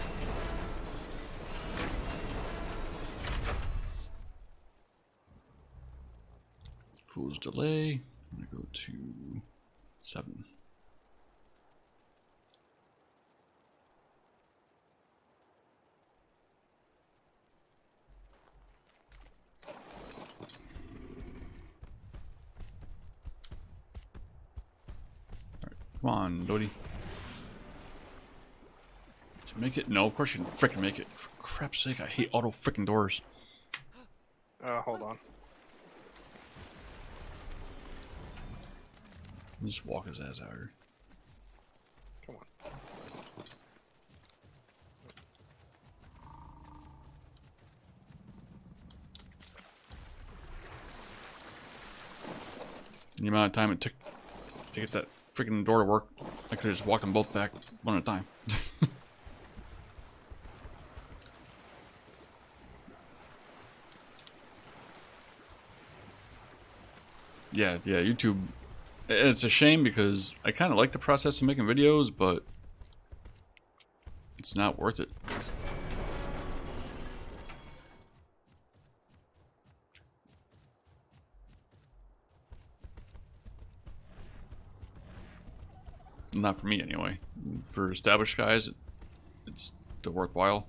Close delay. I'm gonna go to 7. Alright, come on, Dodie. Did you make it? No, of course you didn't frickin' make it. For crap's sake, I hate auto frickin' doors. Hold on. Just walk his ass out here. Come on. The amount of time it took to get that freaking door to work. I could have just walked them both back one at a time. Yeah, YouTube. It's a shame because I kind of like the process of making videos, but it's not worth it. Not for me, anyway. For established guys, it's still worthwhile.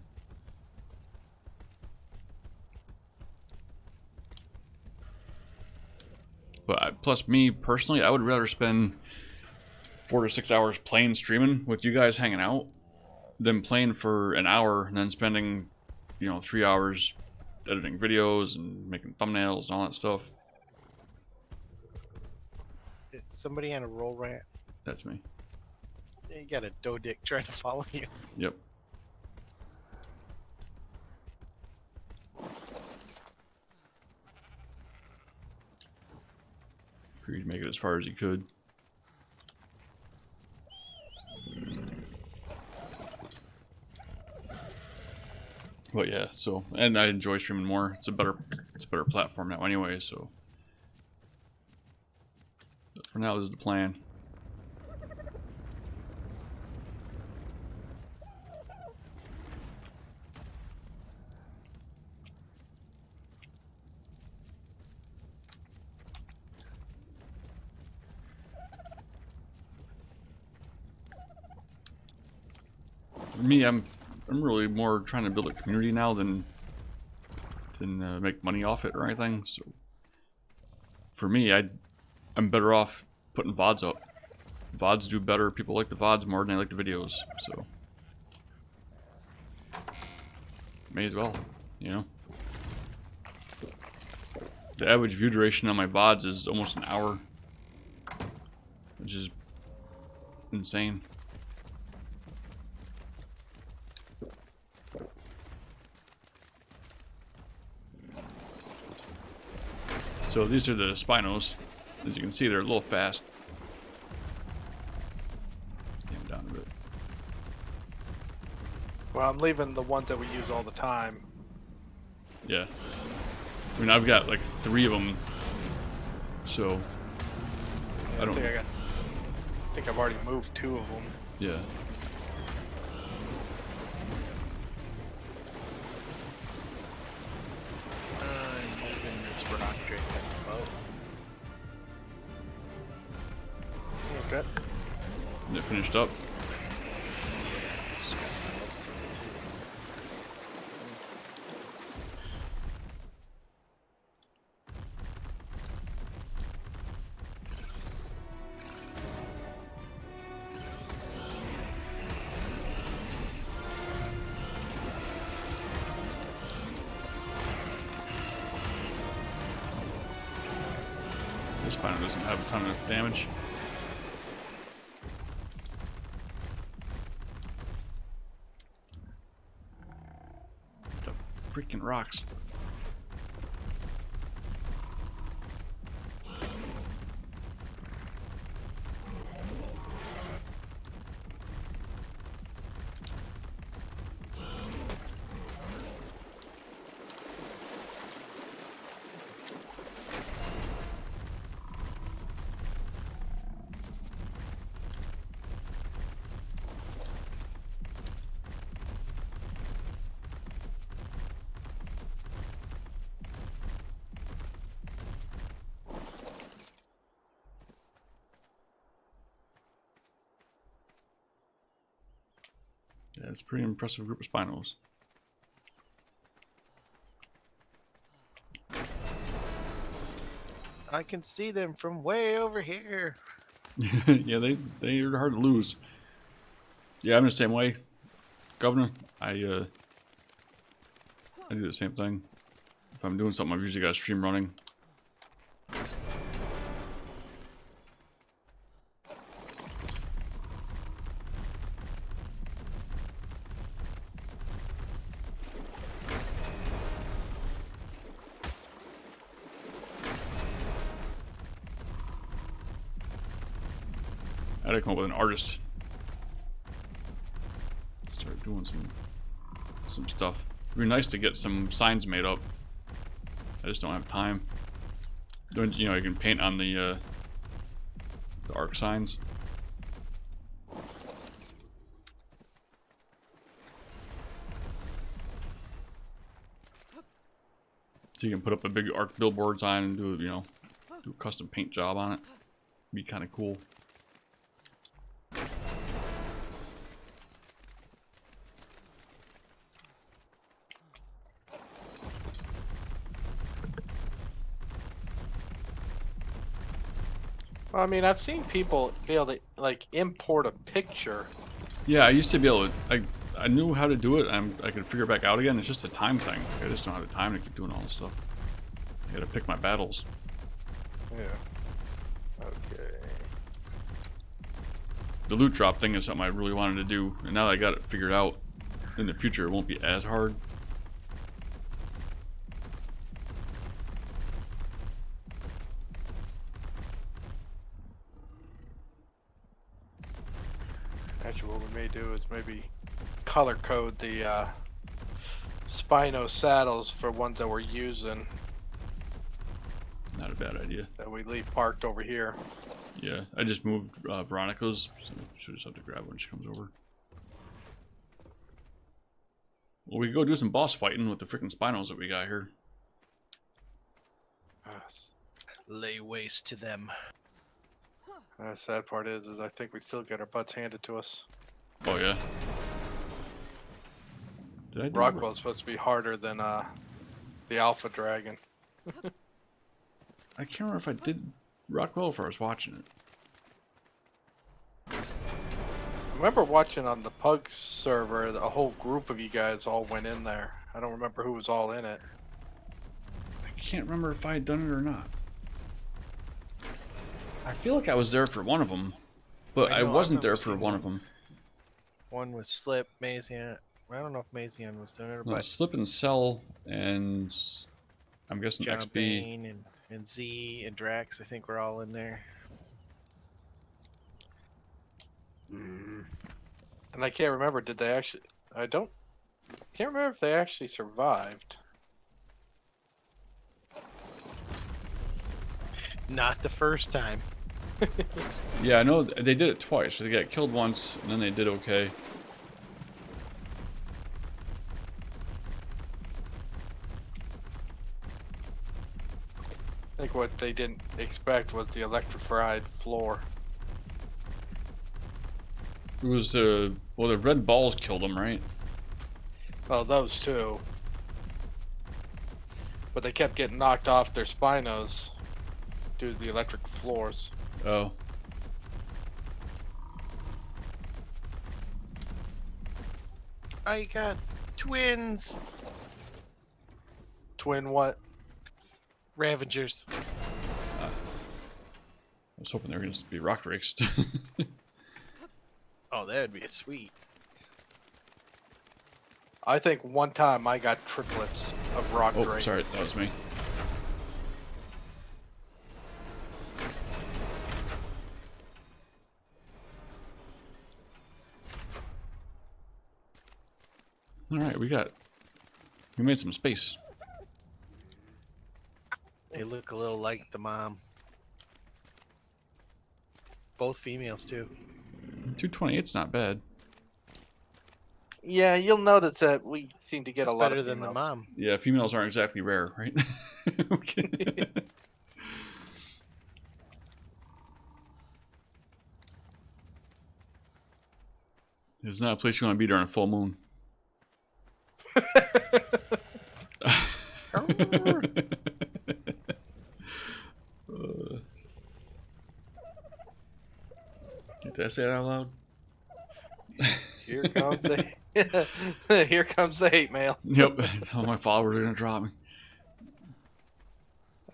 But plus, me personally, I would rather spend 4 to 6 hours playing, streaming with you guys hanging out, than playing for an hour and then spending, 3 hours editing videos and making thumbnails and all that stuff. It's somebody on a roll rat. That's me. You got a doe dick trying to follow you. Yep. Figured he'd make it as far as he could. But yeah, so, and I enjoy streaming more. It's a better platform now anyway, so. But for now, this is the plan. For me, I'm really more trying to build a community now than make money off it or anything. So for me, I'm better off putting VODs up. VODs do better. People like the VODs more than they like the videos. So may as well, The average view duration on my VODs is almost an hour, which is insane. So these are the spinos. As you can see, they're a little fast. Damn, down a bit. Well, I'm leaving the ones that we use all the time. Yeah. I mean, I've got like 3 of them. So I don't. I think I've already moved 2 of them. Yeah. Moving this rock drake both. Okay. And it finished up. It's got some hooks in it too. This spino doesn't have a ton of damage. The freaking rocks. Yeah, it's a pretty impressive group of spinos. I can see them from way over here. Yeah, they are hard to lose. Yeah, I'm the same way, Governor. I do the same thing. If I'm doing something, I've usually got a stream running. I had to come up with an artist doing some stuff. It'd be nice to get some signs made up. I just don't have time. You know, you can paint on the ARK signs. So you can put up a big ARK billboard sign and do, you know, do a custom paint job on it. Be kind of cool. Well, I mean, I've seen people be able to like import a picture. Yeah, I used to be able to. I knew how to do it. I could figure it back out again. It's just a time thing. I just don't have the time to keep doing all this stuff. I gotta pick my battles. Yeah. Okay. The loot drop thing is something I really wanted to do, and now that I got it figured out, in the future it won't be as hard. Actually, what we may do is maybe color code the Spino saddles for ones that we're using Not a bad idea. that we leave parked over here. Yeah, I just moved Veronica's, so should just have to grab when she comes over. Well, we can go do some boss fighting with the freaking Spinos that we got here. Lay waste to them. The sad part is I think we still get our butts handed to us. Oh yeah. Did I do Rockwell's supposed to be harder than the Alpha Dragon. I can't remember if I did Rockwell or if I was watching it. I remember watching on the Pug server, a whole group of you guys all went in there. I don't remember who was all in it. I can't remember if I had done it or not. I feel like I was there for one of them, but I know, I wasn't there remember for seeing one that. of them. One was Slip, Mazian. I don't know if Mazian was doing it, No, but Slip and Cell, and I'm guessing John XB. Bain and Z and Drax, I think we're all in there. And I can't remember, did they actually... can't remember if they actually survived. Not the first time. Yeah, I know they did it twice. So they got killed once, and then they did okay. I think what they didn't expect was the electrified floor. It was well, the red balls killed them, right? Well, those two. But they kept getting knocked off their Spinos due to the electric floors. Oh. I got twins. Twin what? Ravengers. I was hoping they were going to be rock rakes. Oh, that would be sweet. I think one time I got triplets of rock Oh, drake. sorry, that was me. Alright, we made some space. They look a little like the mom. Both females too. 228's not bad. Yeah, you'll notice that we seem to get It's a lot better of than the females. mom. Yeah, females aren't exactly rare, right? Okay. It's not a place you want to be during a full moon. Did I say that out loud? Here comes the here comes the hate mail. Yep. All my followers are gonna drop me.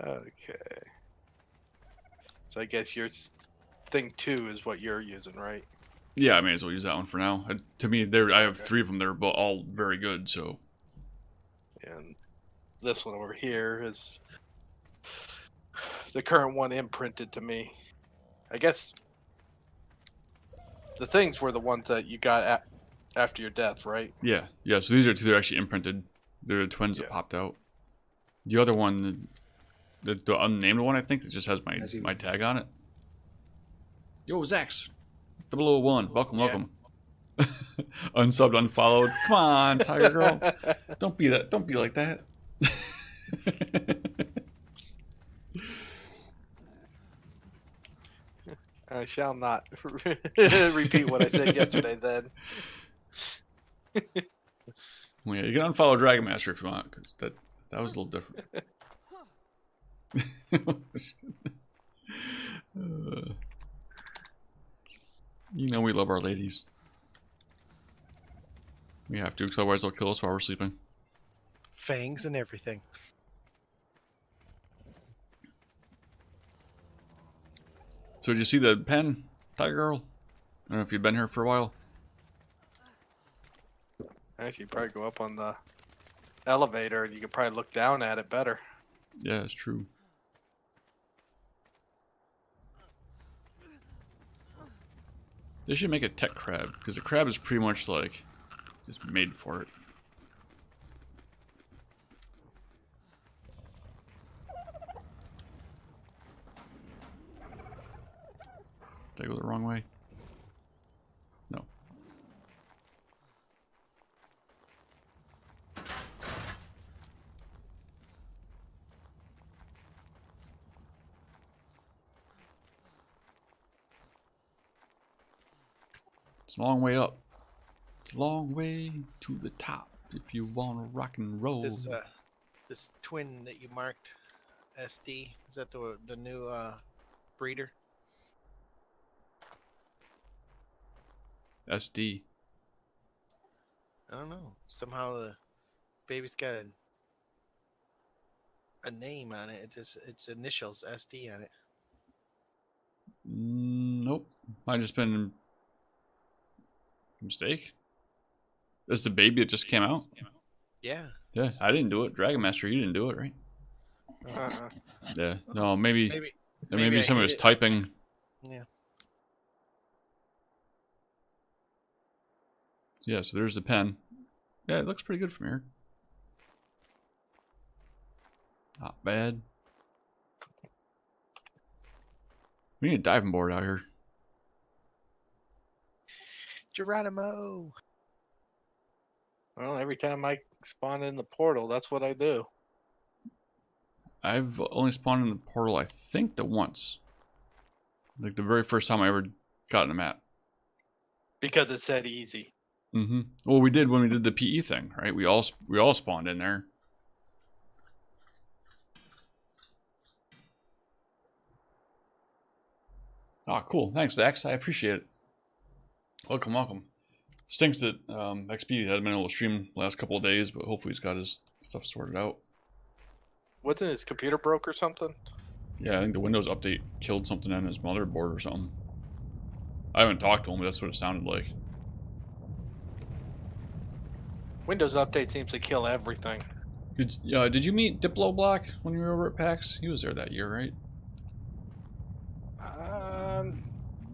Okay. So I guess your thing 2 is what you're using, right? Yeah, I may as well use that one for now. To me, I have 3 of them. They're all very good. So And this one over here is the current one imprinted to me. I guess the things were the ones that you got after your death, right? Yeah, yeah. So these are two that are actually imprinted. They're the twins that Yeah. popped out. The other one, the unnamed one, I think, that just has As you- my tag on it. Yo, Zax, 001, welcome, Yeah. welcome. Unsubbed, unfollowed. Come on, Tiger Girl. Don't be that. Don't be like that. I shall not repeat what I said yesterday. Then Well, yeah, you can unfollow Dragon Master if you want, because that was a little different. You know we love our ladies. We have to, because otherwise they'll kill us while we're sleeping. Fangs and everything. So did you see the pen, Tiger Girl? I don't know if you've been here for a while. actually, you probably go up on the elevator, and you could probably look down at it better. Yeah, it's true. They should make a tech crab, because a crab is pretty much like just made for it. Did I go the wrong way? No. It's a long way up. It's a long way to the top if you want to rock and roll. This twin that you marked, SD, is that the new breeder? SD. I don't know. Somehow the baby's got a name on it. It's initials SD on it. Nope. Might just been a mistake. That's the baby that just came out? Yeah. Yeah, I didn't do it. Dragon Master, you didn't do it, right? Uh-uh. Yeah. No, maybe Maybe I somebody hit was it. typing. Yeah. Yeah, so there's the pen. Yeah, it looks pretty good from here. Not bad. We need a diving board out here. Geronimo. Well, every time I spawn in the portal, that's what I do. I've only spawned in the portal, I think, the once. Like the very first time I ever got in a map. Because it said easy. Mm-hmm. Well, we did when we did the PE thing, right? We all spawned in there. Oh, cool. Thanks, Dax. I appreciate it. Welcome, welcome. Stinks that XP hasn't been able to stream the last couple of days, but hopefully he's got his stuff sorted out. Wasn't his computer broke or something? Yeah, I think the Windows update killed something on his motherboard or something. I haven't talked to him, but that's what it sounded like. Windows update seems to kill everything. Did you meet Diplo Block when you were over at PAX? He was there that year, right?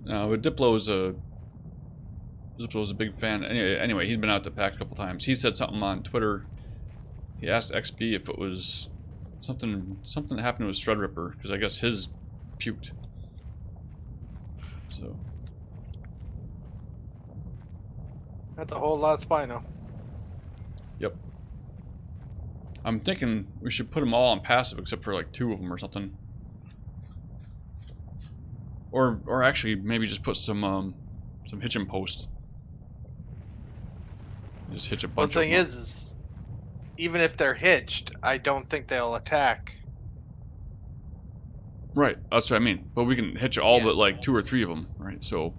No, but Diplo's a big fan. Anyway, he's been out to PAX a couple times. He said something on Twitter. He asked XB if it was something that happened to his Threadripper, because I guess his puked. So That's a whole lot of Spino. yep. I'm thinking we should put them all on passive except for like 2 of them or something. Or actually maybe just put some hitching post. Just hitch a Well, bunch the of thing them. is, even if they're hitched, I don't think they'll attack. Right, that's what I mean. But we can hitch all Yeah. but like 2 or 3 of them, right? So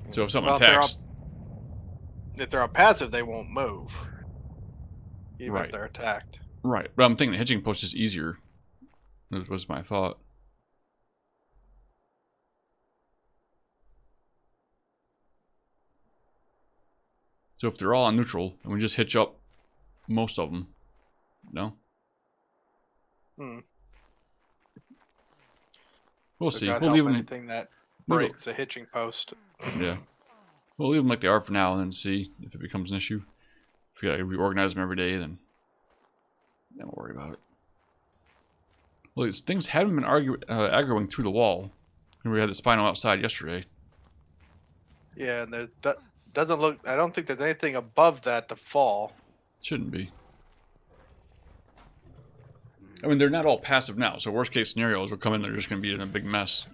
if something Well, attacks, if they're on passive, they won't move. Even Right. if they're attacked. right. But I'm thinking the hitching post is easier. That was my thought. So if they're all on neutral, and we just hitch up most of them, no? Hmm. We'll Does see. not We'll help leave them. anything that leave it- breaks a hitching post. Yeah. We'll leave them like they are for now and then see if it becomes an issue. If we gotta reorganize them every day, then we'll worry about it. Well, these things haven't been aggroing through the wall. And we had the spino outside yesterday. Yeah, and there's doesn't look. I don't think there's anything above that to fall. Shouldn't be. I mean, they're not all passive now, so worst case scenario is we'll come in, they're just going to be in a big mess.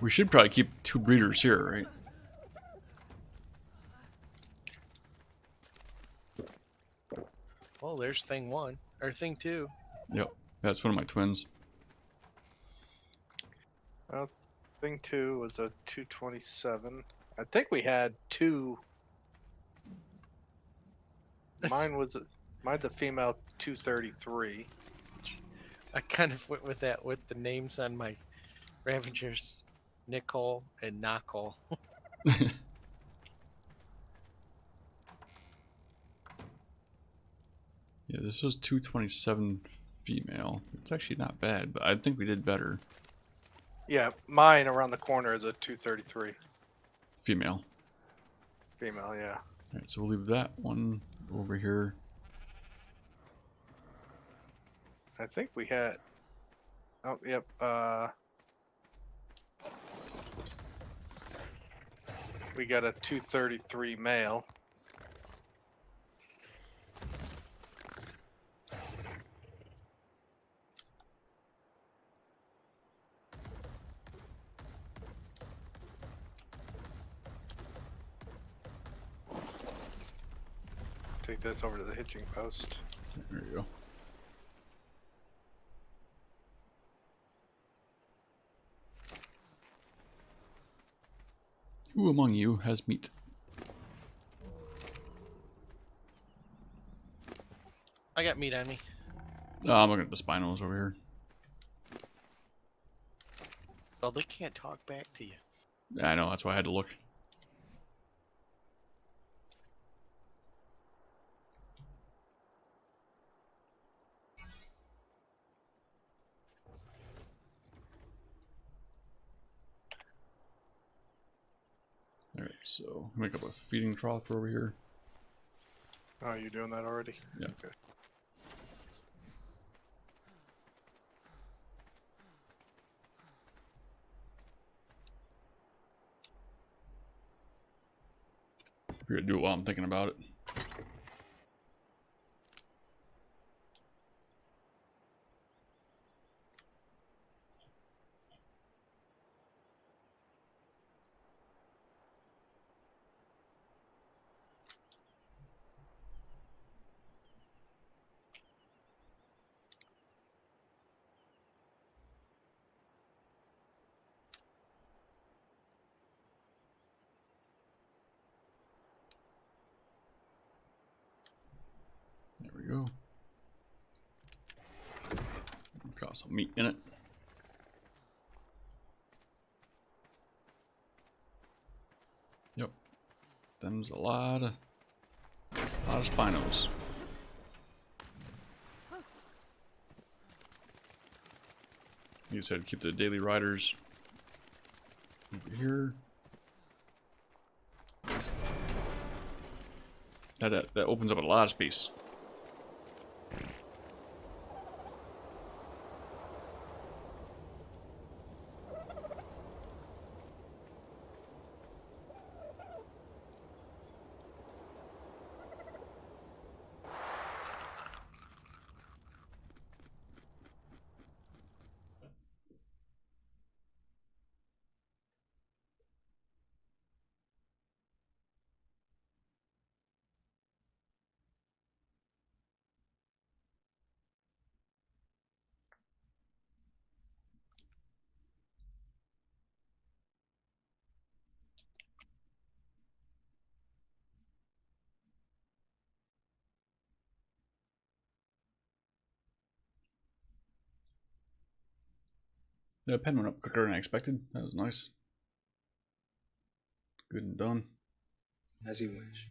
We should probably keep 2 breeders here, right? Well, there's thing 1 or thing 2. Yep, that's one of my twins. Well, thing 2 was a 227. I think we had 2. Mine's a female 233. I kind of went with that with the names on my Ravagers, Nicole and Knockle. Yeah, this was 227 female. It's actually not bad, but I think we did better. Yeah, mine around the corner is a 233. Female. Female, yeah. Alright, so we'll leave that one over here. I think we had. Oh, yep. We got a 233 male. Take this over to the hitching post. There you go. Who among you has meat? I got meat on me. I'm looking at the spinos over here. Well, they can't talk back to you. Yeah, I know, that's why I had to look. Alright, so make up a feeding trough over here. Oh, you doing that already? Yeah. Okay. We're gonna do it while I'm thinking about it. There we go. Got some meat in it. Yep. Them's a lot of spinos. You said keep the daily riders over here. That opens up a lot of space. The pen went up quicker than I expected. That was nice. Good and done. As you wish.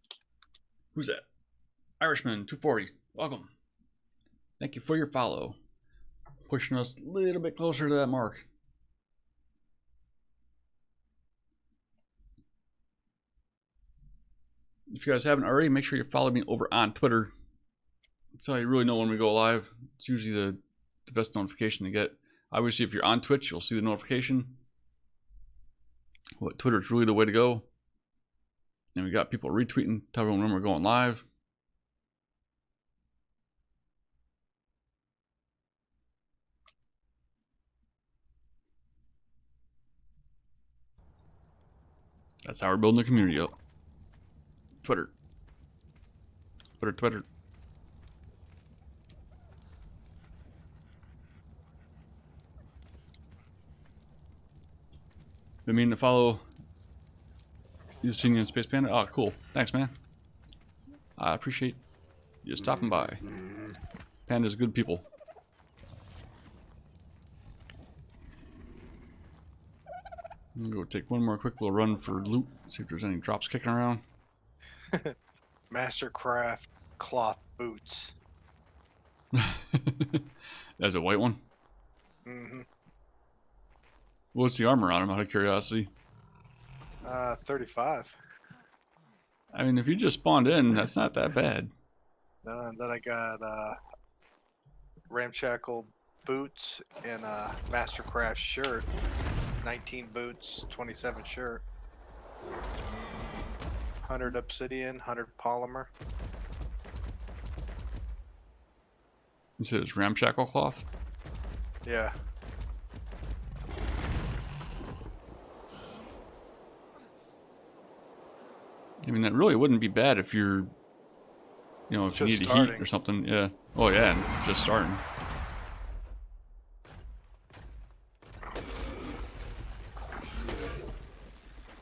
Who's that? Irishman 240. Welcome. Thank you for your follow. Pushing us a little bit closer to that mark. if you guys haven't already, make sure you follow me over on Twitter. That's how you really know when we go live. It's usually the best notification to get. Obviously, if you're on Twitch, you'll see the notification. But Twitter's really the way to go. And we got people retweeting, tell everyone when we're going live. That's how we're building the community up. Twitter. Twitter. Been meaning to follow you, Senior and Space Panda. Oh, cool. Thanks, man. I appreciate you stopping by. Panda's good people. I'm gonna go take one more quick little run for loot. See if there's any drops kicking around. Mastercraft cloth boots. That's a white one. Mm-hmm. What's the armor on him, out of curiosity? 35. I mean, if you just spawned in, that's not that bad. And then I got ramshackle boots and a Mastercraft shirt. 19 boots, 27 shirt. 100 obsidian, 100 polymer. You said it's ramshackle cloth? Yeah. I mean, that really wouldn't be bad if you're, you know, if you Just need starting. heat or something. Yeah. Oh, yeah, and just starting.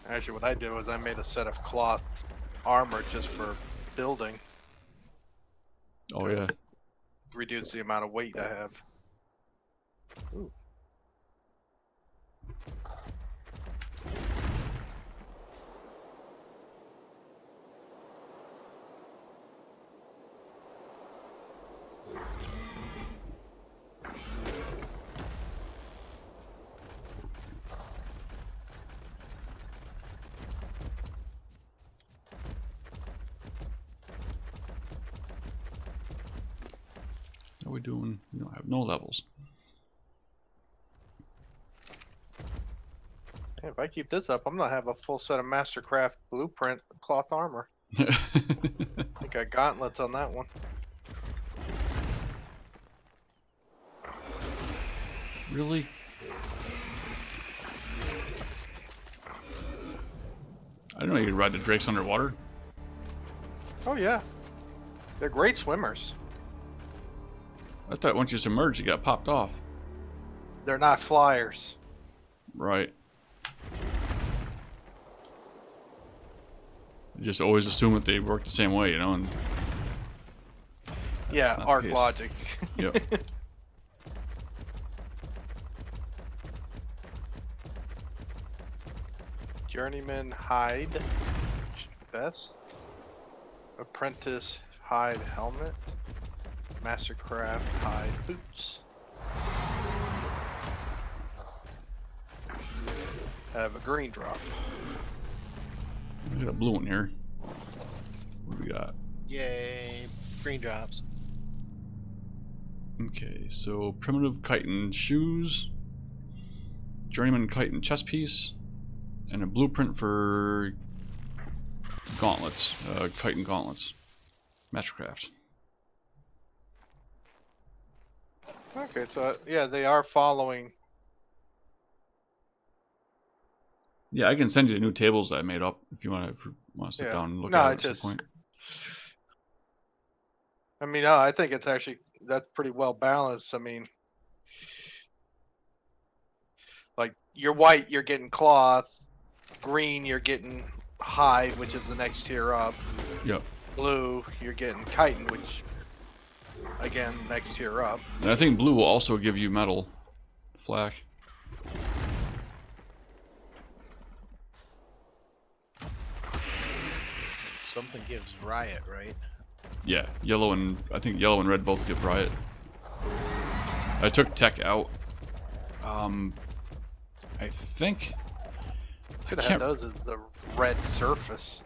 Actually, what I did was I made a set of cloth armor just for building. Oh, yeah. Reduce the amount of weight I have. Ooh. How are we doing? We don't have no levels. Hey, if I keep this up, I'm gonna have a full set of Mastercraft blueprint cloth armor. I got gauntlets on that one. Really? I didn't know you could ride the drakes underwater. Oh yeah, they're great swimmers. I thought once you submerged, you got popped off. They're not flyers. Right. You just always assume that they work the same way, you know? And Yeah, not the ARK case. logic. Yep. Journeyman hide vest. Apprentice hide helmet. Mastercraft hide boots. I have a green drop. We got a blue one here. What do we got? Yay, green drops. Okay, so primitive chitin shoes, journeyman chitin chest piece, and a blueprint for gauntlets, chitin gauntlets, Mastercraft. Okay, so yeah, they are following. Yeah, I can send you the new tables that I made up if you want to sit Yeah. down and look No, at I it at some just. point. I mean, no, I think it's actually that's pretty well balanced. I mean, like you're white, you're getting cloth. Green, you're getting hide, which is the next tier up. Yep. Blue, you're getting chitin, which again next tier up. And I think blue will also give you metal, flak. Something gives riot, right? Yeah, yellow and I think yellow and red both give riot. I took tech out. I think Should have had those as the red surface.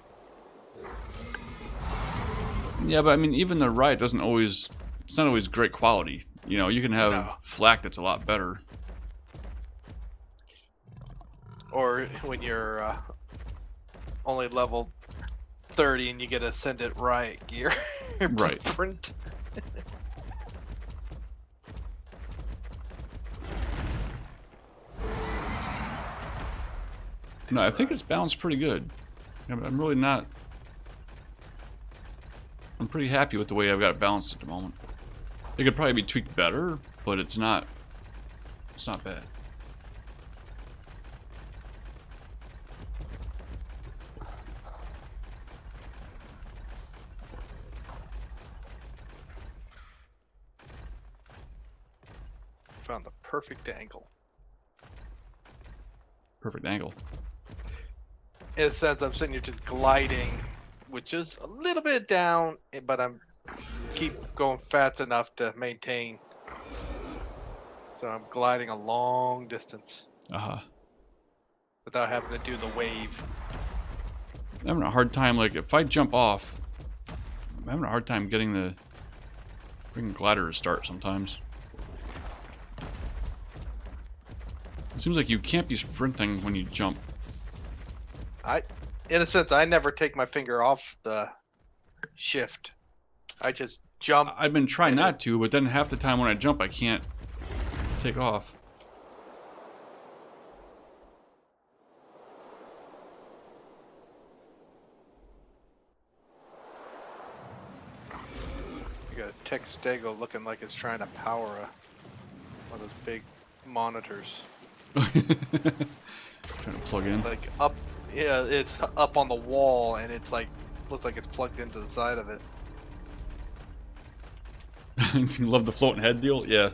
Yeah, but I mean, even the Riot doesn't always... It's not always great quality. You know, you can have No. flak that's a lot better. Or when you're only level 30 and you get Ascendant Riot gear. Right. Print. No, I think it's balanced pretty good. I'm really not... I'm pretty happy with the way I've got it balanced at the moment. It could probably be tweaked better, but it's not bad. Found the perfect angle. Perfect angle. In a sense, I'm sitting here just gliding, which is a little bit down, but I'm keep going fast enough to maintain. So I'm gliding a long distance Uh-huh. without having to do the wave. I'm having a hard time, like, if I jump off, I'm having a hard time getting the freaking glider to start sometimes. It seems like you can't be sprinting when you jump. In a sense, I never take my finger off the shift. I just jump. I've been trying and not to, but then half the time when I jump, I can't take off. You got a tech stego looking like it's trying to power one of those big monitors. Trying to plug in. Like up, yeah, it's up on the wall, and it's like looks like it's plugged into the side of it. You love the floating head deal? Yeah.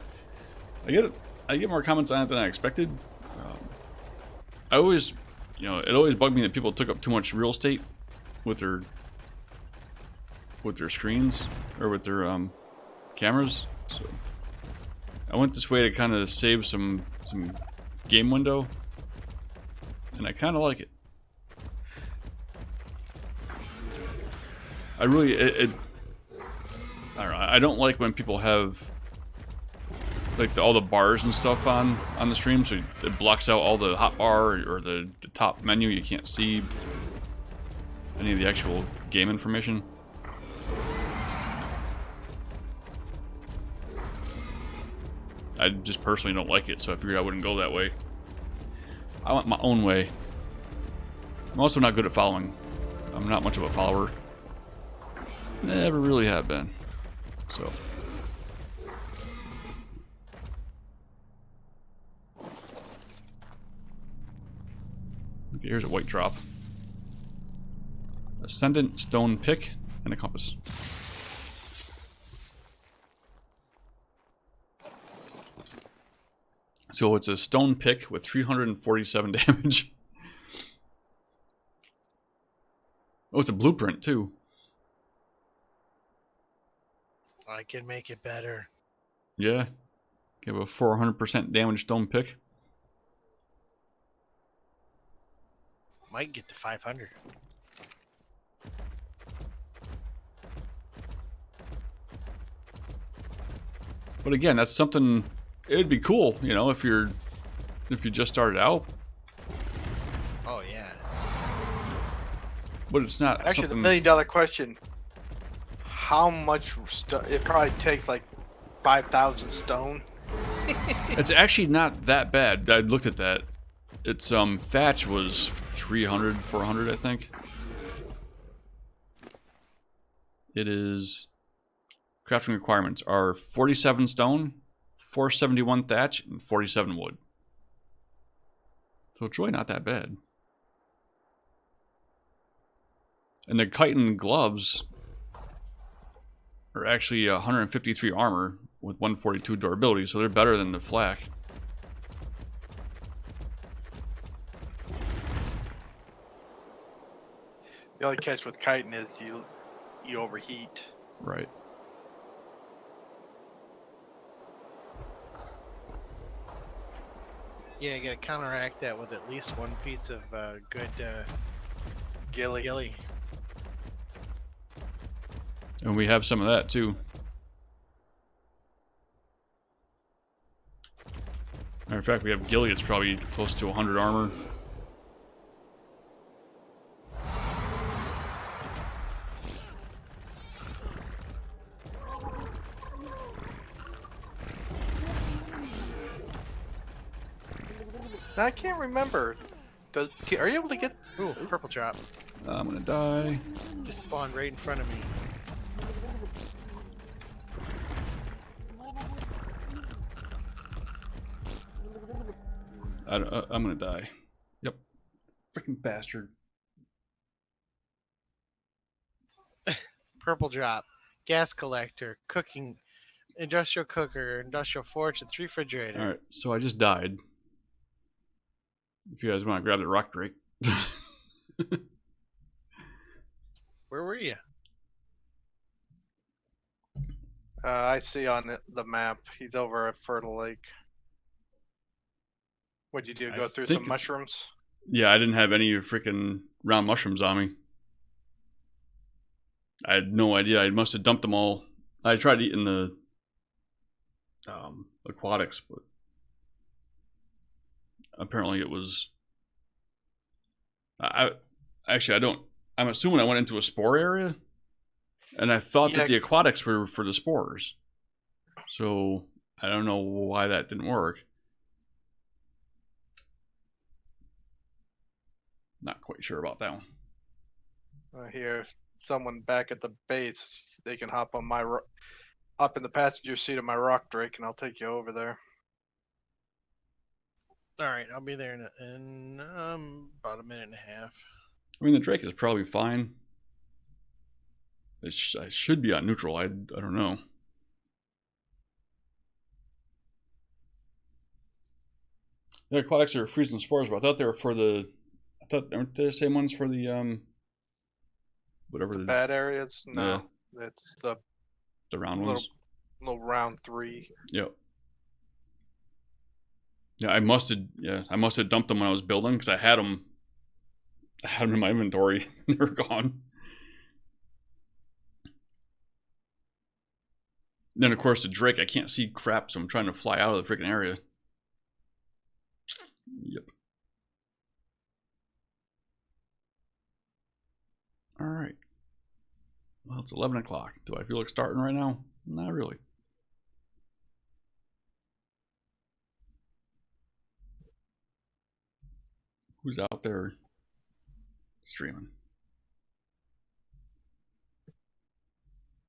I get more comments on it than I expected. I always, you know, it always bugged me that people took up too much real estate with their screens or with their cameras. So I went this way to kind of save some game window, and I kind of like it. I really I don't know. I don't like when people have like all the bars and stuff on the stream, so it blocks out all the hotbar or the top menu. You can't see any of the actual game information. I just personally don't like it, so I figured I wouldn't go that way. I went my own way. I'm also not good at following. I'm not much of a follower. Never really have been. So. Okay, here's a white drop. Ascendant stone pick and a compass. So it's a stone pick with 347 damage. Oh, it's a blueprint too. I can make it better. Yeah. Give a 400% damage stone pick. Might get to 500. But again, that's something. It would be cool, you know, if you just started out. Oh yeah. But it's not Actually, the something... $1 million question: how much it probably takes like 5,000 stone. It's actually not that bad. I looked at that. It's thatch was 300, 400, I think. It is crafting requirements are 47 stone, 471 thatch, and 47 wood. So it's really not that bad. And the chitin gloves are actually 153 armor with 142 durability, so they're better than the flak. The only catch with chitin is you overheat. Right. Yeah, you gotta counteract that with at least one piece of good Gilly. gilly. And we have some of that too. Matter of fact, we have Gilead's probably close to 100 armor. I can't remember. Are you able to get? Ooh, purple drop. I'm gonna die. Just spawned right in front of me. I'm gonna die. Yep. Freaking bastard. Purple drop. Gas collector. Cooking. Industrial cooker. Industrial forge. And refrigerator. Alright, so I just died. If you guys want to grab the rock drake. Where were you? I see on the map. He's over at Fertile Lake. What'd you do? I Go through think some it's- mushrooms? Yeah, I didn't have any freaking round mushrooms on me. I had no idea. I must have dumped them all. I tried eating the aquatics, but apparently it was. Actually, I don't. I'm assuming I went into a spore area, and I thought Yeah. that the aquatics were for the spores. So I don't know why that didn't work. Not quite sure about that one. Here, if someone back at the base, they can hop on my up in the passenger seat of my rock drake, and I'll take you over there. Alright, I'll be there in about a minute and a half. I mean, the Drake is probably fine. I should be on neutral. I don't know. The aquatics are freezing spores, but I thought they were for the. I thought aren't they the same ones for the whatever the Bad areas? No, it's the round little ones. little round 3. Yep. Yeah, I must have dumped them when I was building because I had them. I had them in my inventory. They were gone. Then of course the Drake, I can't see crap, so I'm trying to fly out of the freaking area. Yep. All right. Well, it's 11 o'clock. Do I feel like starting right now? Not really. Who's out there streaming?